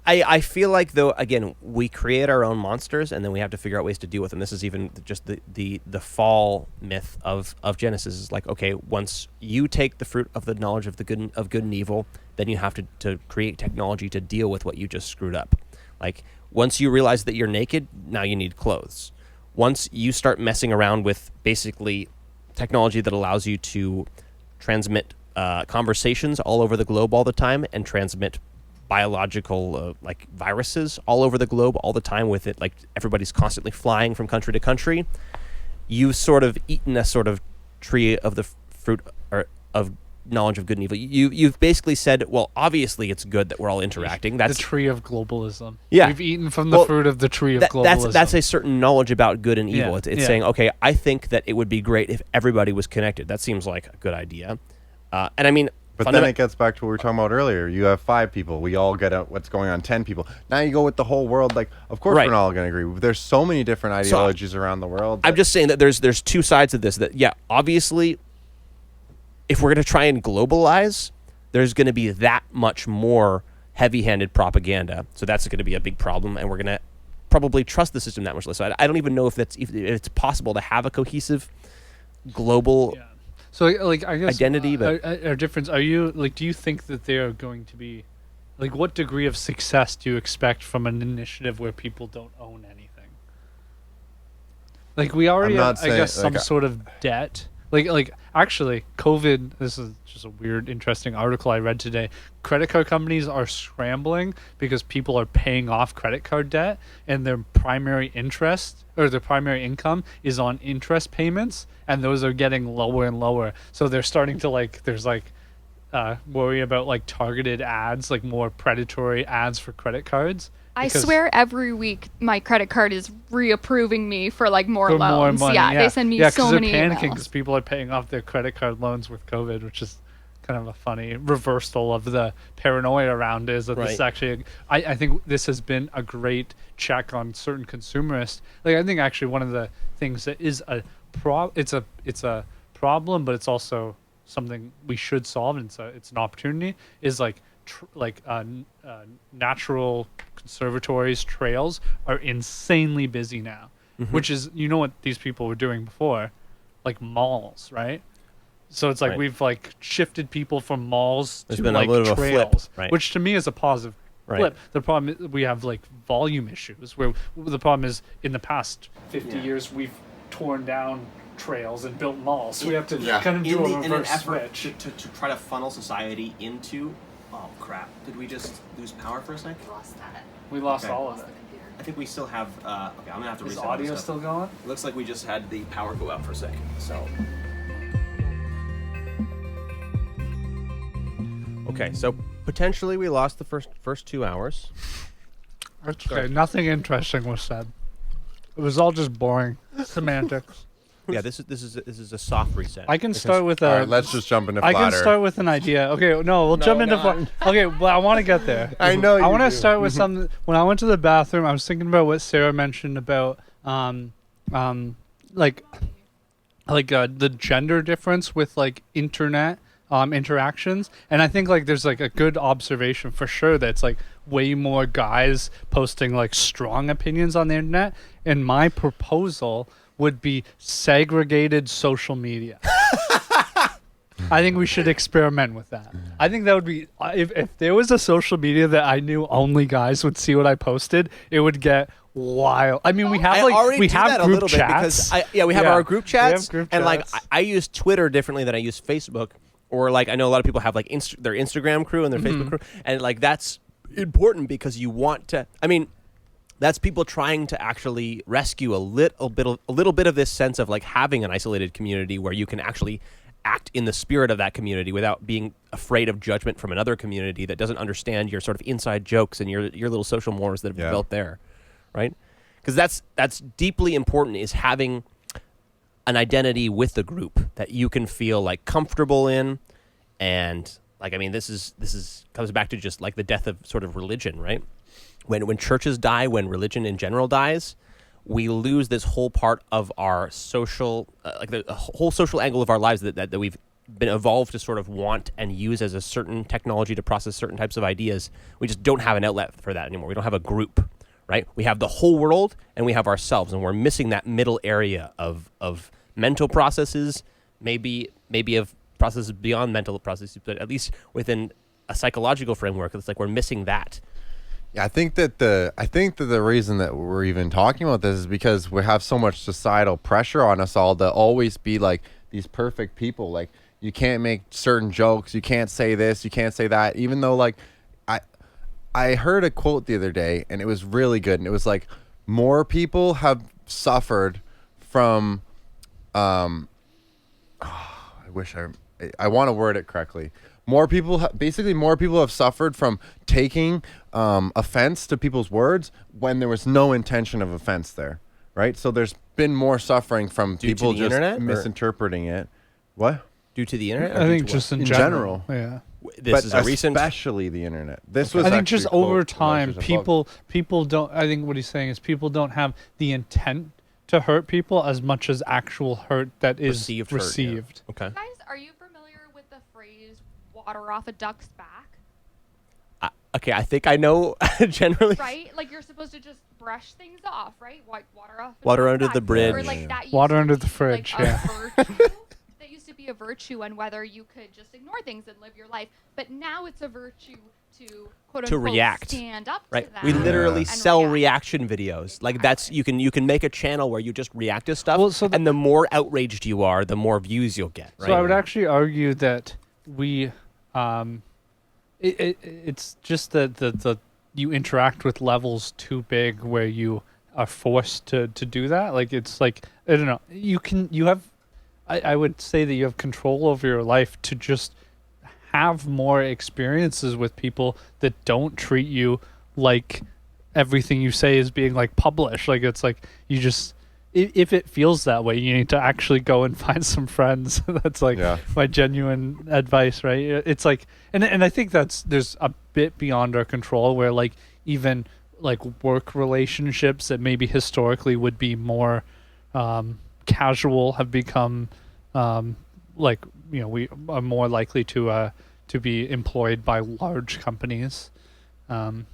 I feel like, though, again, we create our own monsters and then we have to figure out ways to deal with them. This is even just the fall myth of Genesis. Is like, okay, once you take the fruit of the knowledge of good and evil, then you have to create technology to deal with what you just screwed up. Like, once you realize that you're naked, now you need clothes. Once you start messing around with basically technology that allows you to transmit conversations all over the globe all the time and transmit biological like viruses all over the globe all the time with it, like everybody's constantly flying from country to country, you've sort of eaten a sort of tree of the fruit or of knowledge of good and evil. You've basically said, well, obviously it's good that we're all interacting. That's the tree of globalism. Yeah. We've eaten from the fruit of the tree of globalism. That's a certain knowledge about good and evil. Yeah. It's saying, okay, I think that it would be great if everybody was connected. That seems like a good idea. And I mean... But then it gets back to what we were talking about earlier. You have 5 people. We all get out what's going on, 10 people. Now you go with the whole world. Like, of course we're not all going to agree. There's so many different ideologies around the world. I'm just saying that there's 2 sides of this. That, yeah, obviously, if we're going to try and globalize, there's going to be that much more heavy-handed propaganda. So that's going to be a big problem. And we're going to probably trust the system that much less. So I don't even know if it's possible to have a cohesive global So like I guess identity. But our difference. Are you like? Do you think that they are going to be like? What degree of success do you expect from an initiative where people don't own anything? Like we already I'm have, not I guess, saying- some sort of debt. Like actually, COVID. This is just a weird, interesting article I read today. Credit card companies are scrambling because people are paying off credit card debt, and their primary interest or their primary income is on interest payments, and those are getting lower and lower. So they're starting to worry about like targeted ads, like more predatory ads for credit cards. I because- swear every week my credit card is reapproving me for like more for loans. more money. Yeah, they send me so many they're panicking because emails. people are paying off their credit card loans with COVID, which is kind of a funny reversal of the paranoia around it. Is that this is Right. actually, I think this has been a great check on certain consumerists. Like I think actually one of the things that is it's a problem, but it's also something we should solve, and it's an opportunity. Is natural conservatories, trails are insanely busy now, which is what these people were doing before, like malls, right? So it's like Right. we've like shifted people from malls There's to been a like little bit of a flip, trails, right. which to me is a positive Right. flip. The problem is we have like volume issues where the problem is in the past 50 years we've torn down trails and built malls. So we have to kind of do a in an reverse effort switch. to try to funnel society into. Oh crap! Did we just lose power for a sec? We lost Okay. all of it. I think we still have. Okay, I'm gonna have to Is reset all this audio stuff. still going? Looks like we just had the power go out for a sec. So okay, so potentially we lost the first 2 hours. Okay, nothing interesting was said. It was all just boring semantics. Yeah, this is a soft reset. I can start with a. All right, let's just jump into I flat can Earth. start with an idea. Okay, no, we'll jump into. Okay, well, I want to get there. I know I you want to do. start with something. When I went to the bathroom, I was thinking about what Sarah mentioned about, like the gender difference with like internet interactions, and I think like there's like a good observation for sure that's like way more guys posting like strong opinions on the internet, and my proposal would be segregated social media. I think we should experiment with that. I think that would be if there was a social media that I knew only guys would see what I posted, it would get wild. I mean, we have I like already we do have that a group little bit chats. because we have Yeah, our group we have chats, group and like chats. I use Twitter differently than I use Facebook, or like I know a lot of people have like their Instagram crew and their Facebook crew, and like that's important because you want to. I mean, that's people trying to actually rescue a little bit of this sense of like having an isolated community where you can actually act in the spirit of that community without being afraid of judgment from another community that doesn't understand your sort of inside jokes and your little social mores that have been built there, right? Because that's deeply important, is having an identity with the group that you can feel like comfortable in. And like, I mean, this is comes back to just like the death of sort of religion, right? When churches die, when religion in general dies, we lose this whole part of our social, like the whole social angle of our lives that we've been evolved to sort of want and use as a certain technology to process certain types of ideas. We just don't have an outlet for that anymore. We don't have a group, right? We have the whole world and we have ourselves, and we're missing that middle area of mental processes, maybe of processes beyond mental processes, but at least within a psychological framework. It's like we're missing that. Yeah, I think that the reason that we're even talking about this is because we have so much societal pressure on us all to always be like these perfect people. Like you can't make certain jokes, you can't say this, you can't say that. Even though like I heard a quote the other day and it was really good, and it was like more people have suffered from I want to word it correctly. More people have suffered from taking offense to people's words when there was no intention of offense there, right? So there's been more suffering from Due to people the just internet, or- misinterpreting it. What? Due to the internet? I think just in general. general. Yeah. This is a recent. especially the internet. This was I think actually just a quote over from time, Lectures of Book. people don't. I think what he's saying is people don't have the intent to hurt people as much as actual hurt that is Perceived hurt, yeah. received. Okay. Guys, are you familiar with the phrase "water off a duck's back"? Okay, I think I know generally. Right? Like you're supposed to just brush things off, right? Wipe water off. Water under the bridge. Or like that used Water to under be, the fridge, like, yeah. a virtue. That used to be a virtue, and whether you could just ignore things and live your life. But now it's a virtue to quote To unquote react. stand up Right, to that. we literally and sell react. reaction videos. Like that's you can make a channel where you just react to stuff, Well, so and the more outraged you are, the more views you'll get. Right? So I would actually argue that we, it's just that the you interact with levels too big where you are forced to do that. Like it's like I don't know. You have, I would say that you have control over your life to just have more experiences with people that don't treat you like everything you say is being like published. Like it's like you just. If it feels that way, you need to actually go and find some friends. That's like my genuine advice, right? It's like, and I think there's a bit beyond our control where like even like work relationships that maybe historically would be more casual have become like, you know, we are more likely to be employed by large companies, and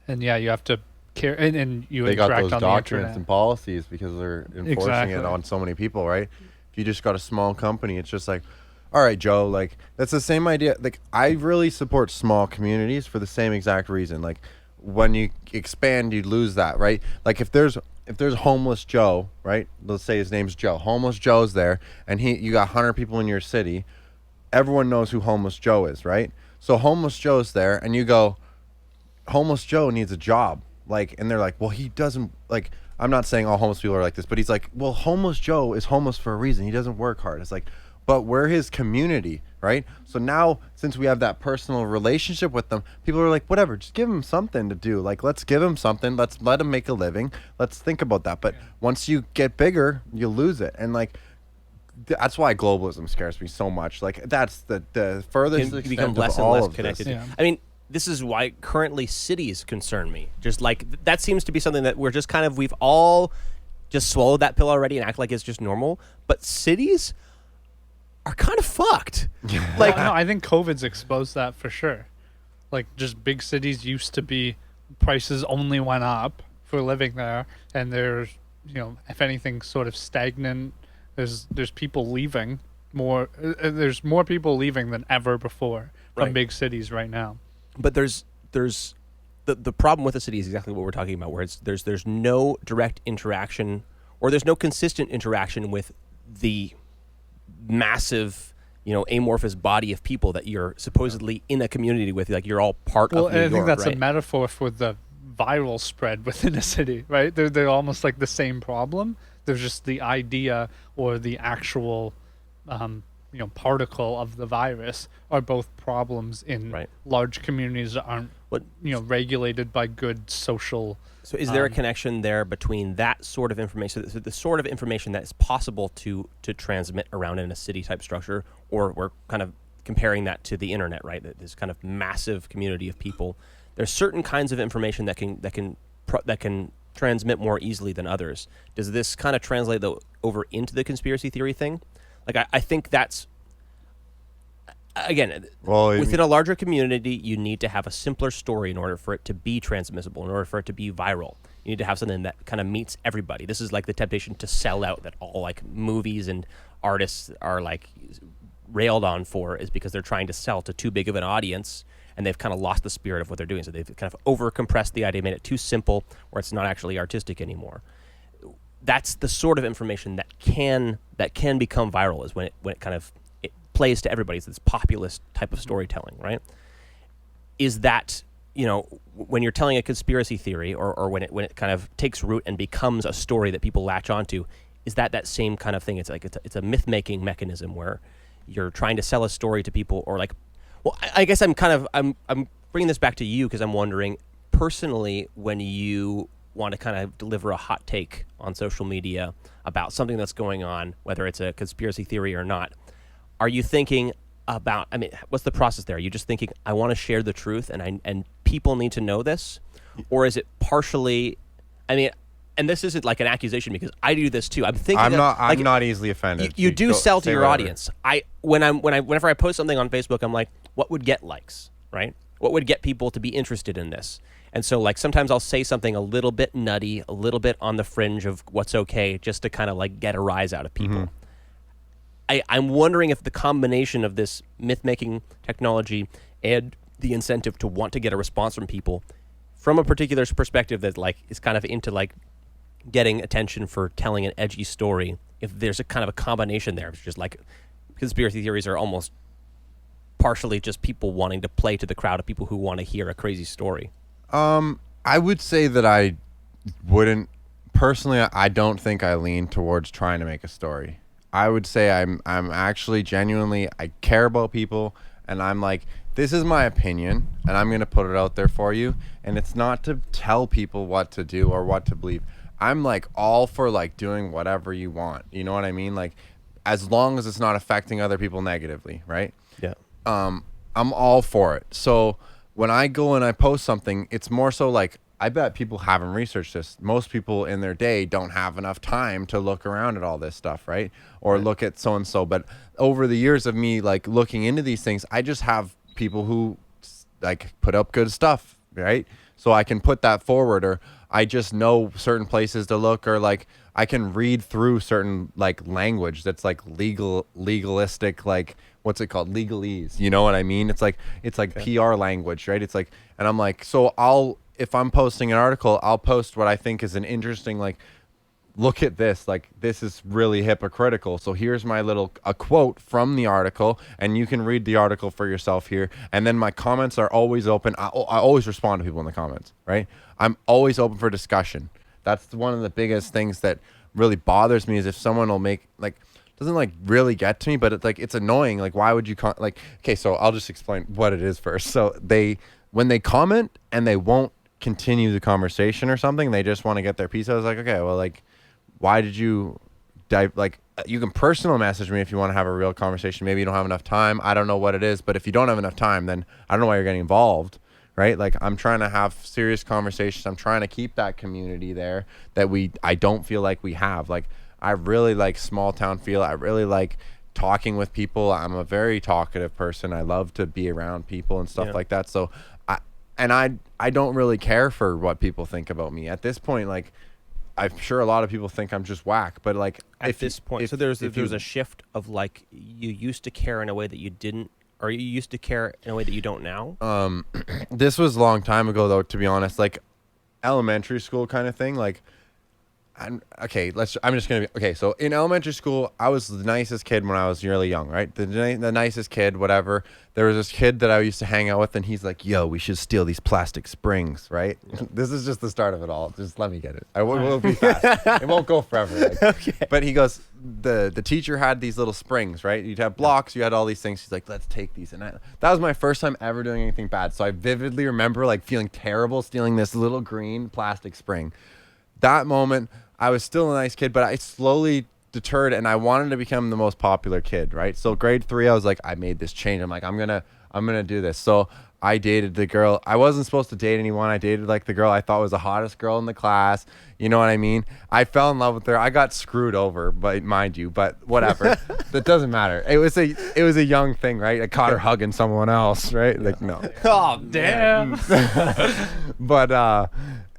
yeah, you have to. And you they got interact those on the doctrines internet. and policies because they're enforcing Exactly. it on so many people, right? If you just got a small company, it's just like, all right, Joe, like that's the same idea. Like I really support small communities for the same exact reason. Like when you expand, you lose that, right? Like if there's homeless Joe, right? Let's say his name's Joe. Homeless Joe's there, and you got 100 people in your city. Everyone knows who homeless Joe is, right? So homeless Joe's there, and you go, homeless Joe needs a job. Like, and they're like, well, he doesn't, like, I'm not saying all homeless people are like this, but he's like, well, homeless Joe is homeless for a reason. He doesn't work hard. It's like, but we're his community, right? So now, since we have that personal relationship with them, people are like, whatever, just give him something to do. Like, let's give him something. Let's let him make a living. Let's think about that. But once you get bigger, you lose it. And like, that's why globalism scares me so much. Like, that's the furthest Can extent become of less and all less of connected. this. Yeah. I mean, this is why currently cities concern me. Just like that seems to be something that we're just kind of we've all just swallowed that pill already and act like it's just normal. But cities are kind of fucked. Like, no, I think COVID's exposed that for sure. Like, just big cities used to be prices only went up for living there, and there's, you know, if anything, sort of stagnant. There's people leaving more. There's more people leaving than ever before from Right. big cities right now. But there's the problem with the city is exactly what we're talking about, where it's there's no direct interaction or there's no consistent interaction with the massive, you know, amorphous body of people that you're supposedly in a community with. Like you're all part Well, of New and I think York, that's right? a metaphor for the viral spread within a city, right? They're almost like the same problem. There's just the idea or the actual, you know, particle of the virus are both problems in Right. large communities that aren't, What- you know, regulated by good social. So is there a connection there between that sort of information, so the sort of information that is possible to transmit around in a city type structure, or we're kind of comparing that to the internet, right? This kind of massive community of people. There's certain kinds of information that can transmit more easily than others. Does this kind of translate over into the conspiracy theory thing? Like I think that's again, within a larger community, you need to have a simpler story in order for it to be transmissible, in order for it to be viral. You need to have something that kind of meets everybody. This is like the temptation to sell out that all like movies and artists are like railed on for, is because they're trying to sell to too big of an audience, and they've kind of lost the spirit of what they're doing. So they've kind of over-compressed the idea, made it too simple, where it's not actually artistic anymore. That's the sort of information that can become viral, is when it kind of it plays to everybody. It's this populist type of storytelling, right? Is that, you know, when you're telling a conspiracy theory, or when it kind of takes root and becomes a story that people latch onto, is that same kind of thing? It's like it's a myth-making mechanism where you're trying to sell a story to people, or like, well, I guess I'm bringing this back to you because I'm wondering personally, when you want to kind of deliver a hot take on social media about something that's going on, whether it's a conspiracy theory or not, are you thinking about, I mean, what's the process there? Are you just thinking, I want to share the truth and people need to know this? Or is it partially, I mean, and this isn't like an accusation because I do this too. I'm thinking I'm not easily offended. You do sell to say your whatever. audience. Whenever I post something on Facebook, I'm like, what would get likes, right? What would get people to be interested in this? And so, like, sometimes I'll say something a little bit nutty, a little bit on the fringe of what's okay, just to kind of, like, get a rise out of people. I'm wondering if the combination of this myth-making technology and the incentive to want to get a response from people from a particular perspective that, like, is kind of into, like, getting attention for telling an edgy story, if there's a kind of a combination there. It's just like conspiracy theories are almost partially just people wanting to play to the crowd of people who want to hear a crazy story. I would say that I wouldn't personally. I don't think I lean towards trying to make a story. I would say I'm actually genuinely, I care about people, and I'm like, this is my opinion and I'm going to put it out there for you, and it's not to tell people what to do or what to believe. I'm like all for like doing whatever you want. You know what I mean? Like, as long as it's not affecting other people negatively, right? Yeah. I'm all for it. So when I go and I post something, it's more so like, I bet people haven't researched this. Most people in their day don't have enough time to look around at all this stuff, right? Or look at so-and-so. But over the years of me like looking into these things, I just have people who like put up good stuff, right? So I can put that forward, or I just know certain places to look, or like I can read through certain like language that's like legalistic, like what's it called? Legalese. You know what I mean? It's like PR language, right? It's like, and I'm like, so if I'm posting an article, I'll post what I think is an interesting, like, look at this, like, this is really hypocritical. So here's a quote from the article, and you can read the article for yourself here. And then my comments are always open. I always respond to people in the comments, right? I'm always open for discussion. That's one of the biggest things that really bothers me, is if someone will make, like, doesn't like really get to me, but it's like, it's annoying. Like, why would you like, okay, so I'll just explain what it is first. So when they comment and they won't continue the conversation or something, they just want to get their piece. I was like, okay, well, like, why did you like, you can personal message me if you want to have a real conversation. Maybe you don't have enough time. I don't know what it is, but if you don't have enough time, then I don't know why you're getting involved, right? Like, I'm trying to have serious conversations. I'm trying to keep that community there that I don't feel like we have. Like, I really like small town feel. I really like talking with people. I'm a very talkative person. I love to be around people and stuff like that. So I don't really care for what people think about me at this point. Like, I'm sure a lot of people think I'm just whack, but like at this point, so there's a shift of like, you used to care in a way that you didn't, or you used to care in a way that you don't now. This was a long time ago though, to be honest, like elementary school kind of thing. Like, so in elementary school, I was the nicest kid when I was really young, right? The nicest kid, whatever. There was this kid that I used to hang out with, and he's like, yo, we should steal these plastic springs, right? Yeah. This is just the start of it all. Just let me get it. We'll be fast. It won't go forever. Like. Okay. But he goes, the teacher had these little springs, right? You'd have blocks, you had all these things. He's like, let's take these. And that was my first time ever doing anything bad. So I vividly remember like feeling terrible stealing this little green plastic spring. That moment, I was still a nice kid, but I slowly deterred, and I wanted to become the most popular kid, right? So grade 3, I was like, I made this change. I'm like, I'm gonna do this. So I dated the girl. I wasn't supposed to date anyone. I dated like the girl I thought was the hottest girl in the class. You know what I mean? I fell in love with her. I got screwed over, but mind you, but whatever. That doesn't matter. It was a young thing, right? I caught her hugging someone else, right? Like, no. Oh, damn. But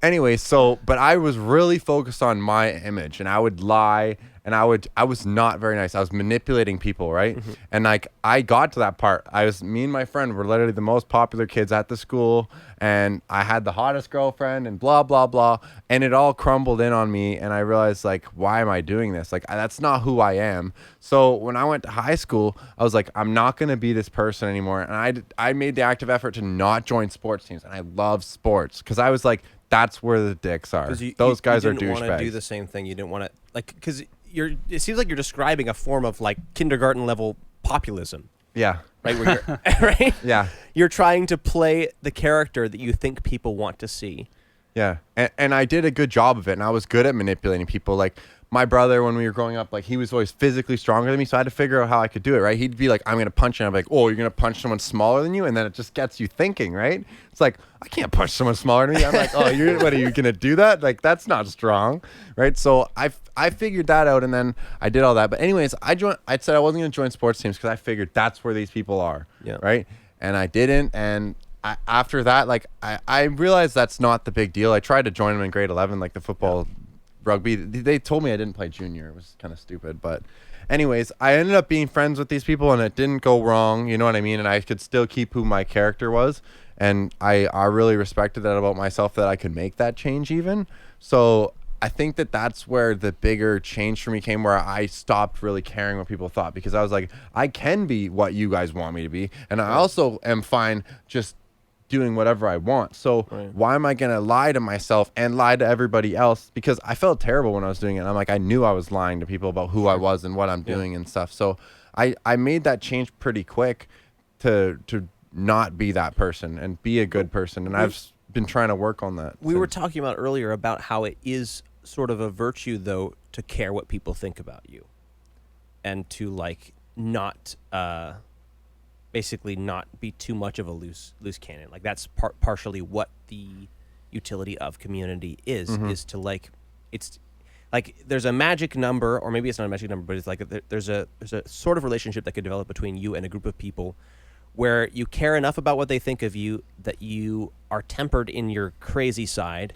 anyway, but I was really focused on my image, and I would lie, and I was not very nice. I was manipulating people, right? Mm-hmm. And like, I got to that part. Me and my friend were literally the most popular kids at the school, and I had the hottest girlfriend and blah, blah, blah. And it all crumbled in on me, and I realized, like, why am I doing this? Like, that's not who I am. So when I went to high school, I was like, I'm not going to be this person anymore. And I made the active effort to not join sports teams, and I love sports because I was like, that's where the dicks are. Those guys are douchebags. You didn't want to do the same thing. You didn't want to, like, because it seems like you're describing a form of like kindergarten level populism. Yeah. Right. Where you're, right. Yeah. You're trying to play the character that you think people want to see. Yeah. And I did a good job of it, and I was good at manipulating people. Like, my brother, when we were growing up, like, he was always physically stronger than me, so I had to figure out how I could do it, right? He'd be like, I'm going to punch you. And I'm like, oh, you're going to punch someone smaller than you? And then it just gets you thinking, right? It's like, I can't punch someone smaller than me. I'm like, oh, what are you going to do that? Like, that's not strong, right? So I figured that out, and then I did all that. But anyways, I said I wasn't going to join sports teams because I figured that's where these people are, right? And I didn't, and after that, like I realized that's not the big deal. I tried to join them in grade 11, like the football, rugby. They told me I didn't play junior. It was kind of stupid, but anyways, I ended up being friends with these people, and it didn't go wrong. You know what I mean? And I could still keep who my character was, and I really respected that about myself, that I could make that change even. So I think that's where the bigger change for me came, where I stopped really caring what people thought, because I was like, I can be what you guys want me to be, and I also am fine just doing whatever I want. So why am I going to lie to myself and lie to everybody else? Because I felt terrible when I was doing it. And I'm like, I knew I was lying to people about who I was and what I'm doing and stuff. So I made that change pretty quick to not be that person and be a good person. And I've been trying to work on that. We were talking about earlier about how it is sort of a virtue, though, to care what people think about you, and to like not basically not be too much of a loose cannon. Like that's partially what the utility of community is to like, it's like there's a magic number, or maybe it's not a magic number, but it's like there's a sort of relationship that could develop between you and a group of people where you care enough about what they think of you that you are tempered in your crazy side,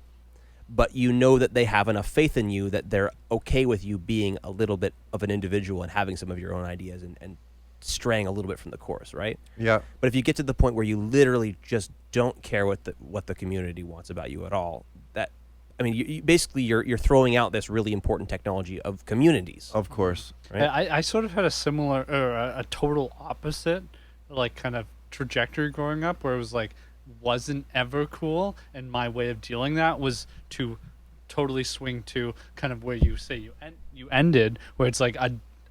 but you know that they have enough faith in you that they're okay with you being a little bit of an individual and having some of your own ideas and straying a little bit from the course, right? Yeah. But if you get to the point where you literally just don't care what the community wants about you at all, that, I mean, you basically you're throwing out this really important technology of communities. Of course. Right? I sort of had a similar, or a total opposite, like kind of trajectory growing up, where it was like, wasn't ever cool, and my way of dealing that was to totally swing to kind of where you say you ended, where it's like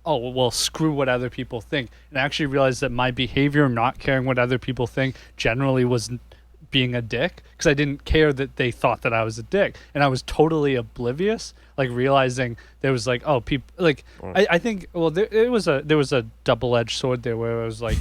oh, well, screw what other people think. And I actually realized that my behavior, not caring what other people think, generally was being a dick, because I didn't care that they thought that I was a dick. And I was totally oblivious, like realizing there was like, oh, people, like, I think, well, there was a double-edged sword there, where it was like,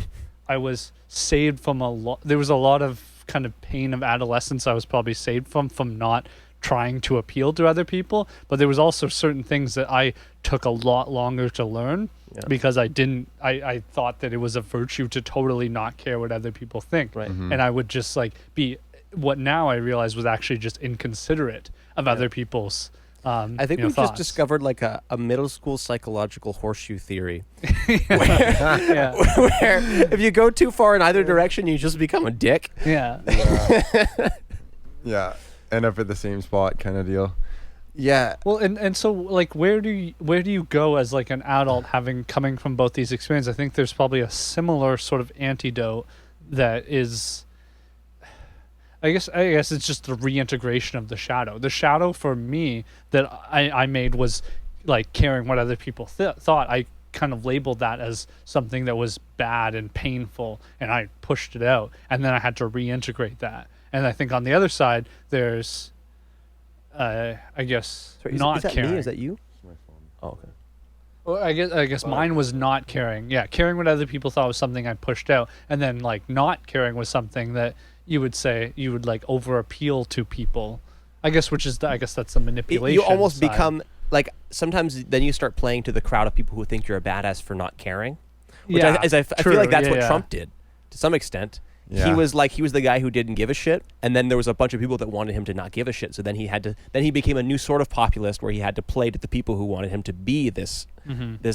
I was saved from there was a lot of kind of pain of adolescence I was probably saved from not trying to appeal to other people, but there was also certain things that I took a lot longer to learn because I thought that it was a virtue to totally not care what other people think. Right. And I would just like be what now I realize was actually just inconsiderate of other people's I think we've thoughts. just discovered like a middle school psychological horseshoe theory Yeah. where if you go too far in either direction, you just become a dick. Yeah. Yeah. End up at the same spot kind of deal. Yeah. Well, and so like where do you go as like an adult coming from both these experiences? I think there's probably a similar sort of antidote that is, I guess it's just the reintegration of the shadow. The shadow for me that I made was like caring what other people thought. I kind of labeled that as something that was bad and painful, and I pushed it out, and then I had to reintegrate that. And I think on the other side, there's, I guess, Sorry, not is that caring. me? Is that you? Oh, okay. Well, I guess mine was not caring. Yeah, caring what other people thought was something I pushed out, and then like not caring was something that you would say you would like over appeal to people. I guess, I guess that's a manipulation. You almost side. become like, sometimes then you start playing to the crowd of people who think you're a badass for not caring. Which Yeah, I true. feel like that's Yeah, what yeah. Trump did to some extent. Yeah. He was the guy who didn't give a shit, and then there was a bunch of people that wanted him to not give a shit. So then he became a new sort of populist, where he had to play to the people who wanted him to be this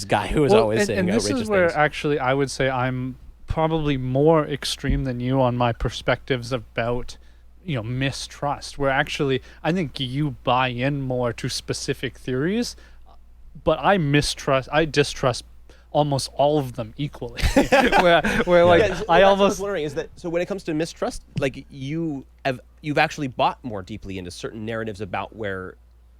guy who was always saying and this outrageous is where things. actually I would say I'm probably more extreme than you on my perspectives about mistrust, where actually I think you buy in more to specific theories, but I distrust almost all of them equally. where like Yeah, I that's almost what I was wondering is that, so when it comes to mistrust, like you've actually bought more deeply into certain narratives about where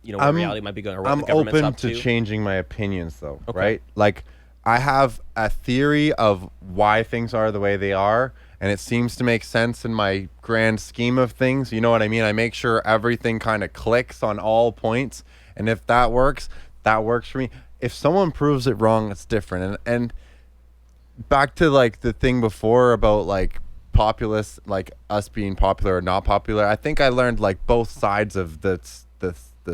where reality might be going, or what I'm the government's open up to changing my opinions, though, Okay. right? Like, I have a theory of why things are the way they are, and it seems to make sense in my grand scheme of things. You know what I mean? I make sure everything kind of clicks on all points, and if that works for me. If someone proves it wrong, it's different. And back to like the thing before about like populists, like us being popular or not popular, I think I learned like both sides of the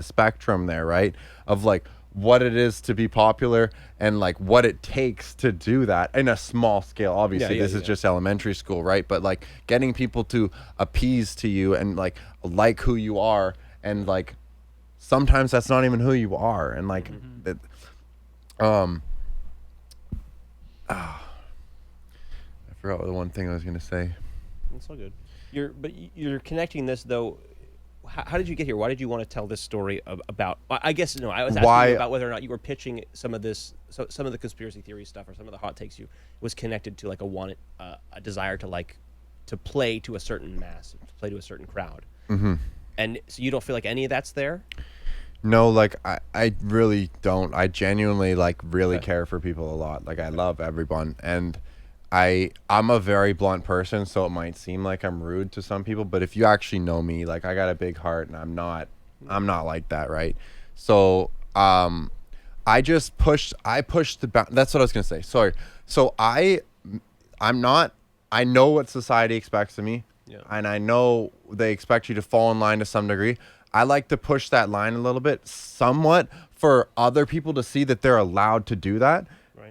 spectrum there, right? Of like, what it is to be popular and like what it takes to do that in a small scale. Obviously, this is just elementary school, right? But like getting people to appease to you and like who you are, and like sometimes that's not even who you are, and like I forgot the one thing I was gonna say. It's all good. You're connecting this though. How did you get here? Why did you want to tell this story about? I guess no. I was asking you about whether or not you were pitching some of this, some of the conspiracy theory stuff, or some of the hot takes. You was connected to like a desire to play to a certain mass, to play to a certain crowd. Mm-hmm. And so you don't feel like any of that's there? No, like I really don't. I genuinely like really care for people a lot. Like I love everyone, and I'm a very blunt person, so it might seem like I'm rude to some people, but if you actually know me, like I got a big heart, and I'm not like that, right? So I pushed the that's what I was gonna say. Sorry. So I know what society expects of me, and I know they expect you to fall in line to some degree. I like to push that line a little bit, somewhat, for other people to see that they're allowed to do that.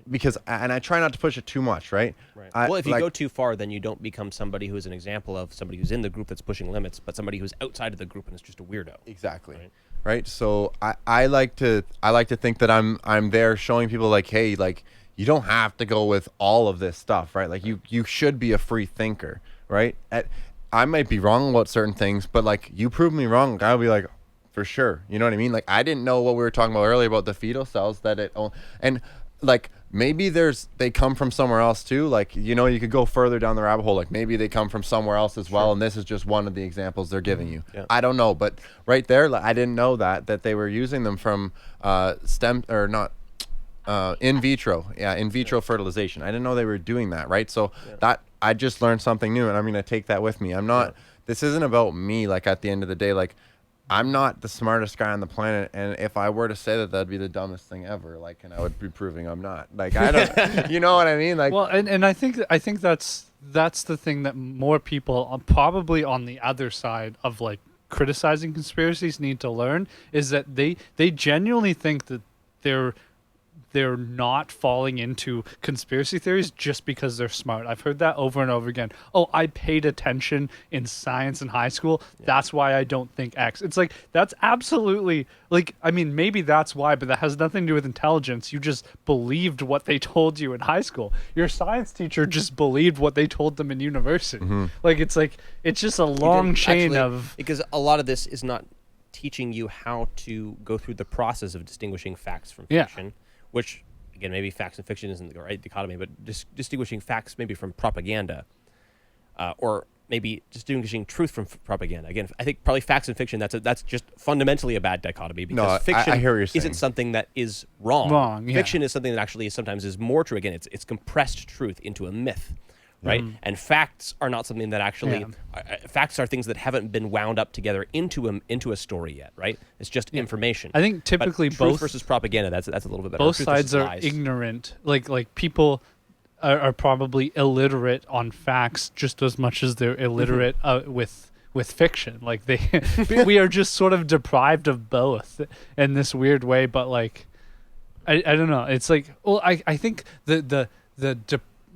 Because, and I try not to push it too much, right? Well, if you go too far, then you don't become somebody who is an example of somebody who's in the group that's pushing limits, but somebody who's outside of the group and is just a weirdo. Exactly. Right? So I like to think that I'm there showing people like, hey, like you don't have to go with all of this stuff, right? Like you should be a free thinker, right? I might be wrong about certain things, but like you prove me wrong, I'll be like, for sure. You know what I mean? Like I didn't know what we were talking about earlier about the fetal cells and like maybe they come from somewhere else too. Like, you know, you could go further down the rabbit hole. Like maybe they come from somewhere else as well. And this is just one of the examples they're giving you. Yeah. I don't know. But right there, like, I didn't know that they were using them from in vitro fertilization. I didn't know they were doing that. Right. So that I just learned something new, and I'm going to take that with me. This isn't about me. Like at the end of the day, like, I'm not the smartest guy on the planet, and if I were to say that, that'd be the dumbest thing ever. Like, and I would be proving I'm not. Like, I don't, you know what I mean? Like, well, and I think that's the thing that more people probably on the other side of like criticizing conspiracies need to learn, is that they genuinely think that they're not falling into conspiracy theories just because they're smart. I've heard that over and over again. Oh, I paid attention in science in high school. That's why I don't think X. It's like, that's absolutely, like, I mean, maybe that's why, but that has nothing to do with intelligence. You just believed what they told you in high school. Your science teacher just believed what they told them in university. Mm-hmm. Like, it's just a long chain of... Because a lot of this is not teaching you how to go through the process of distinguishing facts from fiction. Which, again, maybe facts and fiction isn't the right dichotomy, but distinguishing facts maybe from propaganda, or maybe distinguishing truth from propaganda. Again, I think probably facts and fiction, that's just fundamentally a bad dichotomy, because fiction I hear what you're saying. Isn't something that is wrong. Fiction is something that actually sometimes is more true. Again, it's compressed truth into a myth. Right? Mm-hmm. And facts are not something that actually... facts are things that haven't been wound up together into a story yet, right? It's just information. I think typically but both... truth versus propaganda, that's a little bit better. Both sides are ignorant. Like people are probably illiterate on facts just as much as they're illiterate with fiction. Like we are just sort of deprived of both in this weird way, but like... I don't know. It's like... Well, I think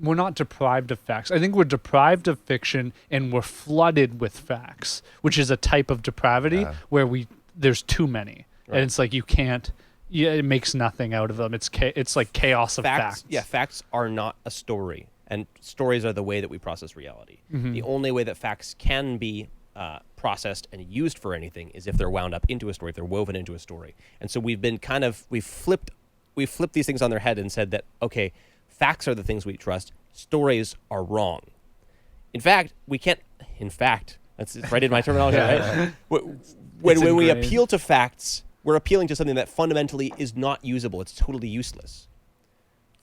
we're not deprived of facts. I think we're deprived of fiction, and we're flooded with facts, which is a type of depravity where there's too many, and it's like you can't. Yeah, it makes nothing out of them. It's like chaos of facts. Yeah, facts are not a story, and stories are the way that we process reality. Mm-hmm. The only way that facts can be processed and used for anything is if they're wound up into a story, if they're woven into a story. And so we've flipped these things on their head and said that, okay, facts are the things we trust. Stories are wrong. In fact, that's right in my terminology, right? When we appeal to facts, we're appealing to something that fundamentally is not usable. It's totally useless.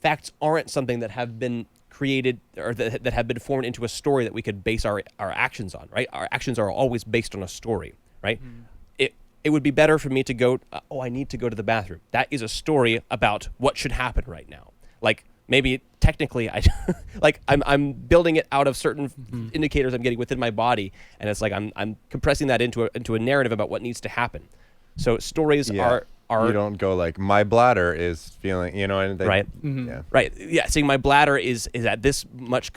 Facts aren't something that have been created or that have been formed into a story that we could base our actions on, right? Our actions are always based on a story, right? Mm. It would be better for me to go, I need to go to the bathroom. That is a story about what should happen right now. Like, maybe technically I'm building it out of certain indicators I'm getting within my body, and it's like I'm compressing that into a narrative about what needs to happen. So stories are you don't go like my bladder is feeling, and they, right. Yeah. Right. Yeah. Saying my bladder is at this much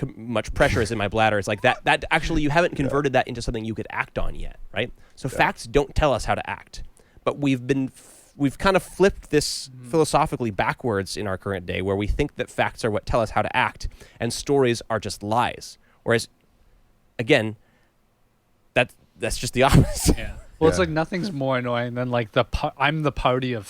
pressure is in my bladder. It's like that actually you haven't converted that into something you could act on yet. Right. So facts don't tell us how to act, but we've kind of flipped this philosophically backwards in our current day, where we think that facts are what tell us how to act and stories are just lies. Whereas, again, that's just the opposite. Yeah. Well, it's like nothing's more annoying than like I'm the party of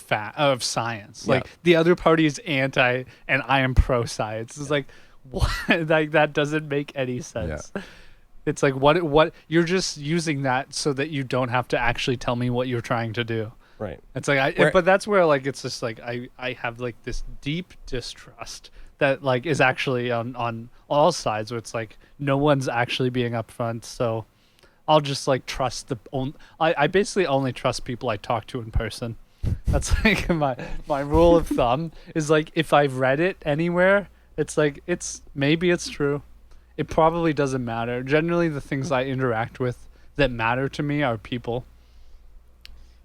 science. Like the other party is anti, and I am pro science. It's like what? Like that doesn't make any sense. Yeah. It's like what you're just using that so that you don't have to actually tell me what you're trying to do. Right. It's like but that's where like it's just like I have like this deep distrust that like is actually on all sides, where it's like no one's actually being upfront. So I'll just like trust I basically only trust people I talk to in person. That's like my rule of thumb is like if I've read it anywhere, it's like maybe it's true. It probably doesn't matter. Generally, the things I interact with that matter to me are people.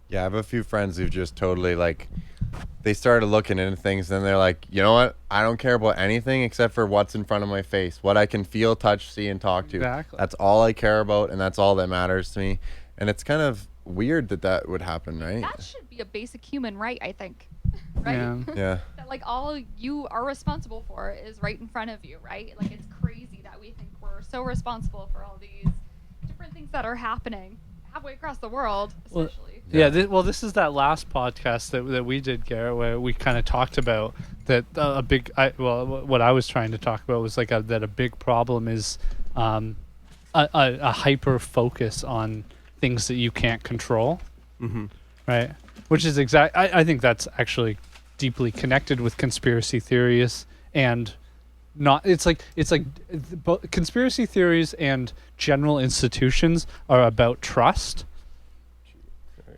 Yeah, I have a few friends who've just totally like, they started looking into things and they're like, you know what? I don't care about anything except for what's in front of my face, what I can feel, touch, see, and talk to. Exactly. That's all I care about, and that's all that matters to me. And it's kind of weird that would happen, right? That should be a basic human right, I think. Right? Yeah. That like all you are responsible for is right in front of you, right? Like it's crazy that we think we're so responsible for all these different things that are happening halfway across the world, especially. This is that last podcast that we did, Garrett, where we kind of talked about that what I was trying to talk about was like that a big problem is a hyper focus on things that you can't control, right? Which is I think that's actually deeply connected with conspiracy theories and it's like both conspiracy theories and general institutions are about trust,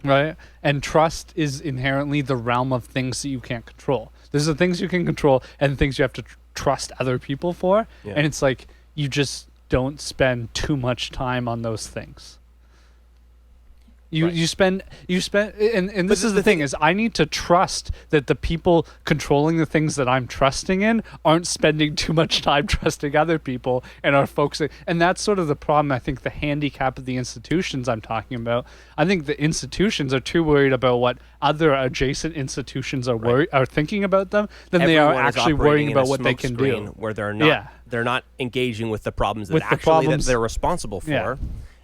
right? And trust is inherently the realm of things that you can't control. There's the things you can control and things you have to trust other people for, and it's like you just don't spend too much time on those things. You spend and this is the thing is I need to trust that the people controlling the things that I'm trusting in aren't spending too much time trusting other people and are focusing, and that's sort of the problem. I think the handicap of the institutions I'm talking about. I think the institutions are too worried about what other adjacent institutions are thinking about them than they are actually worrying about what they can do. Where they're not engaging with the problems that they're responsible for. Yeah.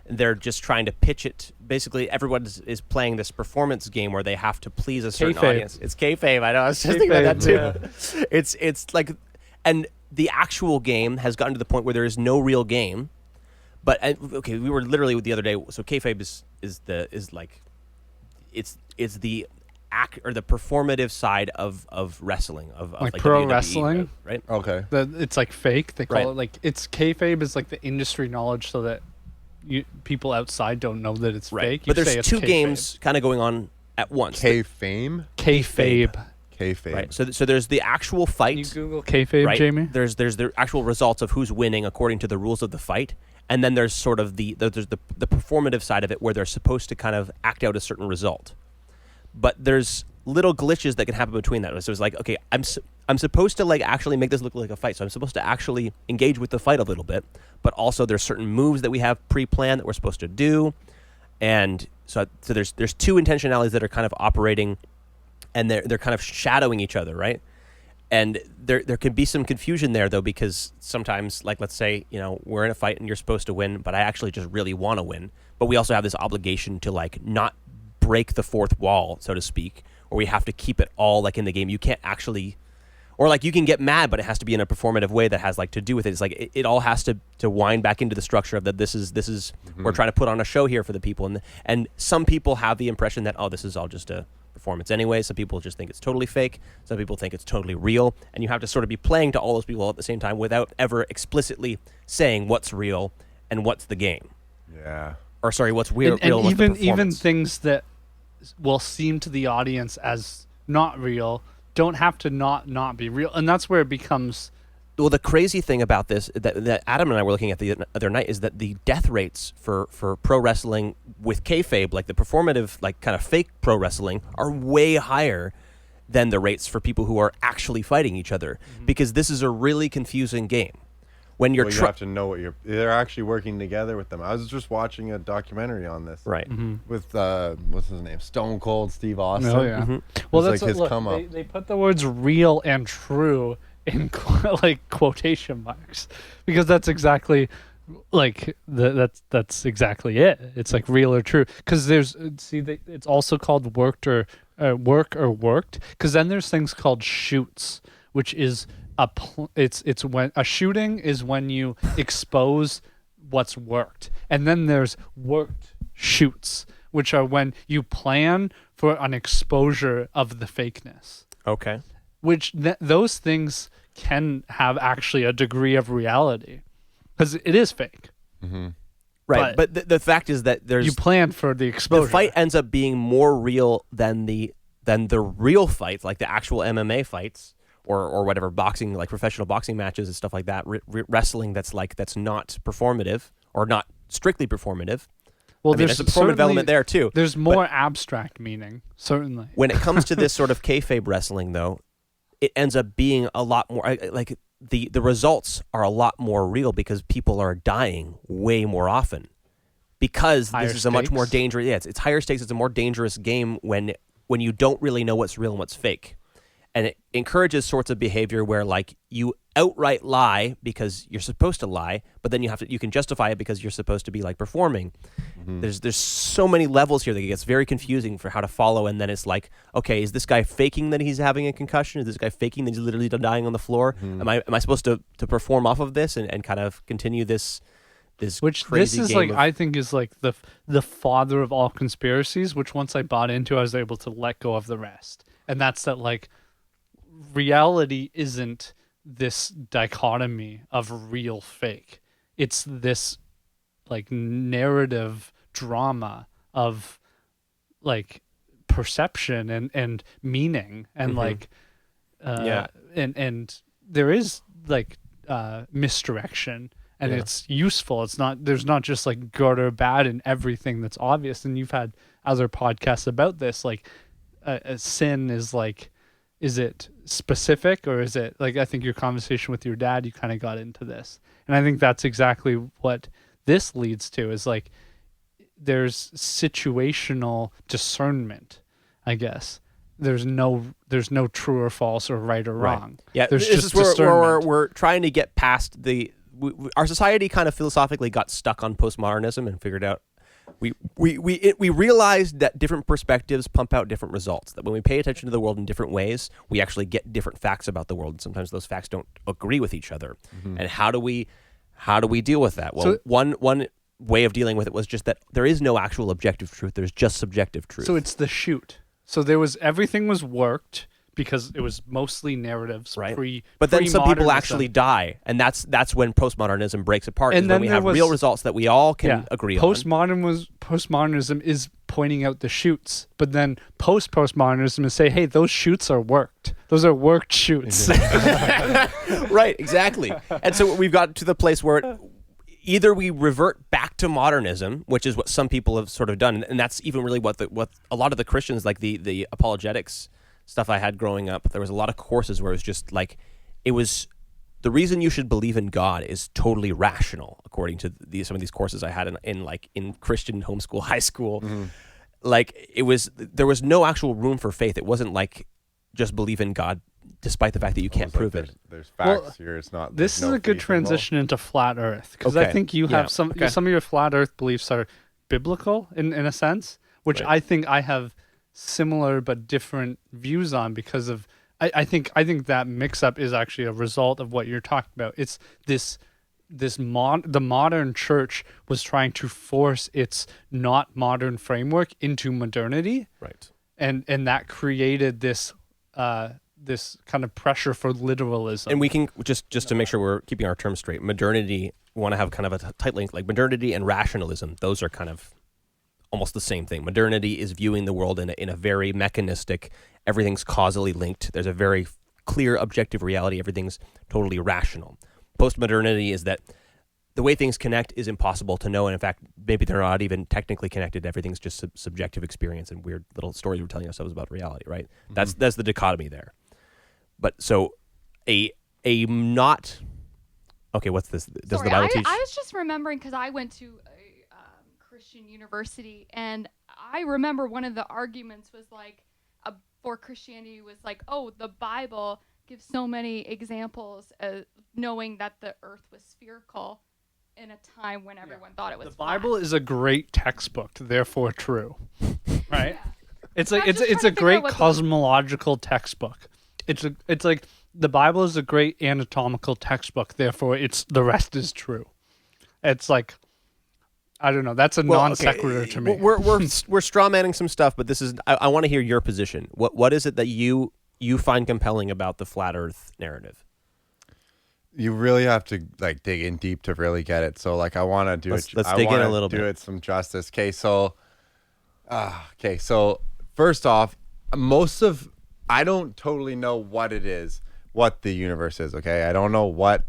They're just trying to pitch it. Basically, everyone is playing this performance game where they have to please a certain audience. It's kayfabe. I know. I was just thinking about that too. Yeah. It's like, and the actual game has gotten to the point where there is no real game. But okay, we were literally the other day. So kayfabe is the act or the performative side of wrestling of like pro WWE, wrestling, right? Okay. It's like fake. They call it like it's kayfabe is like the industry knowledge so that. People outside don't know that it's fake. But there's two games kind of going on at once. Kayfabe. Right. So there's the actual fight. Can you Google kayfabe, right? Jamie? There's the actual results of who's winning according to the rules of the fight, and then there's sort of the performative side of it where they're supposed to kind of act out a certain result. But there's little glitches that can happen between that. So it's like, okay, I'm supposed to like actually make this look like a fight. So I'm supposed to actually engage with the fight a little bit, but also there's certain moves that we have pre-planned that we're supposed to do. And so there's two intentionalities that are kind of operating and they're kind of shadowing each other, right? And there can be some confusion there though, because sometimes, like, let's say, we're in a fight and you're supposed to win, but I actually just really want to win. But we also have this obligation to like not break the fourth wall, so to speak, or we have to keep it all like in the game. You can't actually, or like you can get mad, but it has to be in a performative way that has like to do with it. It's like it all has to wind back into the structure of that. This is we're trying to put on a show here for the people, and some people have the impression that this is all just a performance anyway. Some people just think it's totally fake. Some people think it's totally real, and you have to sort of be playing to all those people at the same time without ever explicitly saying what's real and what's the game. Yeah. Or sorry, what's real and what's the even things that will seem to the audience as not real don't have to not be real, and that's where it becomes Well, the crazy thing about this that Adam and I were looking at the other night is that the death rates for pro wrestling with kayfabe, like the performative, like kind of fake pro wrestling, are way higher than the rates for people who are actually fighting each other, because this is a really confusing game. When you're Well, you have to know what they're actually working together with them. I was just watching a documentary on this, right with what's his name, Stone Cold Steve Austin. Oh yeah. Well, It's that's like his look, come up. they put the words "real" and "true" in like quotation marks, because that's exactly like that's exactly it. It's like real or true, because it's also called worked or worked, because then there's things called shoots, which is it's when a shooting is when you expose what's worked, and then there's worked shoots, which are when you plan for an exposure of the fakeness. okay. Which those things can have actually a degree of reality, because it is fake. Right, but the fact is that You planned for the exposure. the fight ends up being more real than the real fights, like the actual MMA fights or whatever boxing, like professional boxing matches and stuff like that. Wrestling that's not performative or not strictly performative. Well, I mean, there's a performative element there too. There's more abstract meaning, certainly. When it comes to this sort of kayfabe wrestling, though, it ends up being a lot more like the results are a lot more real, because people are dying way more often, because Higher this is a much more stakes? dangerous. Yeah, it's higher stakes. It's a more dangerous game when you don't really know what's real and what's fake, and it encourages sorts of behavior where like you outright lie because you're supposed to lie, but then you can justify it because you're supposed to be like performing. There's so many levels here that it gets very confusing for how to follow, and then it's like, okay, is this guy faking that he's having a concussion? Is this guy faking that he's literally dying on the floor? Am I supposed to perform off of this and kind of continue this Which crazy this is game like, I think is like the father of all conspiracies, which once I bought into, I was able to let go of the rest. And that's that, like, reality isn't this dichotomy of real fake. It's this like narrative drama of like perception and meaning and like and there is like misdirection, and it's useful. There's not just like good or bad in everything that's obvious. And you've had other podcasts about this, like a sin is like, is it specific, or is it like, I think your conversation with your dad, you kind of got into this, and I think that's exactly what this leads to, is like there's situational discernment, I guess. There's no true or false or right or wrong. Yeah, there's this just is where discernment. we're trying to get past our society kind of philosophically got stuck on postmodernism and figured out we realized that different perspectives pump out different results, that when we pay attention to the world in different ways, we actually get different facts about the world, and sometimes those facts don't agree with each other. And how do we deal with that? Well, one way of dealing with it was just that there is no actual objective truth, there's just subjective truth. So it's the shoot. So everything was worked because it was mostly narratives, right? But then some people pre-modernism. actually die, and that's when postmodernism breaks apart. And is then when we have real results that we all can agree on. Postmodernism is pointing out the shoots, but then postmodernism is say, hey, those shoots are worked. Those are worked shoots. Right, exactly. And so we've got to the place where either we revert back to modernism, which is what some people have sort of done, and that's even really what a lot of the Christians, like the apologetics stuff I had growing up, there was a lot of courses where it was just like, it was the reason you should believe in God is totally rational, according to some of these courses I had in Christian homeschool high school. Like there was no actual room for faith. It wasn't like just believe in God despite the fact that you can't prove it. There's facts here. It's not. This is a good transition into flat Earth, because Okay. I think you have some of your flat Earth beliefs are biblical in a sense, which Right. I think I have similar but different views on, because of I think that mix-up is actually a result of what you're talking about. It's the modern church was trying to force its not modern framework into modernity, Right. and that created this kind of pressure for literalism. And we can just to make sure we're keeping our terms straight. Modernity, we want to have kind of a tight link, like modernity and rationalism. Those are kind of almost the same thing. Modernity is viewing the world in a very mechanistic, everything's causally linked. There's a very clear objective reality. Everything's totally rational. Postmodernity is that the way things connect is impossible to know, and in fact, maybe they're not even technically connected. Everything's just subjective experience and weird little stories we're telling ourselves about reality, right? That's the dichotomy there. But so a not okay. What's this? Does Sorry, the Bible teach? I was just remembering because I went to a Christian university, and I remember one of the arguments was like for Christianity was like, oh, the Bible gives so many examples of knowing that the earth was spherical in a time when everyone thought it was The Bible is a great textbook, therefore true. Right? Yeah. It's I'm like just it's trying a to figure great out what the- cosmological textbook. It's like the Bible is a great anatomical textbook, therefore the rest is true. It's like I don't know. That's a non sequitur to me. We're straw manning some stuff, but this is I want to hear your position. What is it that you find compelling about the flat Earth narrative? You really have to like dig in deep to really get it. So like I want to do Let's it. I dig in wanna a little do bit. it some justice. Okay, so first off, I don't totally know what it is, what the universe is. Okay, I don't know what's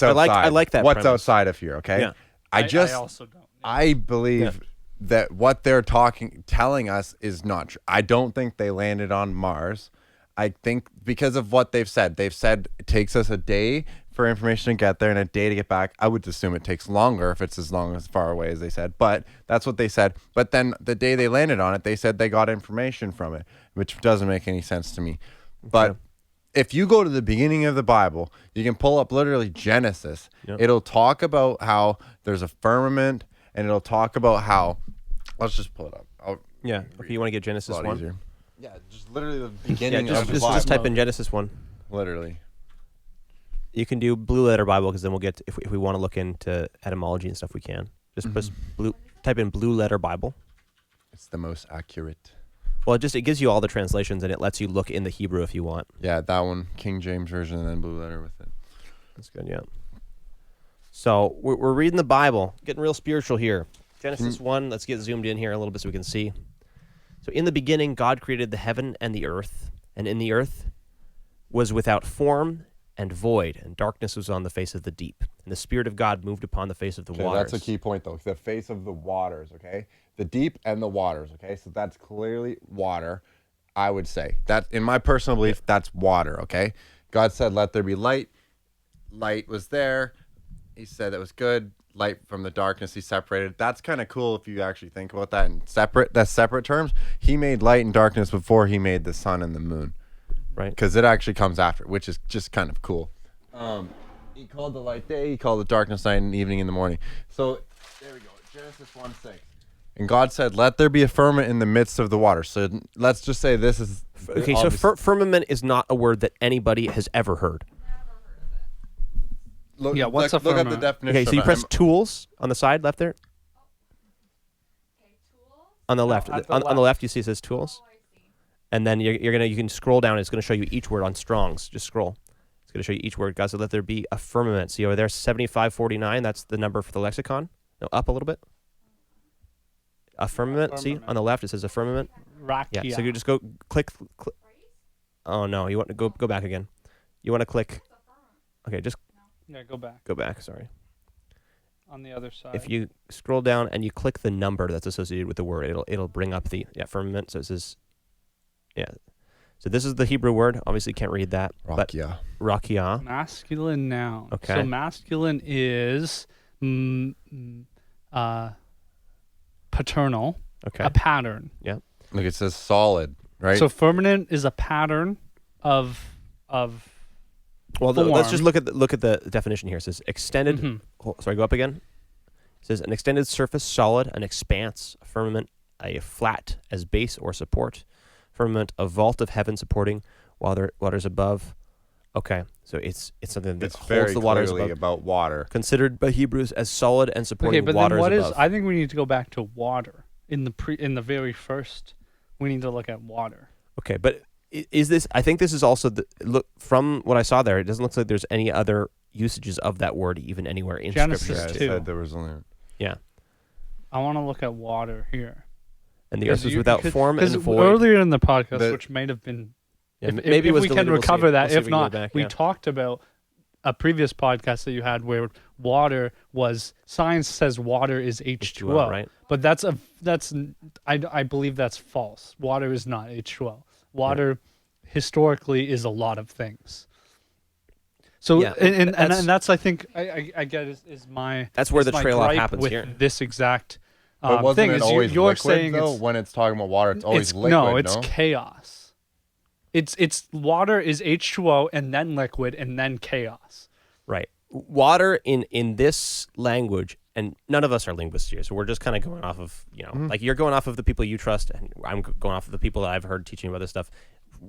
outside. I like that What's premise. outside of here. Okay, Yeah. I also don't. I believe that what they're telling us is not true. I don't think they landed on Mars. I think because of what they've said it takes us a day for information to get there and a day to get back. I would assume it takes longer if it's as far away as they said, but that's what they said. But then the day they landed on it, they said they got information from it, which doesn't make any sense to me. But if you go to the beginning of the Bible, you can pull up literally Genesis. Yep. It'll talk about how there's a firmament, and it'll talk about how, let's just pull it up. Yeah. Okay, you want to get It's a Genesis lot 1? easier. Yeah, just literally the Yeah, beginning of the just Bible. type in Genesis 1. Literally. You can do Blue Letter Bible because then we'll get if we want to look into etymology and stuff, we can. Just press type in Blue Letter Bible. It's the most accurate. Well, it gives you all the translations and it lets you look in the Hebrew if you want. Yeah, that one, King James Version, and then Blue Letter with it. That's good, yeah. So we're reading the Bible, getting real spiritual here. Genesis 1, let's get zoomed in here a little bit so we can see. So in the beginning, God created the heaven and the earth, and in the earth was without form and void, and darkness was on the face of the deep. And the Spirit of God moved upon the face of the waters. That's a key point, though. The face of the waters, okay? The deep and the waters, okay? So that's clearly water, I would say. That, in my personal belief, that's water, okay? God said, let there be light. Light was there. He said that was good. Light from the darkness he separated. That's kind of cool if you actually think about that in separate terms. He made light and darkness before he made the sun and the moon. Right. Because it actually comes after, which is just kind of cool. He called the light day, he called the darkness night, and evening in the morning. So there we go. Genesis 1:6. And God said, let there be a firmament in the midst of the water. So let's just say this is... Okay, so firmament is not a word that anybody has ever heard. Look, Yeah, what's a look up the firmament? definition. Okay, so you of it. press tools on the side left there. On the left, at the on the left, you see it says tools, and then you can scroll down. It's going to show you each word on Strong's. Just scroll. It's going to show you each word. God said, "Let there be a firmament." See over there, 7549. That's the number for the lexicon. No, up a little bit. A firmament. See on the left, it says a firmament. Rakia. Yeah. So you just go click. Oh no, you want to go back again. You want to click. Okay, just Yeah, go back go back. Sorry. on the other side. If you scroll down and you click the number that's associated with the word, it'll bring up the firmament. So it says, yeah. So this is the Hebrew word. Obviously, can't read that. But Rakia. rakia. Masculine noun. Okay. So masculine is paternal. Okay. A pattern. Yeah. Look, it says solid, right? So firmament is a pattern of Well, let's just form. look at the definition here. It says extended. Mhm. Sorry, go up again. It says an extended surface, solid, an expanse, a firmament, a flat as base or support, firmament, a vault of heaven supporting waters above. Okay, so it's something that it's holds very the waters clearly above. about water. Considered by Hebrews as solid and supporting Okay, but waters then what is? above. I think we need to go back to water in the very first. We need to look at water. Okay, but is this? I think this is also look from what I saw there. It doesn't look like there's any other usages of that word even anywhere in Genesis Scripture. Yeah, it too. said there was only... Yeah, I want to look at water here. and the earth was without form and void. Earlier in the podcast, which might have been, Yeah, if it was we can deleted, we'll recover see. that. We'll see If we can not, get it back, we yeah. talked about a previous podcast that you had where water was, science says water is H2O, right? But I believe that's false. Water is not H2O. Water historically is a lot of things. So Yeah, and that's I think I get is my That's where is the my trail-off gripe happens with here. this exact But wasn't thing it is always you're liquid, saying though? When it's talking about water, it's always liquid, it's no? chaos. It's water is H2O and then liquid and then chaos. Right. Water in this language, and none of us are linguists here, so we're just kind of going off of, like you're going off of the people you trust, and I'm going off of the people that I've heard teaching about this stuff.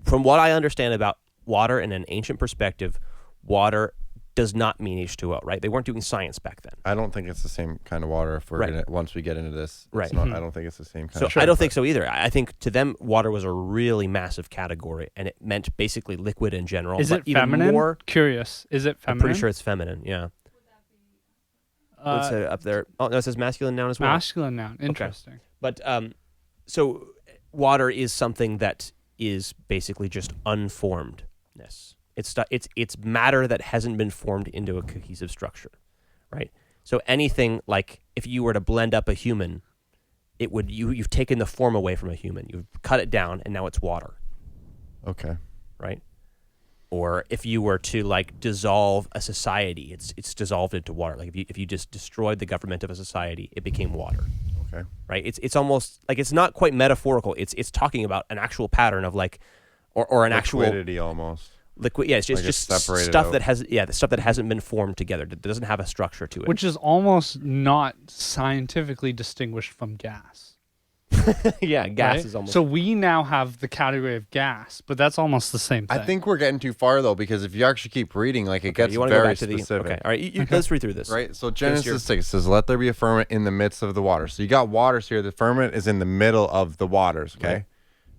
From what I understand about water in an ancient perspective, water does not mean H2O, right? They weren't doing science back then. I don't think it's the same kind of water if we're Right. gonna, once we get into this. Right. It's not, I don't think it's the same kind So of I don't think so either. I think to them, water was a really massive category, and it meant basically liquid in general. Is but it even feminine? more, Curious. Is it I'm feminine? pretty sure it's feminine, yeah. What's it up there? Oh, no, it says masculine noun as well. Masculine noun. Interesting. But so water is something that is basically just unformedness. It's matter that hasn't been formed into a cohesive structure, right? So anything like if you were to blend up a human, it would you've taken the form away from a human. You've cut it down, and now it's water, Okay. right? Or if you were to like dissolve a society, it's dissolved into water. Like if you just destroyed the government of a society, it became water. Okay. Right? It's almost like it's not quite metaphorical. It's talking about an actual pattern of like, or an actual Liquidity almost. liquid. Yeah, it's Like just it's separated stuff out. that has the stuff that hasn't been formed together. That doesn't have a structure to it. Which is almost not scientifically distinguished from gas. yeah, gas right? is almost. So we now have the category of gas, but that's almost the same thing. I think we're getting too far though, because if you actually keep reading, like it gets you want to go very back to specific. Okay, all right. Let's read through this. Right. So your- Genesis 6 says, "Let there be a firmament in the midst of the waters." So you got waters here. The firmament is in the middle of the waters. Okay.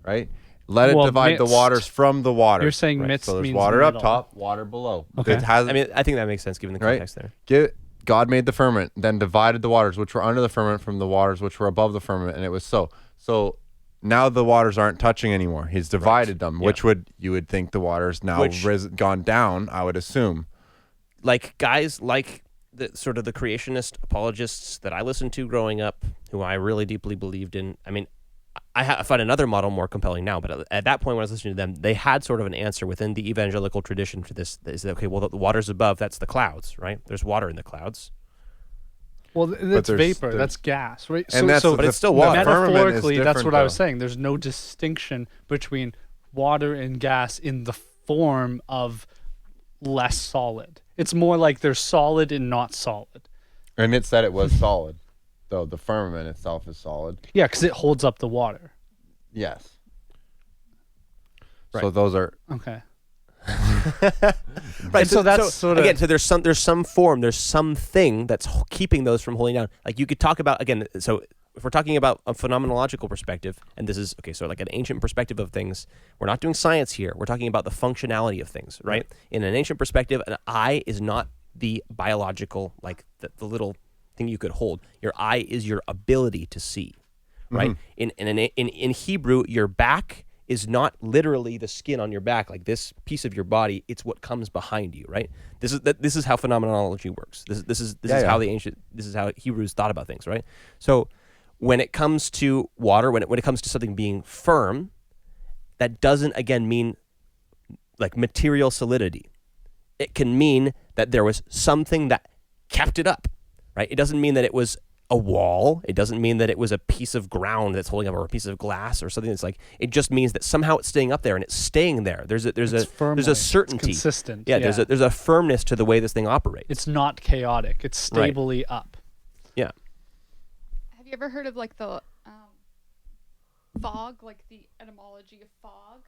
Right. Let it Well, divide the midst. waters from the waters. You're saying Right. midst So there's means water up middle. top, water below. Okay. It has, I mean, I think that makes sense given the Right. context there. God made the firmament, then divided the waters which were under the firmament from the waters which were above the firmament, and it was so. So now the waters aren't touching anymore. He's divided them, which you would think the waters now gone down, I would assume. Like guys like the sort of the creationist apologists that I listened to growing up, who I really deeply believed in. I mean, I find another model more compelling now, but at that point when I was listening to them, they had sort of an answer within the evangelical tradition for this. Is that, okay, well, the waters above, that's the clouds, right? There's water in the clouds. Well, that's there's- vapor. there's- That's gas, right? And that's but it's still water. Metaphorically, that's what I was saying. saying. There's no distinction between water and gas in the form of less solid. It's more like they're solid and not solid. And it said it was solid, though the firmament itself is solid. Yeah, because it holds up the water. Yes. Right. So those are Okay. Right. And so that's sorta- again. So there's some form, there's something that's keeping those from holding down. Like you could talk about again. So if we're talking about a phenomenological perspective, and this is okay, so like an ancient perspective of things, we're not doing science here. We're talking about the functionality of things, right? In an ancient perspective, an eye is not the biological, like the little thing you could hold. Your eye is your ability to see, right? In Hebrew, your back is not literally the skin on your back, like this piece of your body. It's what comes behind you, right? This is how phenomenology works. This is how this is how Hebrews thought about things, right? So when it comes to water, when it comes to something being firm, that doesn't again mean like material solidity. It can mean that there was something that kept it up, right? It doesn't mean that it was a wall. It doesn't mean that it was a piece of ground that's holding up, or a piece of glass or something that's like, it just means that somehow it's staying up there and it's staying there. There's firmly, a certainty. It's consistent. Yeah, there's a firmness to the way this thing operates. It's not chaotic. It's stably up. Yeah. Have you ever heard of like the fog, like the etymology of fog?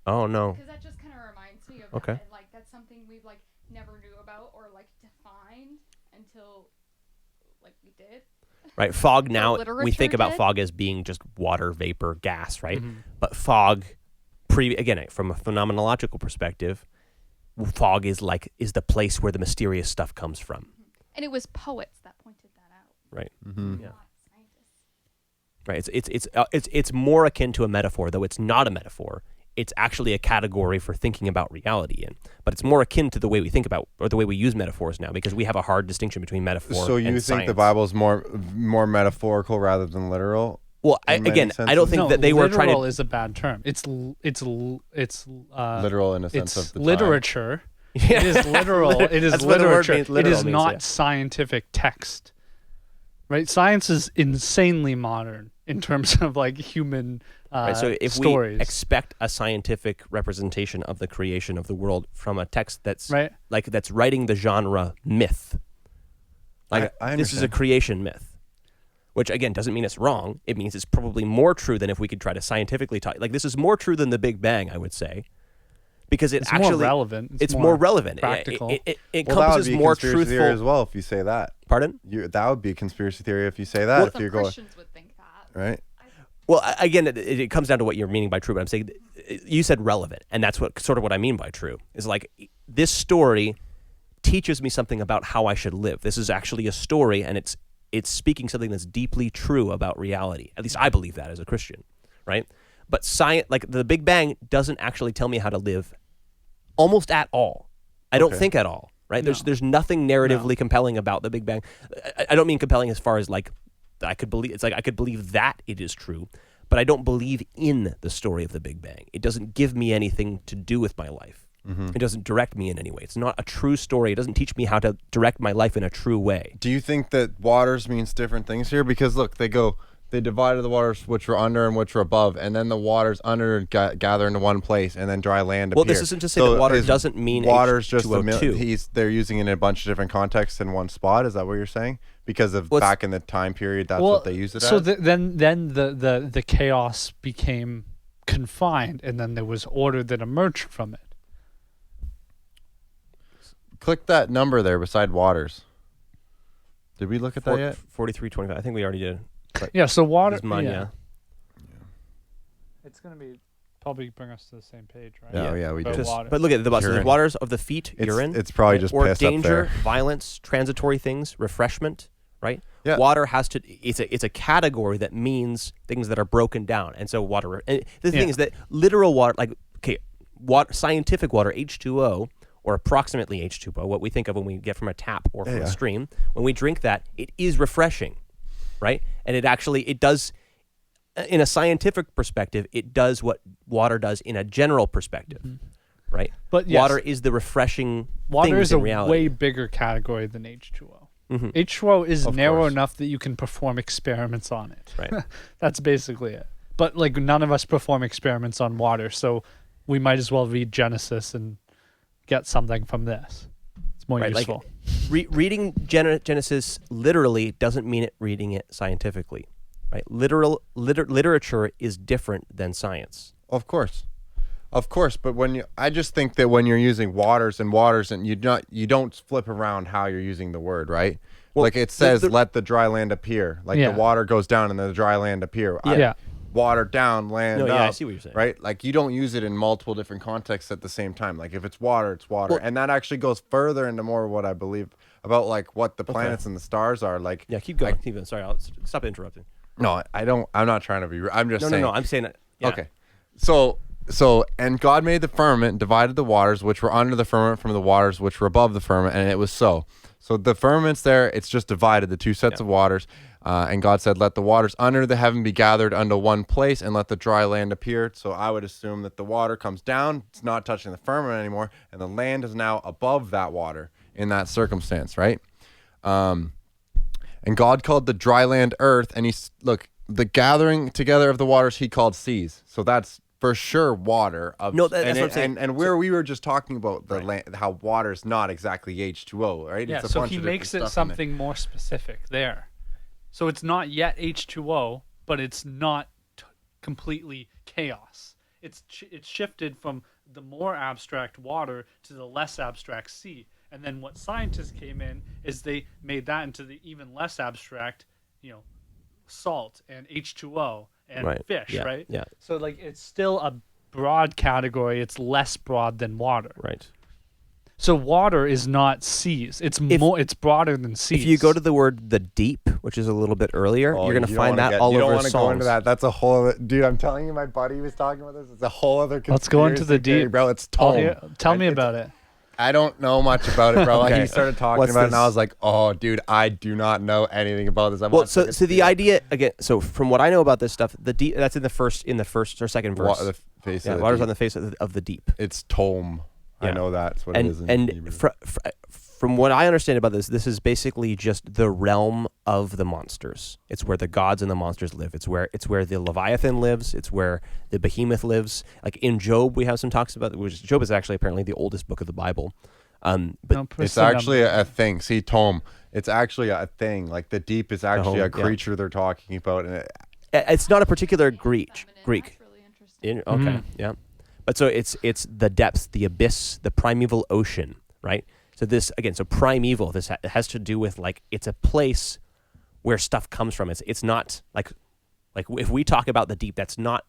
Oh no. Because that just kind of reminds me of Okay. that, and like that's something we've like never knew about or like defined until like we did. Right. Fog now, we literature think about did? fog as being just water, vapor, gas, right? But fog, again, from a phenomenological perspective, fog is the place where the mysterious stuff comes from. And it was poets that pointed that out, Right. Mm-hmm. Yeah. not scientists. Right. It's more akin to a metaphor, though it's not a metaphor. It's actually a category for thinking about reality in. But it's more akin to the way we think about, or the way we use metaphors now, because we have a hard distinction between metaphor and So you science. think the Bible is more metaphorical rather than literal? Well, I in many don't think No, that they were trying literal to. is a bad term. It's Literal in a sense it's of the time. literature. It is literal. It is That's what the word literature. means, It literal is means, not yeah. scientific text. Right? Science is insanely modern in terms of like human Right, so if stories. we expect a scientific representation of the creation of the world from a text that's Right. like that's writing the genre myth, like I this is a understand. creation myth, which again doesn't mean it's wrong. It means it's probably more true than if we could try to scientifically talk. Like this is more true than the Big Bang, I would say, because it's actually more relevant. It's more relevant. Practical. It Well, that would encompasses be a more conspiracy theory as truthful. well if you say that. Pardon? That would be a conspiracy theory if you say that. Well, if some you're going Christians would think that. right. Well, again, it comes down to what you're meaning by true. But I'm saying you said relevant, and that's what I mean by true. Is like this story teaches me something about how I should live. This is actually a story, and it's speaking something that's deeply true about reality. At least I believe that as a Christian, right? But science, like the Big Bang, doesn't actually tell me how to live, almost at all. I don't Okay. think at all, right? No. There's nothing narratively compelling about the Big Bang. I don't mean compelling as far as like. I could believe it's like I could believe that it is true, but I don't believe in the story of the Big Bang. It doesn't give me anything to do with my life. It doesn't direct me in any way. It's not a true story. It doesn't teach me how to direct my life in a true way. Do you think that waters means different things here? Because look, they divided the waters which were under and which were above, and then the waters under gather into one place, and then dry land appear. Well, this isn't to say that water is doesn't mean water's just H2O2. they're using it in a bunch of different contexts in one spot. Is that what you're saying? Because of Well, it's- back in the time period, that's what they use it so as. then the chaos became confined, and then there was order that emerged from it. Click that number there beside waters. Did we look at that yet? 4325. I think we already did. Yeah. So water. This is mine, yeah. It's gonna be probably bring us to the same page, right? Yeah, we About did. water. But look at the bus. Urine. Waters of the feet, It's- urine. it's probably right? just or piss up danger, there. violence, transitory things, refreshment, right? Yeah. Water has to. It's a category that means things that are broken down, and so water. And the thing Yeah. is that literal water, like water, scientific water, H2O, or approximately H2O, what we think of when we get from a tap or from a stream, when we drink that, it is refreshing, right? And it does. In a scientific perspective, it does what water does in a general perspective, right? But yes, water is the refreshing water things is a in reality. way bigger category than H2O. H2O is Of narrow course. enough that you can perform experiments on it. Right. That's basically it. But like none of us perform experiments on water, so we might as well read Genesis and get something from this. It's more Right, like, useful. reading Genesis literally doesn't mean it reading it scientifically, right? Literature is different than science. Of course, but I just think that when you're using waters and you don't flip around how you're using the word, right? Well, like it says, the- let the dry land appear. Like Yeah. the water goes down and the dry land appear. Yeah. Water down, land No, up. yeah, I see what you're saying. Right? Like you don't use it in multiple different contexts at the same time. Like if it's water, it's water. Well- And that actually goes further into more of what I believe about like what the planets and the stars are. Like Yeah, keep going. Keep going. Sorry, I'll stop interrupting. no, I don't. I'm not trying to be. I'm just No, saying. I'm saying that. Yeah. Okay. So, and God made the firmament and divided the waters which were under the firmament from the waters which were above the firmament, and it was so. So the firmament's there, it's just divided, the two sets of waters. And God said, let the waters under the heaven be gathered unto one place, and let the dry land appear. So I would assume that the water comes down, it's not touching the firmament anymore, and the land is now above that water in that circumstance, right? And God called the dry land earth, and the gathering together of the waters he called seas. So that's for sure water. No, that's what I'm saying. And where we were just talking about the land, how water is not exactly H2O, right? Yeah, It's a so bunch he of makes different it stuff in something more specific there. So it's not yet H2O, but it's not completely chaos. It's shifted from the more abstract water to the less abstract sea. And then what scientists came in is they made that into the even less abstract, salt and H2O and Right. fish, Yeah. right? Yeah. So like it's still a broad category. It's less broad than water. Right. So water is not seas. It's it's broader than seas. If you go to the word the deep, which is a little bit earlier, you're going to find that all you over don't want to go into Psalms. that. That's a whole other, dude. I'm telling you, my buddy was talking about this. It's a whole other. Let's go into the conspiracy theory, deep, bro. It's tome. Tell me about it. I don't know much about it, bro. Okay. He started talking What's about it, and this? I was like, "Oh, dude, I do not know anything about this." Well, so the idea again. So from what I know about this stuff, the deep that's in the first or second verse. the face Yeah, of the water's deep. on the face of the deep. It's tome. I Yeah. know that's what it is. In And Hebrew. from what I understand about this is basically just the realm of the monsters. It's where the gods and the monsters live. It's where the Leviathan lives. It's where the behemoth lives. Like in Job, we have some talks about Job is actually apparently the oldest book of the Bible. But It's actually a thing. See, tome. It's actually a thing. Like the deep is actually a creature they're talking about, and it's not a particular Greek. That's really interesting. Okay, yeah. But so it's the depths, the abyss, the primeval ocean, right? So this again, so primeval. This has to do with like it's a place where stuff comes from. It's not like if we talk about the deep, that's not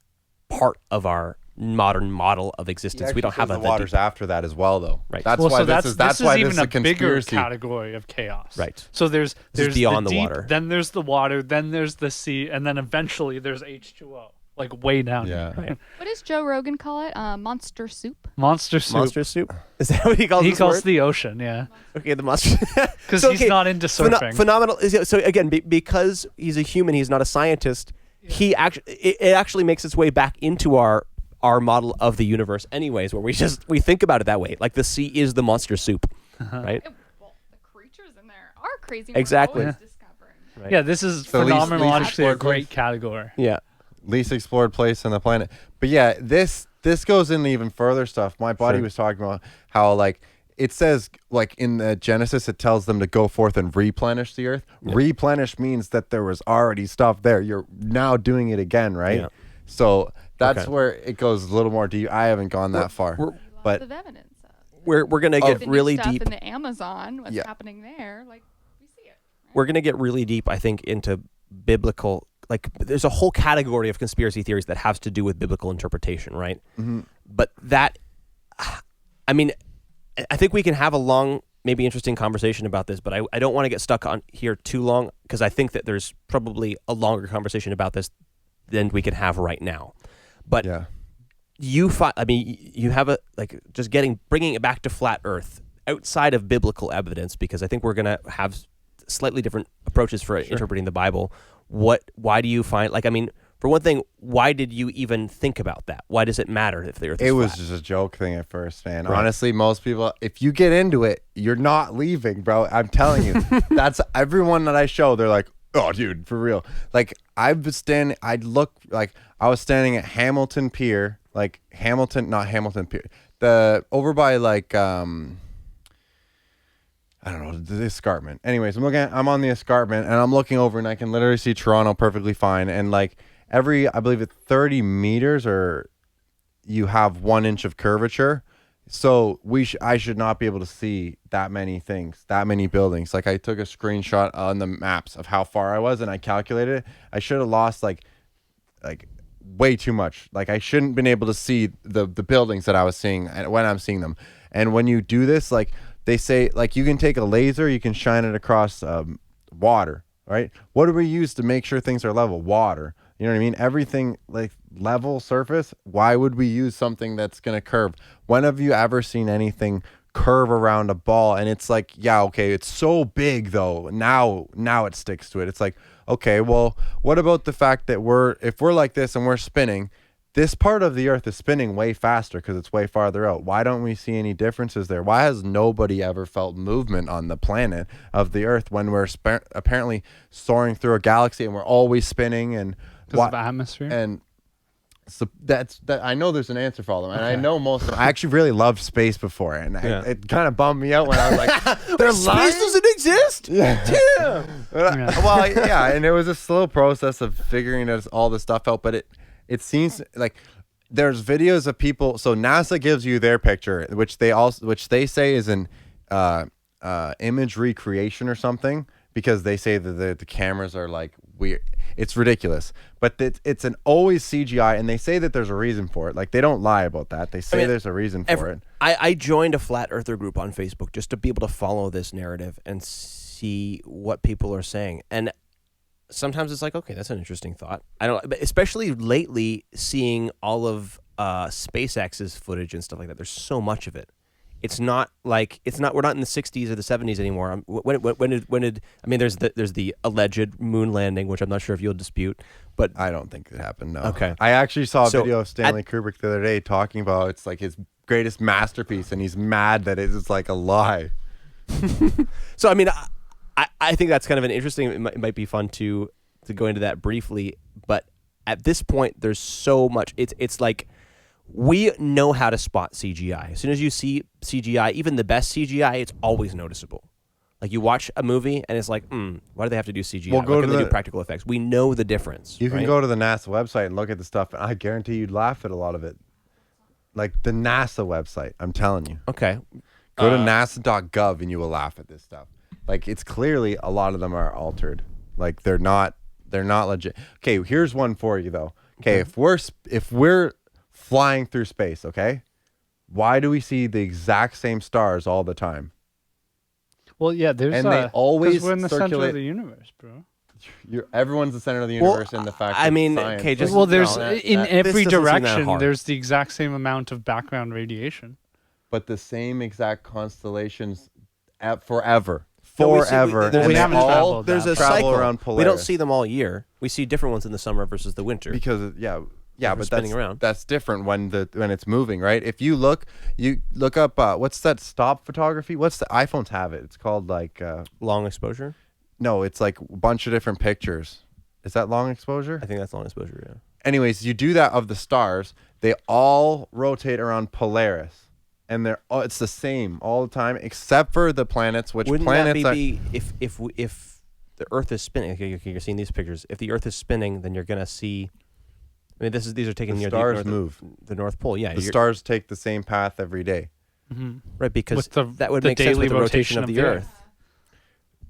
part of our modern model of existence. We don't have the the waters deep. after that as well, though. Right. That's Well, why so this is why even this is a bigger conspiracy. category of chaos. Right. So there's This is beyond the the deep, water. then there's the water, then there's the sea, and then eventually there's H2O, like way down. Yeah. Here. What does Joe Rogan call it? Monster soup? Monster soup. Monster soup. Is that what he calls? He this calls word? the ocean. Yeah. Okay, the monster. Because he's not into surfing. Phenomenal. So again, because he's a human, he's not a scientist. He actually, it actually makes its way back into our model of the universe, anyways, where we think about it that way. Like the sea is the monster soup, right? Well, the creatures in there are crazy. Exactly. We're always discovering. Right. Yeah, this is So least phenomenologically a explored great place. category. Yeah. Least explored place on the planet. But yeah, this goes into even further stuff. My buddy Sure. was talking about how like it says like in the Genesis it tells them to go forth and replenish the earth. Yeah. Replenish means that there was already stuff there. You're now doing it again, right? Yeah. So that's Okay. where it goes a little more deep. I haven't gone that far. we're- But Lots of evidence. We're gonna get The new really stuff deep. in the Amazon. What's Yeah. happening there? Like we see it. Right? We're gonna get really deep, I think, into biblical. Like, there's a whole category of conspiracy theories that has to do with biblical interpretation, right? Mm-hmm. But that, I mean, I think we can have a long, maybe interesting conversation about this, but I don't want to get stuck on here too long because I think that there's probably a longer conversation about this than we can have right now. But yeah. you have a like just bringing it back to flat Earth outside of biblical evidence, because I think we're gonna have slightly different approaches for interpreting the Bible. Why do you find, like, I mean, for one thing, why did you even think about that? Why does it matter if the Earth is It was flat? just a joke thing at first, man. Right. Honestly, most people, if you get into it, you're not leaving, bro. I'm telling you. That's everyone that I show. They're like, oh, dude, for real. Like, I was standing at Hamilton Pier, like not Hamilton Pier, over by like, I don't know, the escarpment. Anyways, I'm on the escarpment and I'm looking over and I can literally see Toronto perfectly fine. And like I believe it's 30 meters or you have 1 inch of curvature. So I should not be able to see that many things, that many buildings. Like I took a screenshot on the maps of how far I was and I calculated it. I should have lost like way too much. Like I shouldn't been able to see the buildings that I was seeing when I'm seeing them. And when you do this, like they say, like you can take a laser, you can shine it across water, right? What do we use to make sure things are level? Water. You know what I mean? Everything like level surface. Why would we use something that's going to curve? When have you ever seen anything curve around a ball? And it's like, yeah, okay, it's so big though. Now it sticks to it. It's like, okay, well, what about the fact that if we're like this and we're spinning, this part of the earth is spinning way faster because it's way farther out. Why don't we see any differences there? Why has nobody ever felt movement on the planet of the earth when we're apparently soaring through a galaxy and we're always spinning and Because of atmosphere. and so that I know there's an answer for all of them, and I know most of them. I actually really loved space before, and it kind of bummed me out when I was like, "There's Space doesn't exist." Yeah. Well, yeah, and it was a slow process of figuring all this stuff out, but it seems like there's videos of people. So NASA gives you their picture, which they say is an image recreation or something, because they say that the cameras are like weird. It's ridiculous. But it's an always CGI, and they say that there's a reason for it. Like, they don't lie about that. They say there's a reason for it. I joined a flat earther group on Facebook just to be able to follow this narrative and see what people are saying. And sometimes it's like, okay, that's an interesting thought. I don't, but especially lately, seeing all of SpaceX's footage and stuff like that. There's so much of it. It's not like we're not in the 60s or the 70s anymore. When did I mean? There's the alleged moon landing, which I'm not sure if you'll dispute, but I don't think it happened. No. Okay. I actually saw a video of Stanley Kubrick the other day talking about it's like his greatest masterpiece, and he's mad that it's like a lie. So I mean, I think that's kind of an interesting. It might be fun to go into that briefly, but at this point, there's so much. It's like. We know how to spot CGI. As soon as you see CGI, even the best CGI, it's always noticeable. Like you watch a movie and it's like, why do they have to do CGI? Well, why can't they do practical effects? We know the difference. You can go to the NASA website and look at the stuff, and I guarantee you'd laugh at a lot of it. Like the NASA website, I'm telling you. Okay. Go to nasa.gov and you will laugh at this stuff. Like it's clearly a lot of them are altered. Like they're not legit. Okay, here's one for you though. Okay, if we're flying through space, okay? Why do we see the exact same stars all the time? Well, yeah, there's and they always 'cause we're in the center circulate. of the universe, bro. Everyone's the center of the universe in the fact. I mean, science. okay, just Well, there's no, in this every doesn't seem that direction. hard. There's the exact same amount of background radiation. but the same exact constellations forever. No, we Forever. see- and we they haven't all traveled There's a travel cycle. around We Polaris. don't see them all year. We see different ones in the summer versus the winter. because but spinning that's around. that's different when it's moving, right? If you look up what's that stop photography? What's the iPhones have it? It's called like Long exposure. no, it's like a bunch of different pictures. Is that long exposure? I think that's long exposure. Yeah. Anyways, you do that of the stars. They all rotate around Polaris, and it's the same all the time except for the planets. Which Wouldn't planets that be if the Earth is spinning? Okay, you're seeing these pictures. If the Earth is spinning, then you're gonna see. I mean, these are taken the near stars move. the North Pole. Yeah, The stars take the same path every day. right, because With the- that would the make sense daily with the rotation of the Earth. Earth.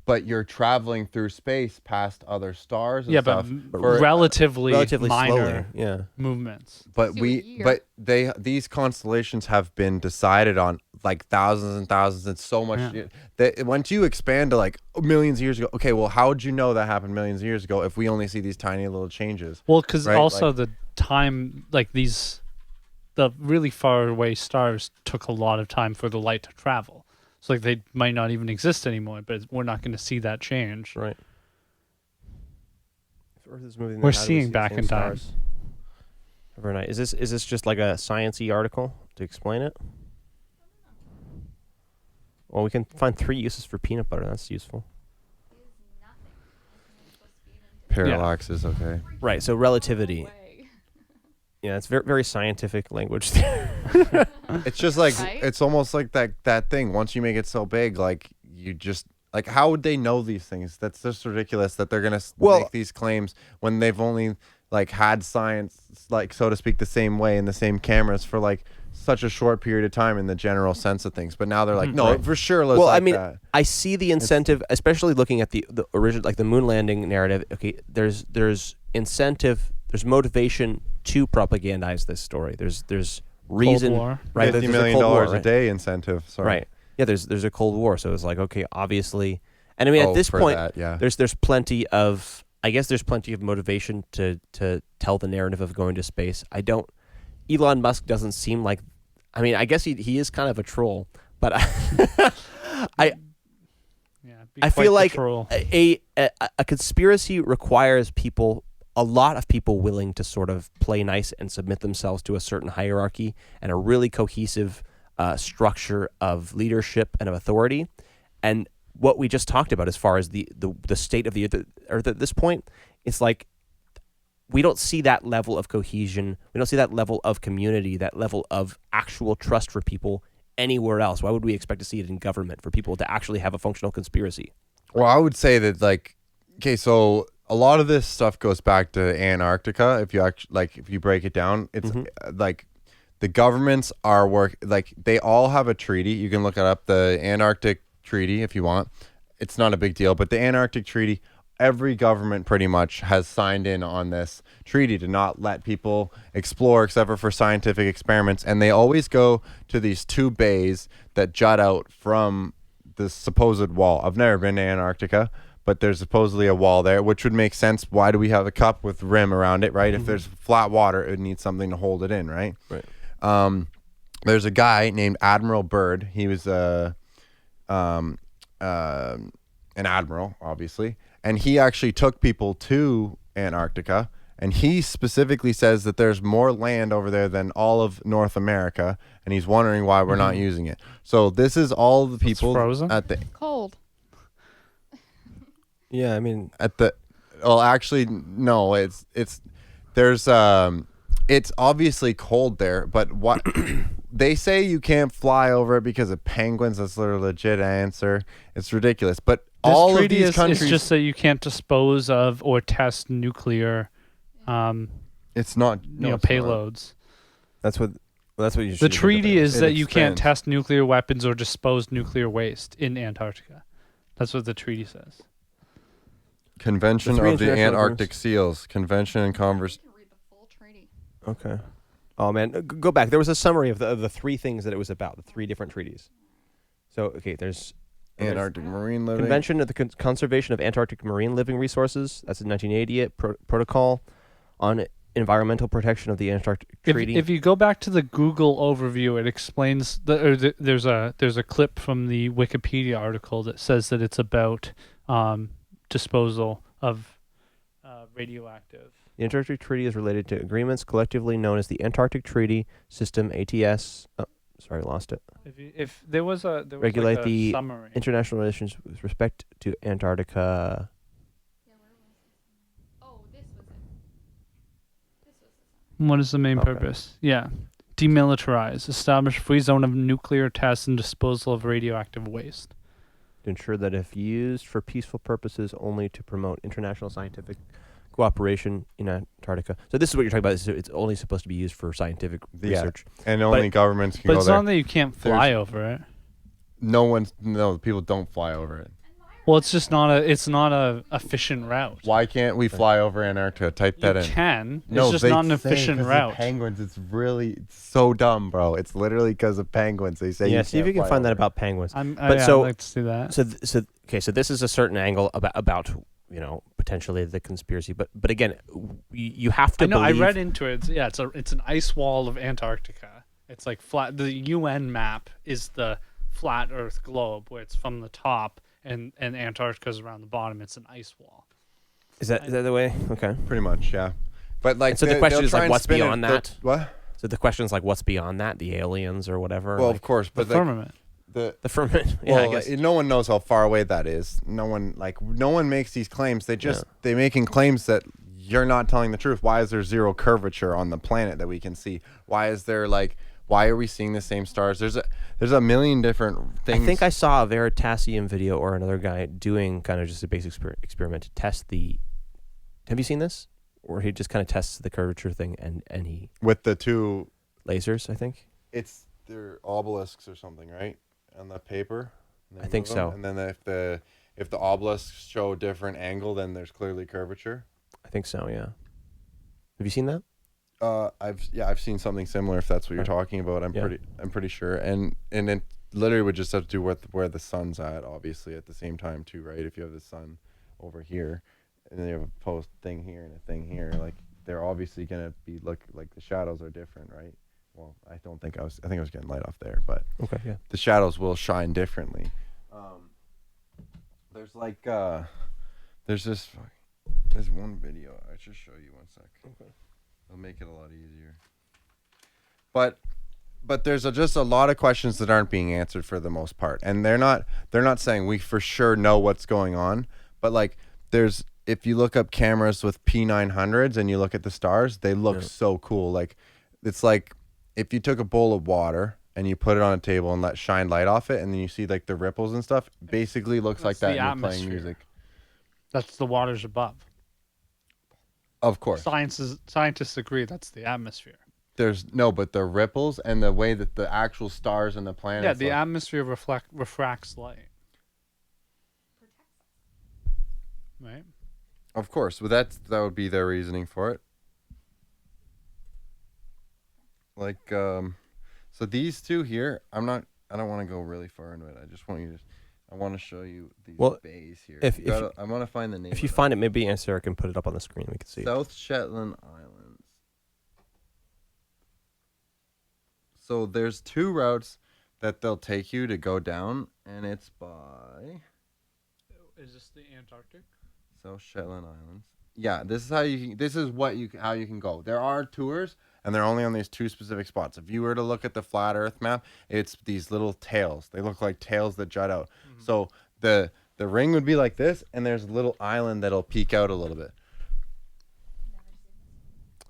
But you're traveling through space past other stars and Yeah, stuff. but for- relatively Relatively minor slowly. Yeah. movements. But To a year. these constellations have been decided on like thousands and thousands and so much. Yeah. That once you expand to like millions of years ago, okay, well, how would you know that happened millions of years ago if we only see these tiny little changes? Well, because Right, also like- the time, like the really far away stars took a lot of time for the light to travel. So like they might not even exist anymore, but we're not going to see that change. Right. If Earth is moving, then We're how do we seeing see the back same in time. stars every night? Is this just like a sciencey article to explain it? Well, we can find 3 uses for peanut butter. That's useful. Parallax is okay. Right. So relativity. Yeah, it's very very scientific language there. It's just like Right? it's almost like that thing. Once you make it so big, like you just like how would they know these things? That's just ridiculous that they're gonna make these claims when they've only like had science, like so to speak, the same way in the same cameras for like such a short period of time in the general sense of things. But now they're like, no, Right. for sure. Let's Well, like I mean, that. I see the incentive, especially looking at the original, like the moon landing narrative. Okay, there's incentive, there's motivation to propagandize this story. There's reason, War. right? $50 There's a million Cold War, a right? day incentive. Sorry. Right. Yeah, there's a Cold War, so it's like, okay, obviously, and I mean at this for point, that, yeah. there's plenty of, I guess there's plenty of motivation to tell the narrative of going to space. Elon Musk doesn't seem like, I mean, I guess he is kind of a troll, but Yeah, be I quite feel the like troll. a conspiracy requires a lot of people willing to sort of play nice and submit themselves to a certain hierarchy and a really cohesive structure of leadership and of authority. And what we just talked about as far as the state of the earth at this point, it's like we don't see that level of cohesion. We don't see that level of community, that level of actual trust for people anywhere else. Why would we expect to see it in government for people to actually have a functional conspiracy? Well, I would say that like, okay, so a lot of this stuff goes back to Antarctica. If you break it down, it's like the governments they all have a treaty. You can look it up, the Antarctic Treaty, if you want. It's not a big deal, but the Antarctic Treaty, every government pretty much has signed in on this treaty to not let people explore except for scientific experiments. And they always go to these two bays that jut out from the supposed wall. I've never been to Antarctica, but there's supposedly a wall there, which would make sense. Why do we have a cup with rim around it, right? If there's flat water, it would need something to hold it in, right? Right. There's a guy named Admiral Byrd. He was an admiral, obviously, and he actually took people to Antarctica, and he specifically says that there's more land over there than all of North America, and he's wondering why we're not using it. So this is all the people frozen? at the Cold. Yeah, I mean, well, actually, no, it's obviously cold there, but what they say you can't fly over it because of penguins. That's their legit answer. It's ridiculous. But all of treaty these countries, is just that you can't dispose of or test nuclear, it's not payloads. that's what you should. The treaty is It that you can't expands. test nuclear weapons or dispose nuclear waste in Antarctica. That's what the treaty says. Convention The three of the international Antarctic Seals, Convention and Converse. You can read the full treaty. Okay. Oh man, go back. There was a summary of the three things that it was about. The three different treaties. So there's Antarctic marine living. Convention of the Conservation of Antarctic Marine Living Resources. That's in 1988. Protocol on Environmental Protection of the Antarctic Treaty. If you go back to the Google overview, it explains there's a clip from the Wikipedia article that says that it's about disposal of radioactive. The Antarctic Treaty is related to agreements collectively known as the Antarctic Treaty System (ATS). Oh, sorry, lost it. If there was Regulate like a the summary. International relations with respect to Antarctica. Yeah, where was this? Oh, this was it. This was the summary. What is the main Okay. purpose? Yeah. Demilitarize. Establish free zone of nuclear tests and disposal of radioactive waste. To ensure that if used for peaceful purposes only to promote international scientific cooperation in Antarctica. So this is what you're talking about. It's only supposed to be used for scientific research. And only governments can But go it's there. not that you can't fly over it. No, people don't fly over it. Well, it's just not a efficient route. Why can't we fly over Antarctica? Type that You in. can. No, It's just they not an say efficient 'cause of route. penguins, it's so dumb, bro. It's literally because of penguins. They say Yeah, you see if can't you can fly find that over. about penguins. I'd like to see that. So this is a certain angle about potentially the conspiracy, but again, you have to I know. believe. I read into it. It's an ice wall of Antarctica. It's like flat. The UN map is the flat Earth globe, where it's from the top, and Antarctica's around the bottom. It's an ice wall. Is that the way? Okay. Pretty much, yeah. But like, And so the question is like, what's beyond that? What? So the question is like, what's beyond that? The aliens or whatever? Well, like, of course, The but like, firmament. the the firmament. Yeah, well, I guess. no one knows how far away that is. No one makes these claims. They're making claims that you're not telling the truth. Why is there zero curvature on the planet that we can see? Why is there why are we seeing the same stars? There's a million different things. I think I saw a Veritasium video or another guy doing kind of just a basic experiment to test the. Have you seen this? Where he just kind of tests the curvature thing and he with the two, lasers, I think. they're obelisks or something, right? On the paper. And they I think move them. so. And then if the obelisks show a different angle, then there's clearly curvature. I think so. Yeah. Have you seen that? I've seen something similar. If that's what you're talking about, I'm pretty sure. And it literally would just have to do with where the sun's at, obviously, at the same time too, right? If you have the sun over here, and then you have a post thing here and a thing here, like they're obviously gonna be like the shadows are different, right? Well, I think I was getting light off there, but Okay. Yeah. the shadows will shine differently. There's one video. I should show you one sec. Okay. It'll make it a lot easier. But there's just a lot of questions that aren't being answered for the most part, and they're not saying we for sure know what's going on. But like, if you look up cameras with P900s and you look at the stars, they look so cool. Like, it's like if you took a bowl of water and you put it on a table and let shine light off it, and then you see like the ripples and stuff. Basically, looks like that. the And you're playing atmosphere. music. That's the waters above. Of course. Scientists agree that's the atmosphere. But the ripples and the way that the actual stars and the planets. Yeah, the look. atmosphere refracts light. Right? Of course, but that would be their reasoning for it. Like, so these two here, I don't want to go really far into it. I just want you to, I want to show you these bays here. I want to find the name. If you find it, maybe Sarah can put it up on the screen. We can see South Shetland Islands. So there's 2 routes that they'll take you to go down, and it's by Is this the Antarctic? South Shetland Islands. Yeah, this is how you can, this is what you how you can go. There are tours, and they're only on these 2 specific spots. If you were to look at the flat Earth map, it's these little tails. They look like tails that jut out. Mm-hmm. So the ring would be like this, and there's a little island that'll peek out a little bit.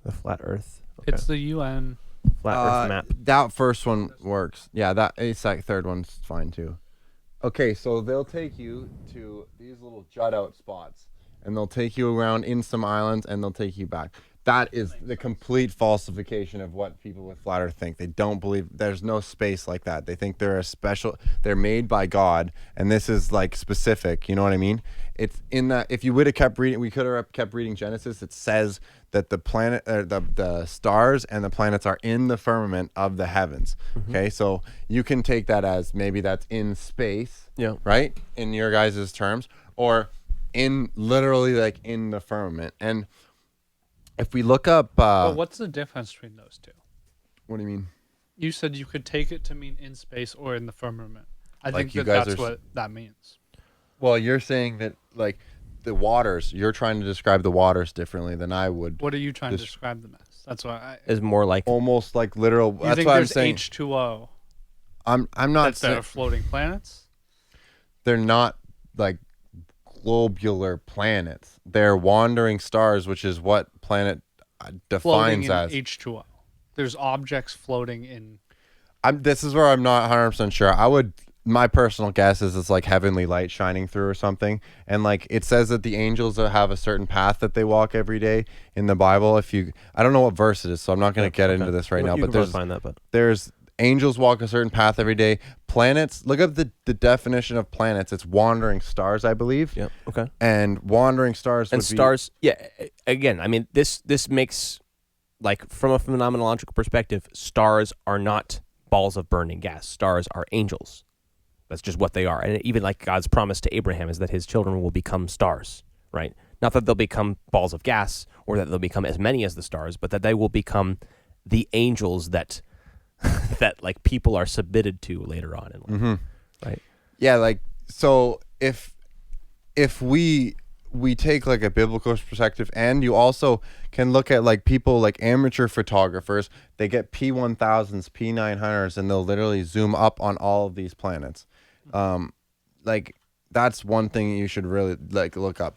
the flat Earth. Okay. It's the UN flat Earth map. That first one works. Yeah, that third one's fine too. Okay, so they'll take you to these little jut out spots, and they'll take you around in some islands, and they'll take you back. That is the complete falsification of what people with flat Earth think. They don't believe there's no space like that. They think they're they're made by God, and this is like specific. You know what I mean? It's in that. If you would have kept reading, we could have kept reading Genesis. It says that the planet, the stars and the planets are in the firmament of the heavens. Mm-hmm. Okay, so you can take that as maybe that's in space. Yeah. Right. In your guys' terms, or in literally like in the firmament. And if we look up, well, what's the difference between those two? What do you mean? You said you could take it to mean in space or in the firmament. I Like think you that guys that's are what that means. Well, you're saying that like the waters. You're trying to describe the waters differently than I would. What are you trying to describe them as? That's why I. Is more like Almost like literal. You That's think what I'm there's saying. H2O? I'm not That saying they're floating planets. they're not like globular planets. They're wandering stars, which is what planet Floating defines in as. H2O. There's objects floating in. This is where I'm not 100% sure. My personal guess is it's like heavenly light shining through or something. And like it says that the angels have a certain path that they walk every day in the Bible. I don't know what verse it is, so I'm not going to get into this right now. You But can find that, but there's angels walk a certain path every day. Planets, look up the definition of planets. It's wandering stars, I believe. yeah, okay. And wandering stars And would stars, yeah. Again, I mean, this makes, like, from a phenomenological perspective, stars are not balls of burning gas. Stars are angels. That's just what they are. And even like God's promise to Abraham is that his children will become stars, right? Not that they'll become balls of gas or that they'll become as many as the stars, but that they will become the angels that that like people are submitted to later on in life, Mm-hmm. right? Yeah, like so if we take like a biblical perspective, and you also can look at like people like amateur photographers, they get P1000s, P900s, and they'll literally zoom up on all of these planets. Like that's one thing you should really like look up.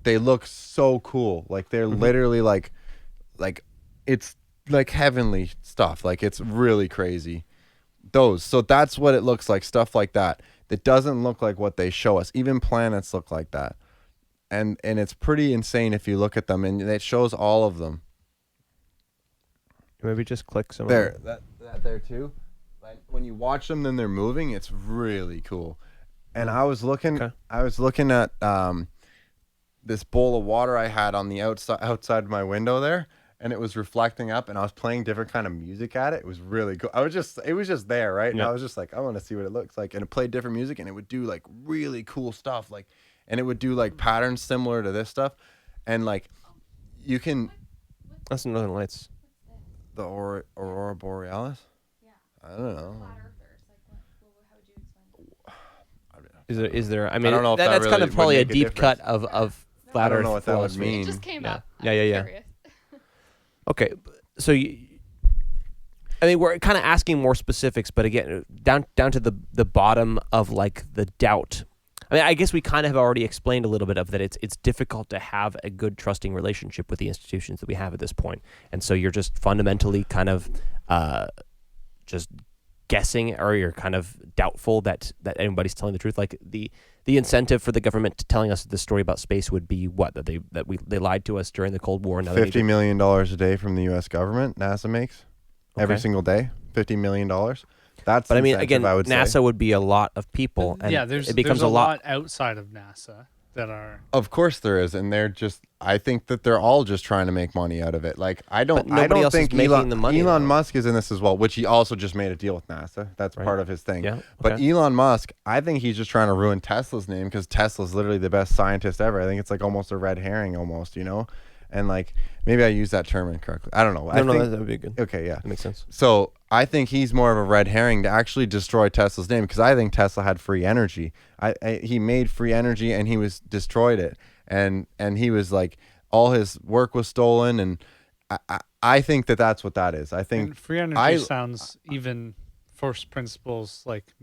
They look so cool. Like they're literally like it's like heavenly stuff. Like it's really crazy. So that's what it looks like, stuff like that. That doesn't look like what they show us. Even planets look like that. And it's pretty insane if you look at them, and it shows all of them. Maybe just click some There, of them. that there too. Like when you watch them, then they're moving. It's really cool. And I was looking at this bowl of water I had on the outside my window there, and it was reflecting up, and I was playing different kind of music at it. It was really cool. It was just there, right? And I was just like, I want to see what it looks like. And it played different music, and it would do like really cool stuff, like, and it would do like patterns similar to this stuff, and like you can. That's Northern Lights. The Aurora Borealis. Yeah. I don't know. Flat earthers. Like, how would you explain it? Is there? I mean, don't know if that that's kind really of probably a would make a deep cut difference. of flat I don't Earth know what that would philosophy. mean. It just came up. Yeah, I'm yeah. curious. Okay, so I mean, we're kind of asking more specifics, but again, down to the bottom of like the doubt. I mean, I guess we kind of have already explained a little bit of that. It's difficult to have a good trusting relationship with the institutions that we have at this point, and so you're just fundamentally kind of just guessing, or you're kind of doubtful that anybody's telling the truth. Like the incentive for the government telling us this story about space would be what, that they lied to us during the Cold War. And now $50 million a day from the U.S. government. NASA makes every single day. $50 million. That's. But I mean, incentive, again, I would NASA say. would be a lot of people, and Yeah, there's it becomes a a lot. outside of NASA. that are. Of course there is, and I think that they're all just trying to make money out of it. Like I don't nobody else is think making the money, Elon though. Musk is in this as well, which he also just made a deal with NASA. That's part of his thing. Yeah, But okay. Elon Musk, I think he's just trying to ruin Tesla's name because Tesla's literally the best scientist ever. I think it's like almost a red herring almost, And like maybe I use that term incorrectly. I don't know. I think, that would be good. okay, yeah. That makes sense. So I think he's more of a red herring to actually destroy Tesla's name because I think Tesla had free energy. He made free energy and he destroyed it, and he was like all his work was stolen, and I think that's what that is. I think And free energy sounds even first principles like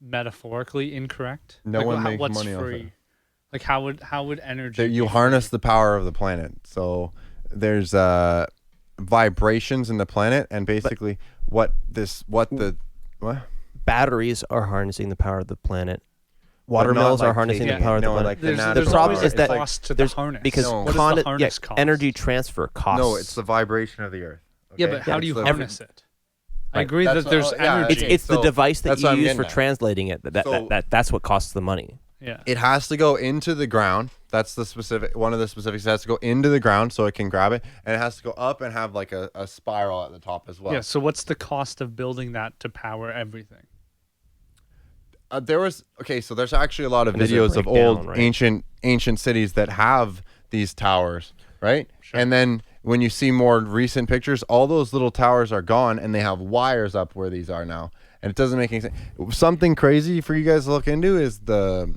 metaphorically incorrect. No like, one makes what's money off free? it. Like how would energy? You be harness free? the power of the planet. So there's vibrations in the planet, and basically what. Batteries are harnessing the power of the planet. But Water not mills are like harnessing the taking power it. of the No, planet. like the There's natural problem always is a that cost to the there's harness. because No. What does the harness cost? energy transfer costs. No, it's the vibration of the earth. Yeah, okay? but how do you It's the- harness it? I Right. agree That's that there's what- yeah, energy. it's the So device that that's what you I'm use getting for at. translating it. So- That's what costs the money. yeah. It has to go into the ground. That's one of the specifics. It has to go into the ground so it can grab it, and it has to go up and have like a spiral at the top as well. Yeah. So what's the cost of building that to power everything? So there's actually a lot of And does it videos of break down, old right? ancient cities that have these towers, right? Sure. And then when you see more recent pictures, all those little towers are gone, and they have wires up where these are now, and it doesn't make any sense. Something crazy for you guys to look into is the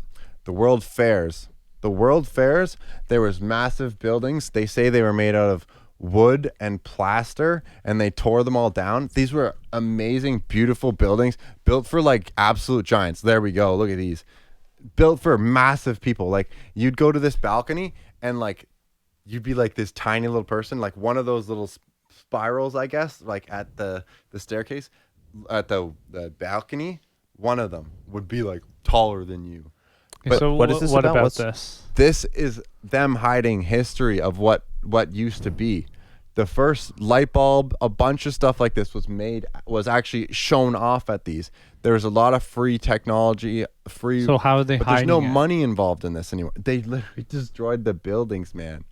World Fairs. The World Fairs, there was massive buildings. They say they were made out of wood and plaster, and they tore them all down. These were amazing, beautiful buildings built for like absolute giants. There we go. Look at these. Built for massive people. Like you'd go to this balcony and like you'd be like this tiny little person, like one of those little spirals, I guess, like at the staircase, at the balcony, one of them would be like taller than you. Okay, so what is this what about? about What's- this? This is them hiding history of what used to be. The first light bulb, a bunch of stuff like this was actually shown off at these. There's a lot of free technology, So how are they but there's hiding no it? money involved in this anymore. They literally destroyed the buildings, man.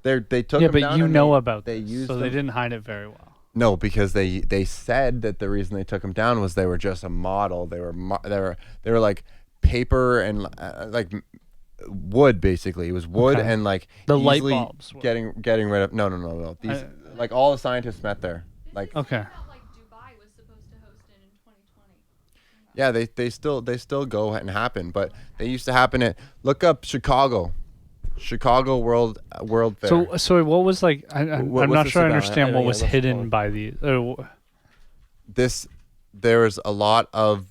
They took Yeah, them but down you and know about they this, used so they them. didn't hide it very well. No, because they said that the reason they took them down was they were just a model. They were like paper and like wood, basically. It was wood Okay. and like The light easily bulbs were- getting rid of. No. These like all the scientists met there. Like Okay. Like Dubai was supposed to host it in 2020. yeah, they still go and happen, but they used to happen at Look Chicago World Fair. So what was like? I'm what's not this sure I about? understand what Yeah, was let's hidden follow. by these. There was a lot of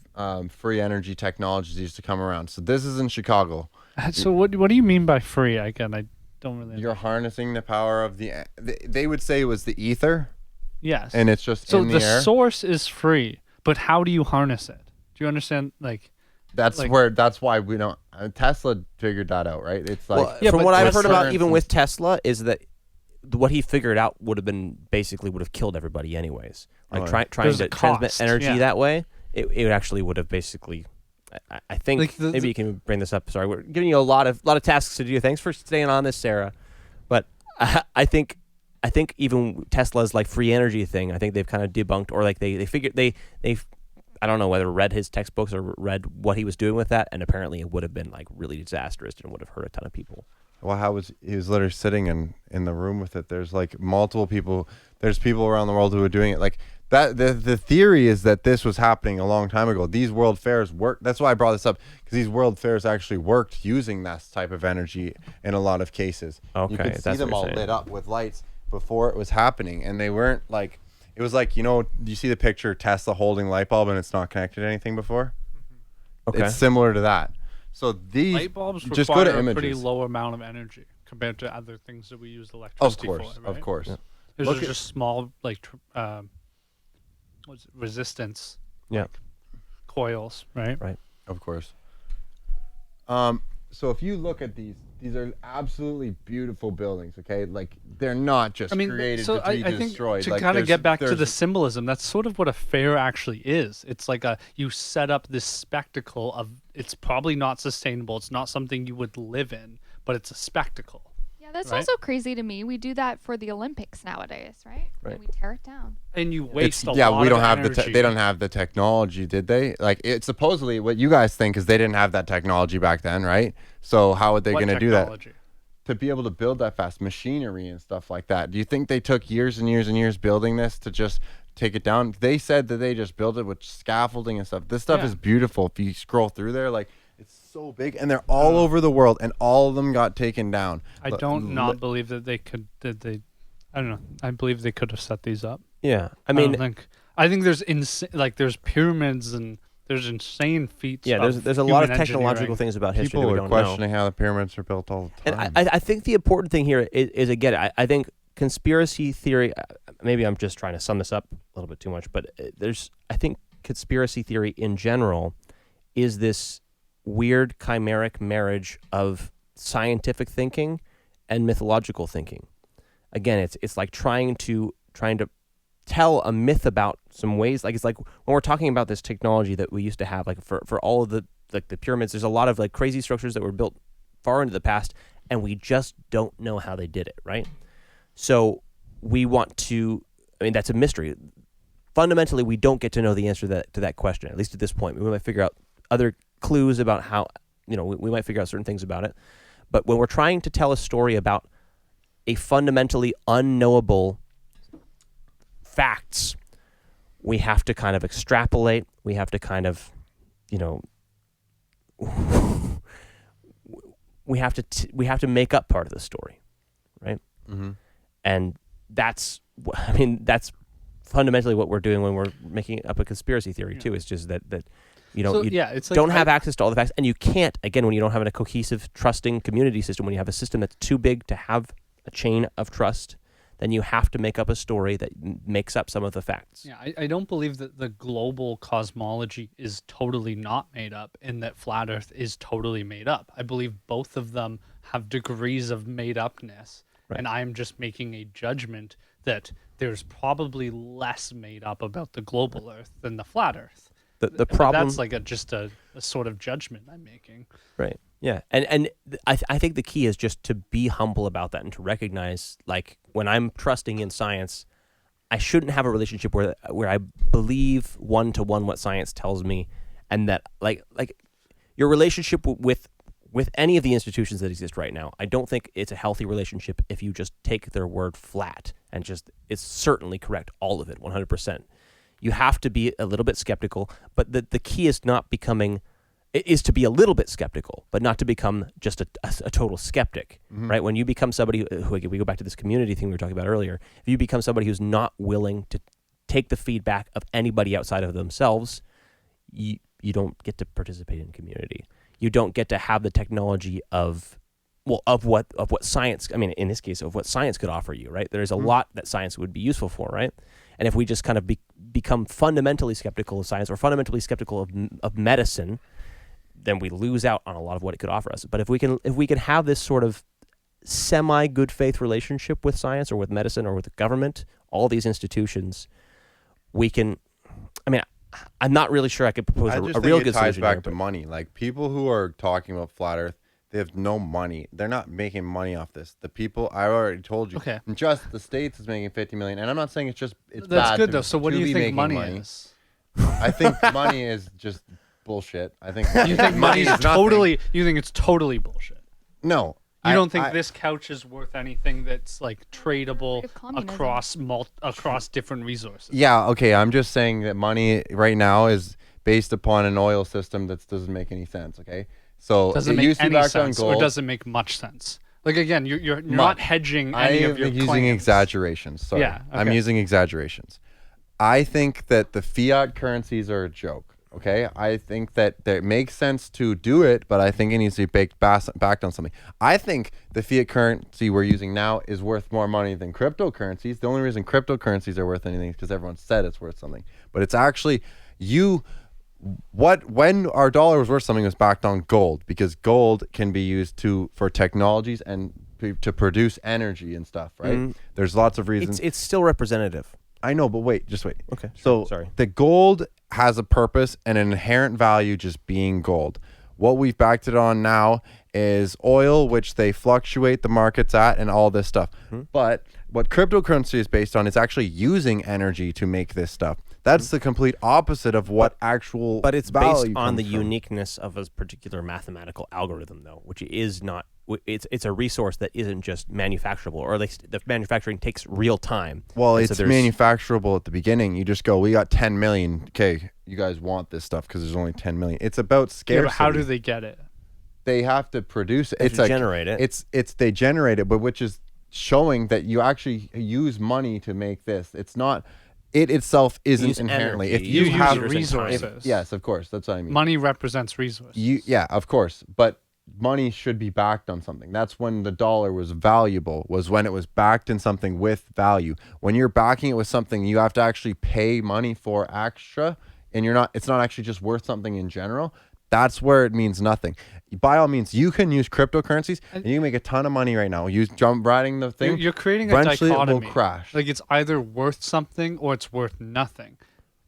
free energy technologies used to come around. So this is in Chicago. So what do you mean by free? Again, I don't really. You're harnessing the power of they would say it was the ether, Yes. and it's just so in the air. source is free, but how do you harness it? Do you understand? Like, That's like- that's why we don't. Tesla figured that out, right? It's like Well, Yeah, from but what I've with heard about, currents even and with Tesla, is that what he figured out would have killed everybody anyways. Like Oh, yeah. trying There's to a transmit cost, energy yeah. that way, it actually would have basically. I think Like maybe you can bring this up. Sorry, we're giving you a lot of tasks to do. Thanks for staying on this, Sarah. But I think even Tesla's like free energy thing, I think they've kind of debunked, or like they figured they I don't know whether read his textbooks or read what he was doing with that, and apparently it would have been like really disastrous and would have hurt a ton of people. well, he was literally sitting in the room with it. There's like multiple people. There's people around the world who are doing it. Like that. The theory is that this was happening a long time ago. These world fairs work. That's why I brought this up, because these world fairs actually worked using that type of energy in a lot of cases. Okay, you could see that's them what all you're saying. lit up with lights before it was happening, and they weren't like. It was like, do you see the picture of Tesla holding light bulb and it's not connected to anything before? Okay. It's similar to that. So these light bulbs just require go to a pretty images. low amount of energy compared to other things that we use electricity for. Of Right? course. There's Look at- just small like what's it, resistance Yeah. coils, right? Right. Of course. so if you look at these are absolutely beautiful buildings, okay? Like, they're not just created so to be I think destroyed. to Like, kind of get back to the there's- symbolism, that's sort of what a fair actually is. It's like you set up this spectacle of, it's probably not sustainable. It's not something you would live in, but it's a spectacle. Yeah, that's Right? also crazy to me. We do that for the Olympics nowadays, right? Right. And we tear it down. And you waste a yeah, lot we don't of have energy. they don't have the technology, did they? Like, it's supposedly what you guys think is they didn't have that technology back then, right? So how are they What going to do that? technology? To be able to build that fast, machinery and stuff like that. Do you think they took years and years and years building this to just take it down? They said that they just built it with scaffolding and stuff. This stuff Yeah. is beautiful. If you scroll through there, like, it's so big, and they're all over the world, and all of them got taken down. I don't not believe that they could. That they, I don't know. I believe they could have set these up. Yeah, I I mean, think there's there's pyramids and there's insane feats. yeah, of there's a lot of human technological engineering. things about history People that we are don't know. questioning how the pyramids are built all the time. And I think the important thing here is again, I think conspiracy theory, maybe I'm just trying to sum this up a little bit too much, but I think conspiracy theory in general is this weird chimeric marriage of scientific thinking and mythological thinking. Again, it's like trying to tell a myth about some ways. Like, it's like when we're talking about this technology that we used to have, like for all of the pyramids, there's a lot of like crazy structures that were built far into the past, and we just don't know how they did it, right? So we want to, I mean, that's a mystery. Fundamentally, we don't get to know the answer to that question, at least at this point. We might figure out other clues about how, we might figure out certain things about it. But when we're trying to tell a story about a fundamentally unknowable facts, we have to kind of extrapolate. We have to kind of, we have to make up part of the story, right? Mm-hmm. And that's fundamentally what we're doing when we're making up a conspiracy theory too. Is just that it's like don't have access to all the facts, and you can't, again, when you don't have a cohesive, trusting community system, when you have a system that's too big to have a chain of trust, then you have to make up a story that makes up some of the facts. Yeah, I don't believe that the global cosmology is totally not made up and that flat Earth is totally made up. I believe both of them have degrees of made upness, Right. and I'm just making a judgment that there's probably less made up about the global Earth than the flat Earth. The problem, That's like just a sort of judgment I'm making. right? Yeah, and I think the key is just to be humble about that and to recognize, like, when I'm trusting in science, I shouldn't have a relationship where I believe one-to-one what science tells me, and that like your relationship with any of the institutions that exist right now, I don't think it's a healthy relationship if you just take their word flat and just, it's certainly correct, all of it, 100%. You have to be a little bit skeptical, but the key is is to be a little bit skeptical, but not to become just a total skeptic, right? When you become somebody who, we go back to this community thing we were talking about earlier, if you become somebody who's not willing to take the feedback of anybody outside of themselves, you don't get to participate in community. You don't get to have the technology of what science, I mean, in this case, of what science could offer you, right? There's a lot that science would be useful for, right? And if we just kind of become fundamentally skeptical of science or fundamentally skeptical of medicine, then we lose out on a lot of what it could offer us. But if we can have this sort of semi good faith relationship with science or with medicine or with the government, all these institutions, we can. I mean, I'm not really sure I could propose I a just real think good it ties solution back here, to but- money. Like, people who are talking about flat Earth, they have no money. They're not making money off this. The people, I already told you. Okay. Just the States is making $50 million, and I'm not saying it's That's bad good to- though. So what to do you be think making money is? I think money is just bullshit. I think You think money is nothing. totally? You think it's totally bullshit? No. You don't think this couch is worth anything that's like tradable Of communism. across different resources? Yeah, okay. I'm just saying that money right now is based upon an oil system that doesn't make any sense. Okay, so Doesn't it make used to be any backed on sense, or gold. doesn't make much sense. Like, again, you're not hedging I any am of your using claims. exaggerations. Sorry. Yeah, I'm okay. using exaggerations. I think that the fiat currencies are a joke. Okay, I think that it makes sense to do it, but I think it needs to be backed on something. I think the fiat currency we're using now is worth more money than cryptocurrencies. The only reason cryptocurrencies are worth anything is because everyone said it's worth something. But it's actually, you when our dollar was worth something, it was backed on gold, because gold can be used for technologies and to produce energy and stuff, right? There's lots of reasons. It's still representative. I know, but just wait. Okay. So sorry. the gold has a purpose and an inherent value just being gold. What we've backed it on now is oil, which they fluctuate the markets at, and all this stuff. But what cryptocurrency is based on is actually using energy to make this stuff. That's the complete opposite of what actual But it's value based on comes the from. uniqueness of a particular mathematical algorithm, though, which is not. It's a resource that isn't just manufacturable, or at least the manufacturing takes real time. Well, And it's so there's- manufacturable at the beginning. You just go, we got 10 million. Okay, you guys want this stuff because there's only 10 million. It's about Yeah, scarcity. but how do they get it? They have to produce it. They have to generate it. It's they generate it, but which is showing that you actually use money to make this. It's not. It itself isn't use inherently. energy, If you use have resources. yes, of course, that's what I mean. Money represents resources. Yeah, of course, but money should be backed on something. That's when the dollar was valuable, was when it was backed in something with value. When you're backing it with something, you have to actually pay money for extra, and it's not actually just worth something in general. That's where it means nothing. By all means, you can use cryptocurrencies and you can make a ton of money right now. Use riding the thing. You're creating a Eventually dichotomy. it will crash. Like it's either worth something or it's worth nothing.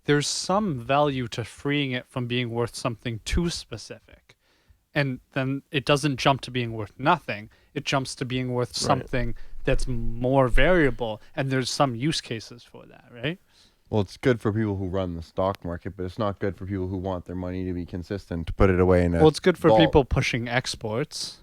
There's some value to freeing it from being worth something too specific. And then it doesn't jump to being worth nothing. It jumps to being worth something that's more variable. And there's some use cases for that, right? Well, it's good for people who run the stock market, but it's not good for people who want their money to be consistent, to put it away in a Well, it's good for vault. people pushing exports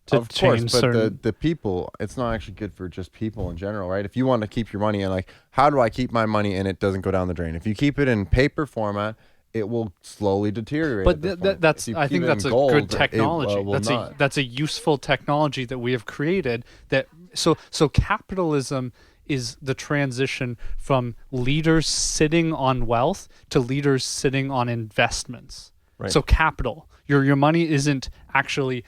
to Of change course, but certain... the people, it's not actually good for just people in general, right? If you want to keep your money and like, how do I keep my money and it doesn't go down the drain? If you keep it in paper format, it will slowly deteriorate. But at this point. that's If you I keep think it that's in a gold, good it, technology. will not. That's a useful technology that we have created. That so capitalism is the transition from leaders sitting on wealth to leaders sitting on investments. Right. So capital, your money isn't actually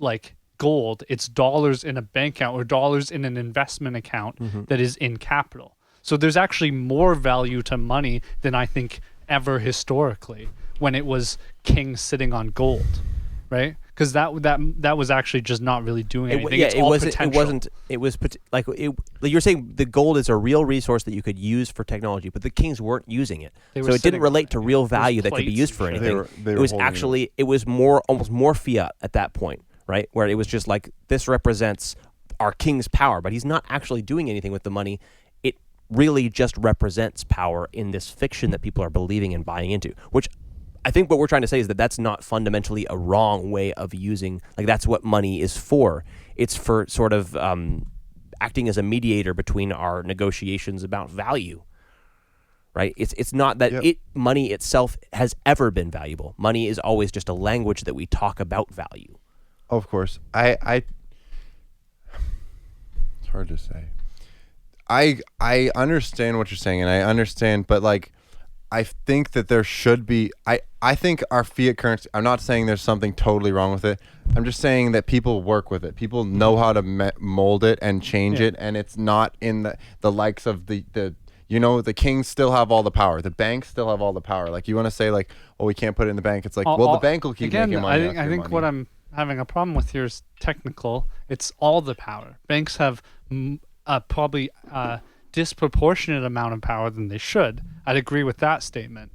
like gold; it's dollars in a bank account or dollars in an investment account that is in capital. So there's actually more value to money than I think ever historically when it was kings sitting on gold, right? Because that was actually just not really doing anything. It's all potential. Like you're saying the gold is a real resource that you could use for technology, but the kings weren't using it, They so were it didn't sitting relate on to it. real There's value that could be plates used and for shit. anything. They It were was holding actually it was almost more fiat at that point, right? Where it was just like, this represents our king's power, but he's not actually doing anything with the money. It really just represents power in this fiction that people are believing and buying into, which I think what we're trying to say is that that's not fundamentally a wrong way of using, like that's what money is for. It's for sort of acting as a mediator between our negotiations about value, right? It's not that money itself has ever been valuable. Money is always just a language that we talk about value. Of course, it's hard to say. I understand what you're saying, and I understand, but like, I think that there should be. I think our fiat currency. I'm not saying there's something totally wrong with it. I'm just saying that people work with it. People know how to mold it and change it, and it's not in the likes of the. The kings still have all the power. The banks still have all the power. Like, you want to say like, oh, we can't put it in the bank. It's like, the bank will keep making money. I think what I'm having a problem with here is technical. It's all the power. Banks have probably disproportionate amount of power than they should. I'd agree with that statement.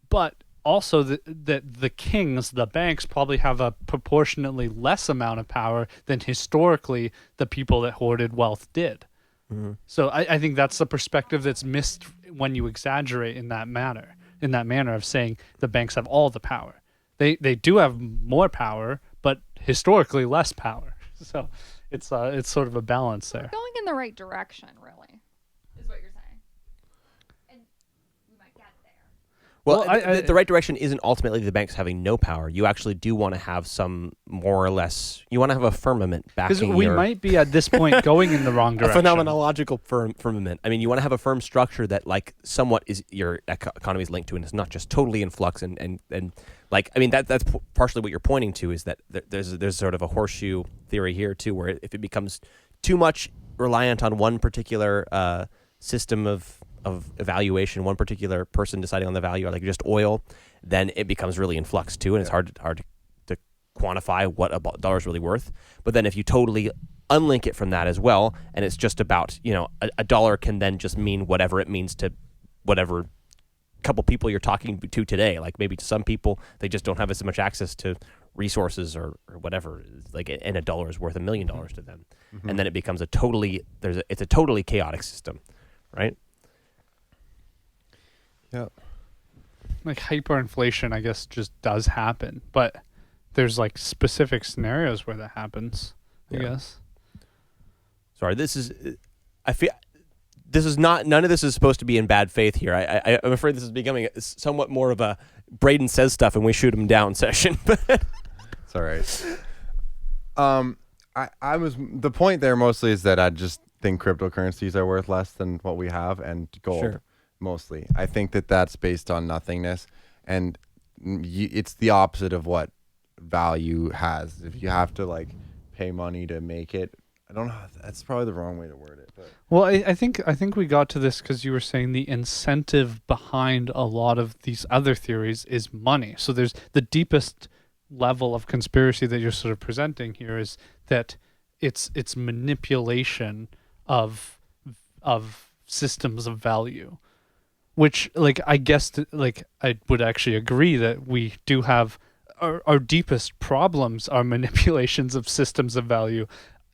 But also the kings, the banks, probably have a proportionately less amount of power than historically the people that hoarded wealth did. Mm-hmm. So I think that's the perspective that's missed when you exaggerate in that manner of saying the banks have all the power. They do have more power, but historically less power. So it's sort of a balance there. Going in the right direction, really, is what you're saying. And we might get there. Well, the right direction isn't ultimately the banks having no power. You actually do want to have some more or less. You want to have a firmament backing. Because we might be at this point going in the wrong direction. A phenomenological firmament. I mean, you want to have a firm structure that, like, somewhat is your economy is linked to, and it's not just totally in flux. And like, I mean, that's partially what you're pointing to, is that there's sort of a horseshoe theory here too, where if it becomes too much reliant on one particular system of of evaluation, one particular person deciding on the value, or like just oil, then it becomes really in flux too, and it's hard to quantify what a dollar is really worth. But then if you totally unlink it from that as well, and it's just about, a dollar can then just mean whatever it means to whatever couple people you're talking to today. Like maybe to some people, they just don't have as much access to resources or whatever. Like, and a dollar is worth $1 million to them, and then it becomes it's a totally chaotic system, right? Yeah. Like hyperinflation, I guess, just does happen, but there's like specific scenarios where that happens. I guess. Sorry, I feel this is not. None of this is supposed to be in bad faith here. I'm afraid this is becoming somewhat more of a Brayden says stuff and we shoot him down session. It's all right. I was the point there mostly is that I just think cryptocurrencies are worth less than what we have, and gold. Sure. Mostly, I think that's based on nothingness, and it's the opposite of what value has. If you have to like pay money to make it, I don't know. That's probably the wrong way to word it. But. Well, I think we got to this because you were saying the incentive behind a lot of these other theories is money. So there's the deepest level of conspiracy that you're sort of presenting here is that it's manipulation of systems of value, which like I guess I would actually agree that we do have our deepest problems are manipulations of systems of value.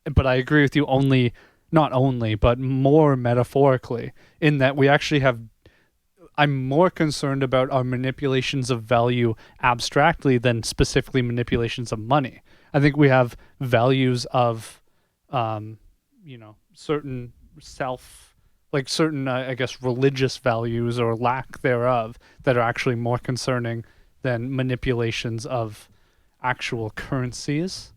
But I agree with you not only, but more metaphorically, in that we actually have, I'm more concerned about our manipulations of value abstractly than specifically manipulations of money. I think we have values of, certain certain, I guess, religious values or lack thereof that are actually more concerning than manipulations of actual currencies.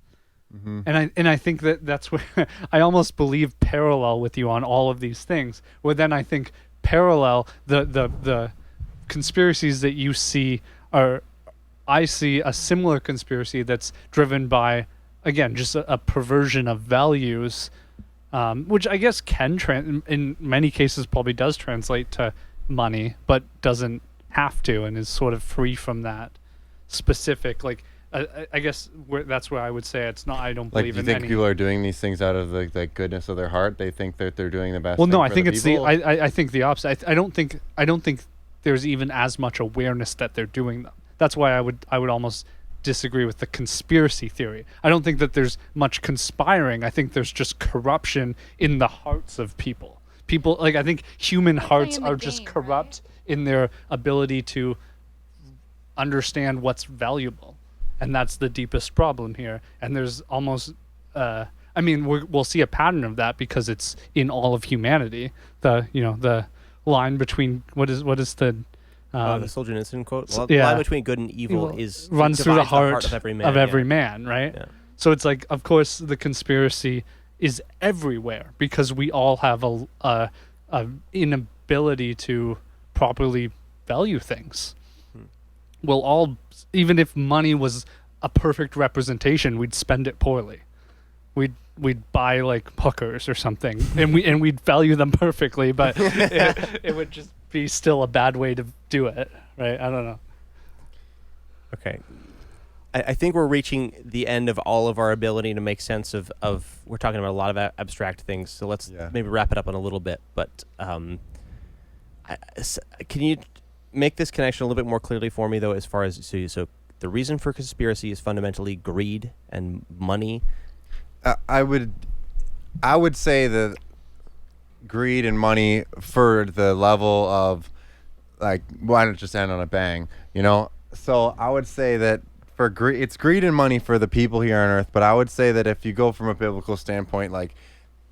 Mm-hmm. And I think that's where I almost believe parallel with you on all of these things. Where then I think parallel the conspiracies that you see I see a similar conspiracy that's driven by, again, just a perversion of values, which I guess can in many cases probably does translate to money, but doesn't have to, and is sort of free from that specific I guess that's where I would say it's not. I don't believe in any. Do you think people are doing these things out of the goodness of their heart? They think that they're doing the best. Well, no, thing I for think the it's people? I think the opposite. I don't think there's even as much awareness that they're doing them. That's why I would almost disagree with the conspiracy theory. I don't think that there's much conspiring. I think there's just corruption in the hearts of people. People I think human hearts are just corrupt in their ability to understand what's valuable. And that's the deepest problem here. And there's almost, we'll see a pattern of that because it's in all of humanity. The line between what is the Solzhenitsyn quote. Well, the line between good and evil runs through the heart of every man. Right? Yeah. So it's like, of course, the conspiracy is everywhere because we all have a inability to properly value things. We'll all, even if money was a perfect representation, we'd spend it poorly. We'd buy like hookers or something, and we'd value them perfectly, but it would just be still a bad way to do it, right? I don't know. Okay, I think we're reaching the end of all of our ability to make sense of we're talking about a lot of abstract things, so let's maybe wrap it up in a little bit. But can you make this connection a little bit more clearly for me, though, as far as so the reason for conspiracy is fundamentally greed and money? I would say that greed and money for the level of why not just end on a bang, So I would say that for it's greed and money for the people here on Earth, but I would say that if you go from a biblical standpoint,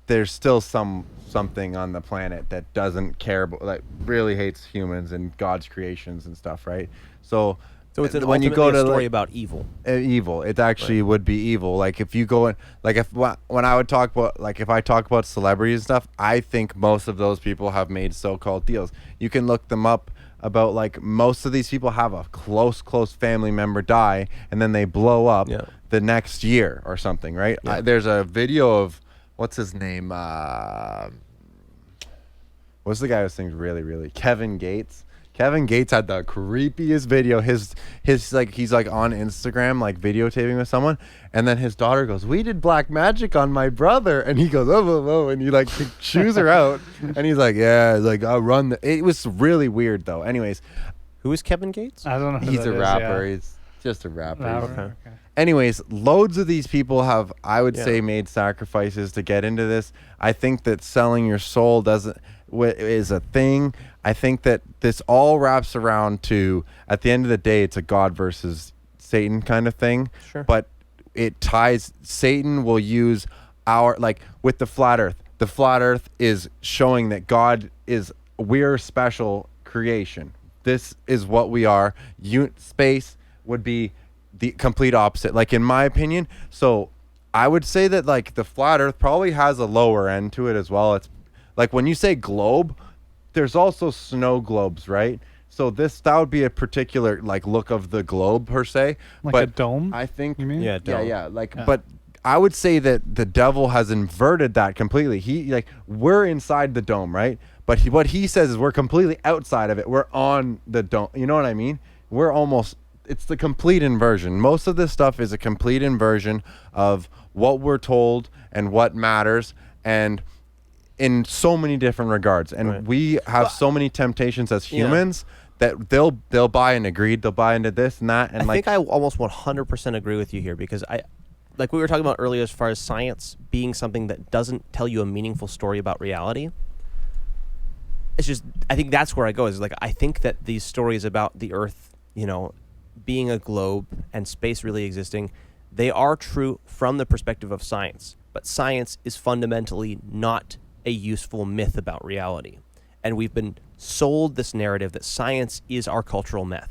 there's still something on the planet that doesn't care about, really hates humans and God's creations and stuff, right? So it's when you go to a story about evil. Evil, it actually would be evil. If you go in, when I would talk about, if I talk about celebrities and stuff, I think most of those people have made so-called deals. You can look them up about most of these people have a close family member die and then they blow up the next year or something, right? Yeah. There's a video of what's his name? what's the guy who sings really Kevin Gates. Kevin Gates had the creepiest video. His like, he's like on Instagram like videotaping with someone, and then his daughter goes, "We did black magic on my brother," and he goes, "Oh," and he like chews her out, and he's like, "Yeah, like I'll run." It was really weird though. Anyways, Who is Kevin Gates? I don't know. Who he's that a is, rapper. yeah. He's just a rapper. Okay. Anyways, loads of these people have, I would say, made sacrifices to get into this. I think that selling your soul is a thing. I think that this all wraps around to, at the end of the day, it's a God versus Satan kind of thing. Sure. But it ties, Satan will use like with the flat earth. The flat earth is showing that we're special creation. This is what we are. Space would be the complete opposite, like in my opinion. So I would say that like the flat earth probably has a lower end to it as well. It's like when you say globe, there's also snow globes, right? So that would be a particular like look of the globe per se. Like but a dome, I think you mean? Yeah, dome. yeah. But I would say that the devil has inverted that completely. We're inside the dome, right? But what he says is we're completely outside of it. We're on the dome. You know what I mean? It's the complete inversion. Most of this stuff is a complete inversion of what we're told and what matters, and in so many different regards. And we have so many temptations as humans that they'll buy and agree. They'll buy into this and that. And I think I almost 100% agree with you here, because like we were talking about earlier, as far as science being something that doesn't tell you a meaningful story about reality. It's just, I think that's where I go, is like, I think that these stories about the Earth, being a globe and space really existing, they are true from the perspective of science. But science is fundamentally not a useful myth about reality. And we've been sold this narrative that science is our cultural myth.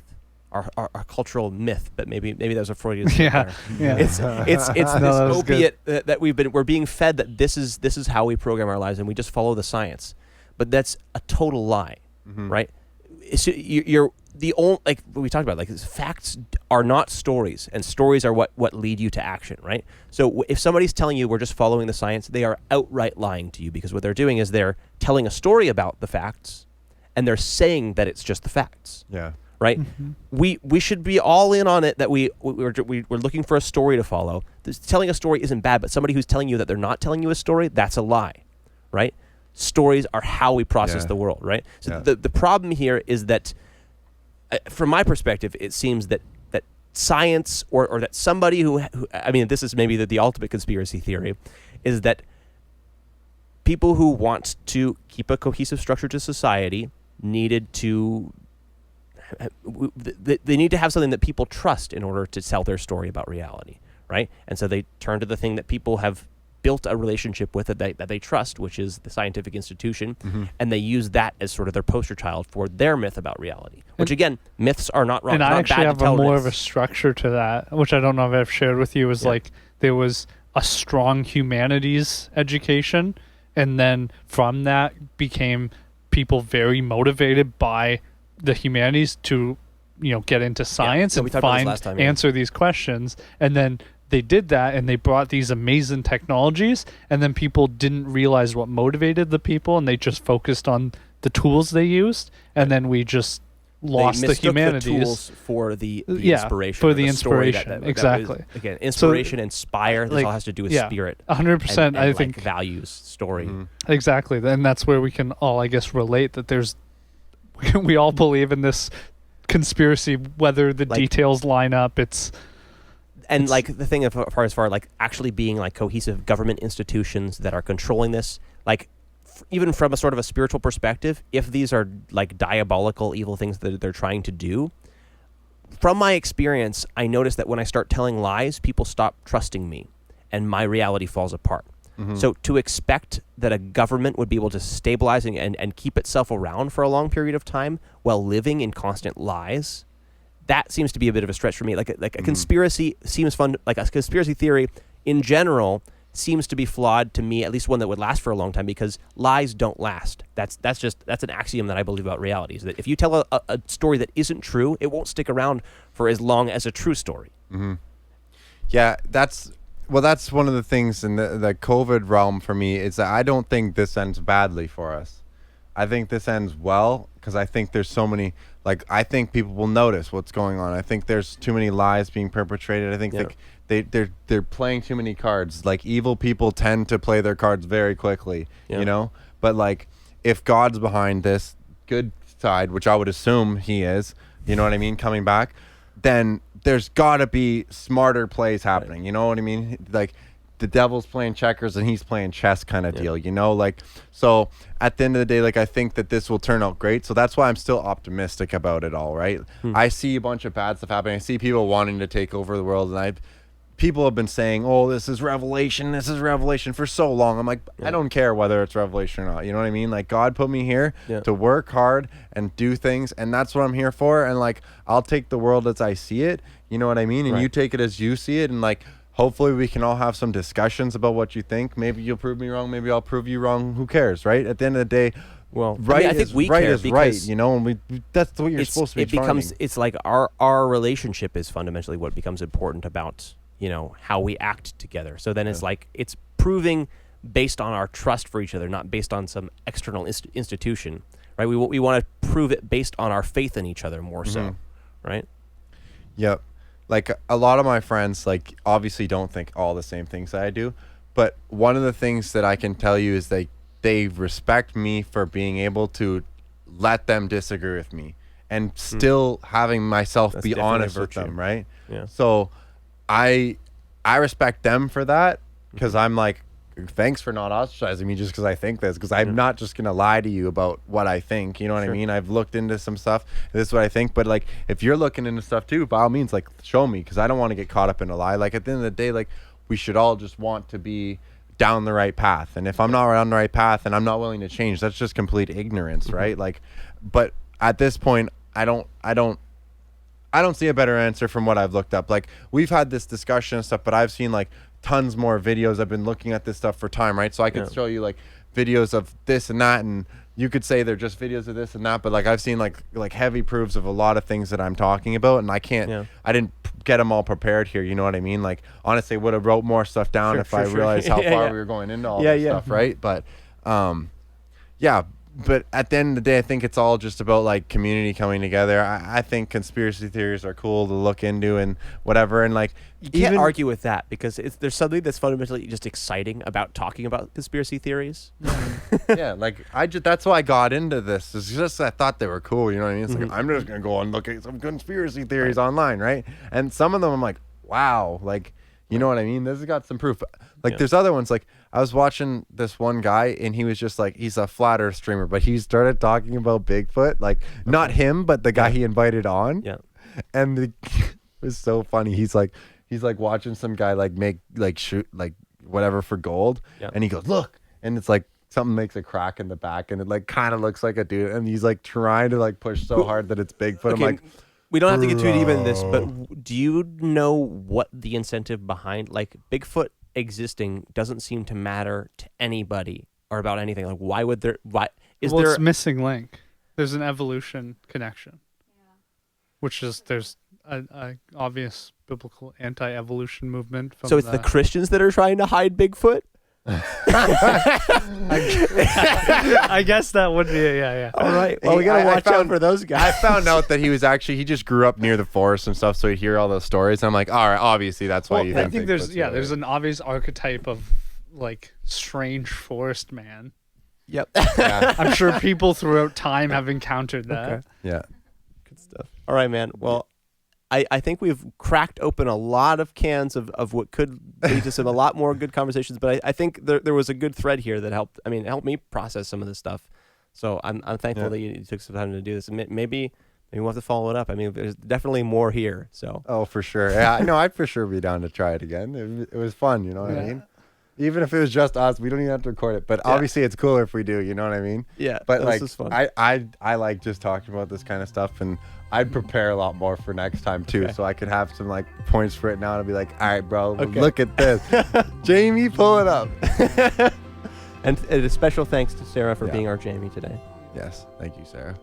Our cultural myth, but maybe that was a Freudian slip there. It's this opiate that we're being fed, that this is how we program our lives, and we just follow the science. But that's a total lie, right? You're the only, like we talked about, like facts are not stories, and stories are what lead you to action, right? So if somebody's telling you we're just following the science, they are outright lying to you, because what they're doing is they're telling a story about the facts, and they're saying that it's just the facts. Yeah. Right? We should be all in on it, that we're looking for a story to follow. Telling a story isn't bad, but somebody who's telling you that they're not telling you a story, that's a lie, right? Stories are how we process the world, right? So the problem here is that, from my perspective, it seems that science or that somebody who I mean, this is maybe the ultimate conspiracy theory, is that people who want to keep a cohesive structure to society needed to they need to have something that people trust in order to tell their story about reality, right? And so they turn to the thing that people have built a relationship with, that they trust, which is the scientific institution, and they use that as sort of their poster child for their myth about reality. Which again, myths are not wrong. And I actually have more of a myths. structure to that, which I don't know if I've shared with you. Is like there was a strong humanities education, and then from that became people very motivated by the humanities to get into science and answer these questions. And then they did that, and they brought these amazing technologies, and then people didn't realize what motivated the people, and they just focused on the tools they used, and then we just lost the humanities. The tools for the inspiration. For the inspiration, exactly. That was, again, inspiration, inspire. This all has to do with spirit. 100%. I think values, story. Exactly, and that's where we can all, I guess, relate that we all believe in this conspiracy, whether the details line up. And like the thing as far like actually being like cohesive government institutions that are controlling this, like even from a sort of a spiritual perspective, if these are like diabolical, evil things that they're trying to do, from my experience, I notice that when I start telling lies, people stop trusting me, and my reality falls apart. So to expect that a government would be able to stabilize and keep itself around for a long period of time while living in constant lies, that seems to be a bit of a stretch for me. Like a conspiracy seems fun. Like a conspiracy theory in general seems to be flawed to me, at least one that would last for a long time, because lies don't last. That's an axiom that I believe about reality, is that if you tell a story that isn't true, it won't stick around for as long as a true story. Yeah, that's one of the things in the COVID realm for me, is that I don't think this ends badly for us. I think this ends well because I think there's so many. Like, I think people will notice what's going on. I think there's too many lies being perpetrated. I think they're playing too many cards. Like, evil people tend to play their cards very quickly, you know. But like, if God's behind this good side, which I would assume he is, you know what I mean, coming back, then there's got to be smarter plays happening. Right. You know what I mean? Like, the devil's playing checkers and he's playing chess kind of deal, you know? Like, so at the end of the day, like, I think that this will turn out great. So that's why I'm still optimistic about it all, right? I see a bunch of bad stuff happening. I see people wanting to take over the world, and people have been saying, oh, this is revelation for so long. I'm like, I don't care whether it's revelation or not. You know what I mean? Like, God put me here to work hard and do things, and that's what I'm here for. And like, I'll take the world as I see it. You know what I mean? And you take it as you see it. And like, hopefully we can all have some discussions about what you think. Maybe you'll prove me wrong. Maybe I'll prove you wrong. Who cares, right? At the end of the day, well, right, I think we care is right, because you know, and that's what you're supposed to be trying. It's like our relationship is fundamentally what becomes important about, you know, how we act together. So then it's like, it's proving based on our trust for each other, not based on some external institution, right? We want to prove it based on our faith in each other more so, right? Yep. Like, a lot of my friends, like, obviously don't think all the same things that I do, but one of the things that I can tell you is they respect me for being able to let them disagree with me and still having myself be honest with them, right? Yeah. So I respect them for that, because I'm like, thanks for not ostracizing me just because I think this, because I'm not just going to lie to you about what I think. You know what I mean? I've looked into some stuff. This is what I think. But like, if you're looking into stuff too, by all means, like, show me, because I don't want to get caught up in a lie. Like, at the end of the day, like, we should all just want to be down the right path. And if I'm not on the right path and I'm not willing to change, that's just complete ignorance, right? Like, but at this point, I don't see a better answer from what I've looked up. Like, we've had this discussion and stuff, but I've seen like tons more videos. I've been looking at this stuff for time, right? So I could show you like videos of this and that, and you could say they're just videos of this and that, but like, I've seen like heavy proofs of a lot of things that I'm talking about, and I didn't get them all prepared here. You know what I mean? Like, honestly, would have wrote more stuff down if I realized how far we were going into all this stuff, right? But but at the end of the day, I think it's all just about like community coming together. I think conspiracy theories are cool to look into and whatever. And like, you can't argue with that, because there's something that's fundamentally just exciting about talking about conspiracy theories. Like, that's why I got into this. It's just, I thought they were cool. You know what I mean? It's like, I'm just going to go and look at some conspiracy theories online, right? And some of them I'm like, wow, like, you know what I mean? This has got some proof. Like, there's other ones. Like, I was watching this one guy, and he was just like, he's a flat earth streamer, but he started talking about Bigfoot. Like, not him, but the guy he invited on. Yeah. And it was so funny. He's like watching some guy like make, like, shoot, like, whatever for gold. Yeah. And he goes, look. And it's like, something makes a crack in the back, and it like kind of looks like a dude. And he's like trying to like push so hard that it's Bigfoot. Okay. I'm like, we don't have to get too deep into this, but do you know what the incentive behind, like, Bigfoot existing doesn't seem to matter to anybody or about anything? Like, why would there? Why is there? It's missing link. There's an evolution connection, which is there's a obvious biblical anti-evolution movement. So it's the Christians that are trying to hide Bigfoot. I guess that would be yeah. All right. Well, we gotta watch out for those guys. I found out that he just grew up near the forest and stuff, so he'd hear all those stories. And I'm like, all right, obviously that's why you think. I think there's an obvious archetype of like strange forest man. Yep. Yeah. I'm sure people throughout time have encountered that. Okay. Yeah. Good stuff. All right, man. Well, I think we've cracked open a lot of cans of what could lead to some a lot more good conversations, but I think there was a good thread here that helped. I mean, it helped me process some of this stuff. So I'm thankful that you took some time to do this. And maybe we'll have to follow it up. I mean, there's definitely more here. So. Oh, for sure. Yeah, no, I'd for sure be down to try it again. It was fun. You know what I mean? Even if it was just us, we don't even have to record it. But obviously, it's cooler if we do. You know what I mean? Yeah. But like, is fun. I like just talking about this kind of stuff, and I'd prepare a lot more for next time too, so I could have some like points for it now to be like, all right, bro, look at this, Jamie, pull it up. And a special thanks to Sarah for being our Jamie today. Yes, thank you, Sarah.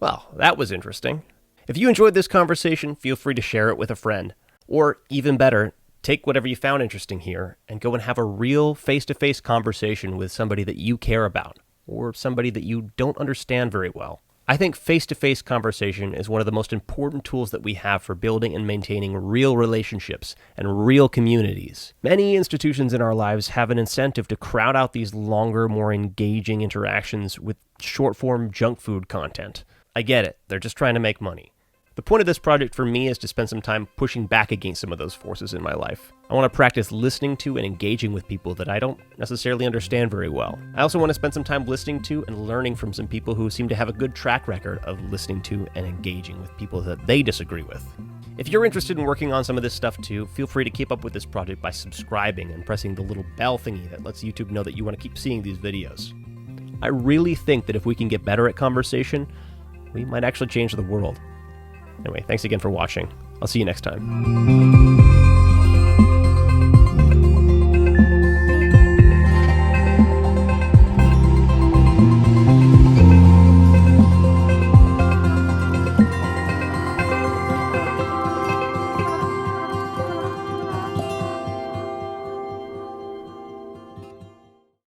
Well, that was interesting. If you enjoyed this conversation, feel free to share it with a friend. Or, even better, Take whatever you found interesting here and go and have a real face-to-face conversation with somebody that you care about or somebody that you don't understand very well. I think face-to-face conversation is one of the most important tools that we have for building and maintaining real relationships and real communities. Many institutions in our lives have an incentive to crowd out these longer, more engaging interactions with short-form junk food content. I get it. They're just trying to make money. The point of this project for me is to spend some time pushing back against some of those forces in my life. I want to practice listening to and engaging with people that I don't necessarily understand very well. I also want to spend some time listening to and learning from some people who seem to have a good track record of listening to and engaging with people that they disagree with. If you're interested in working on some of this stuff too, feel free to keep up with this project by subscribing and pressing the little bell thingy that lets YouTube know that you want to keep seeing these videos. I really think that if we can get better at conversation, we might actually change the world. Anyway, thanks again for watching. I'll see you next time.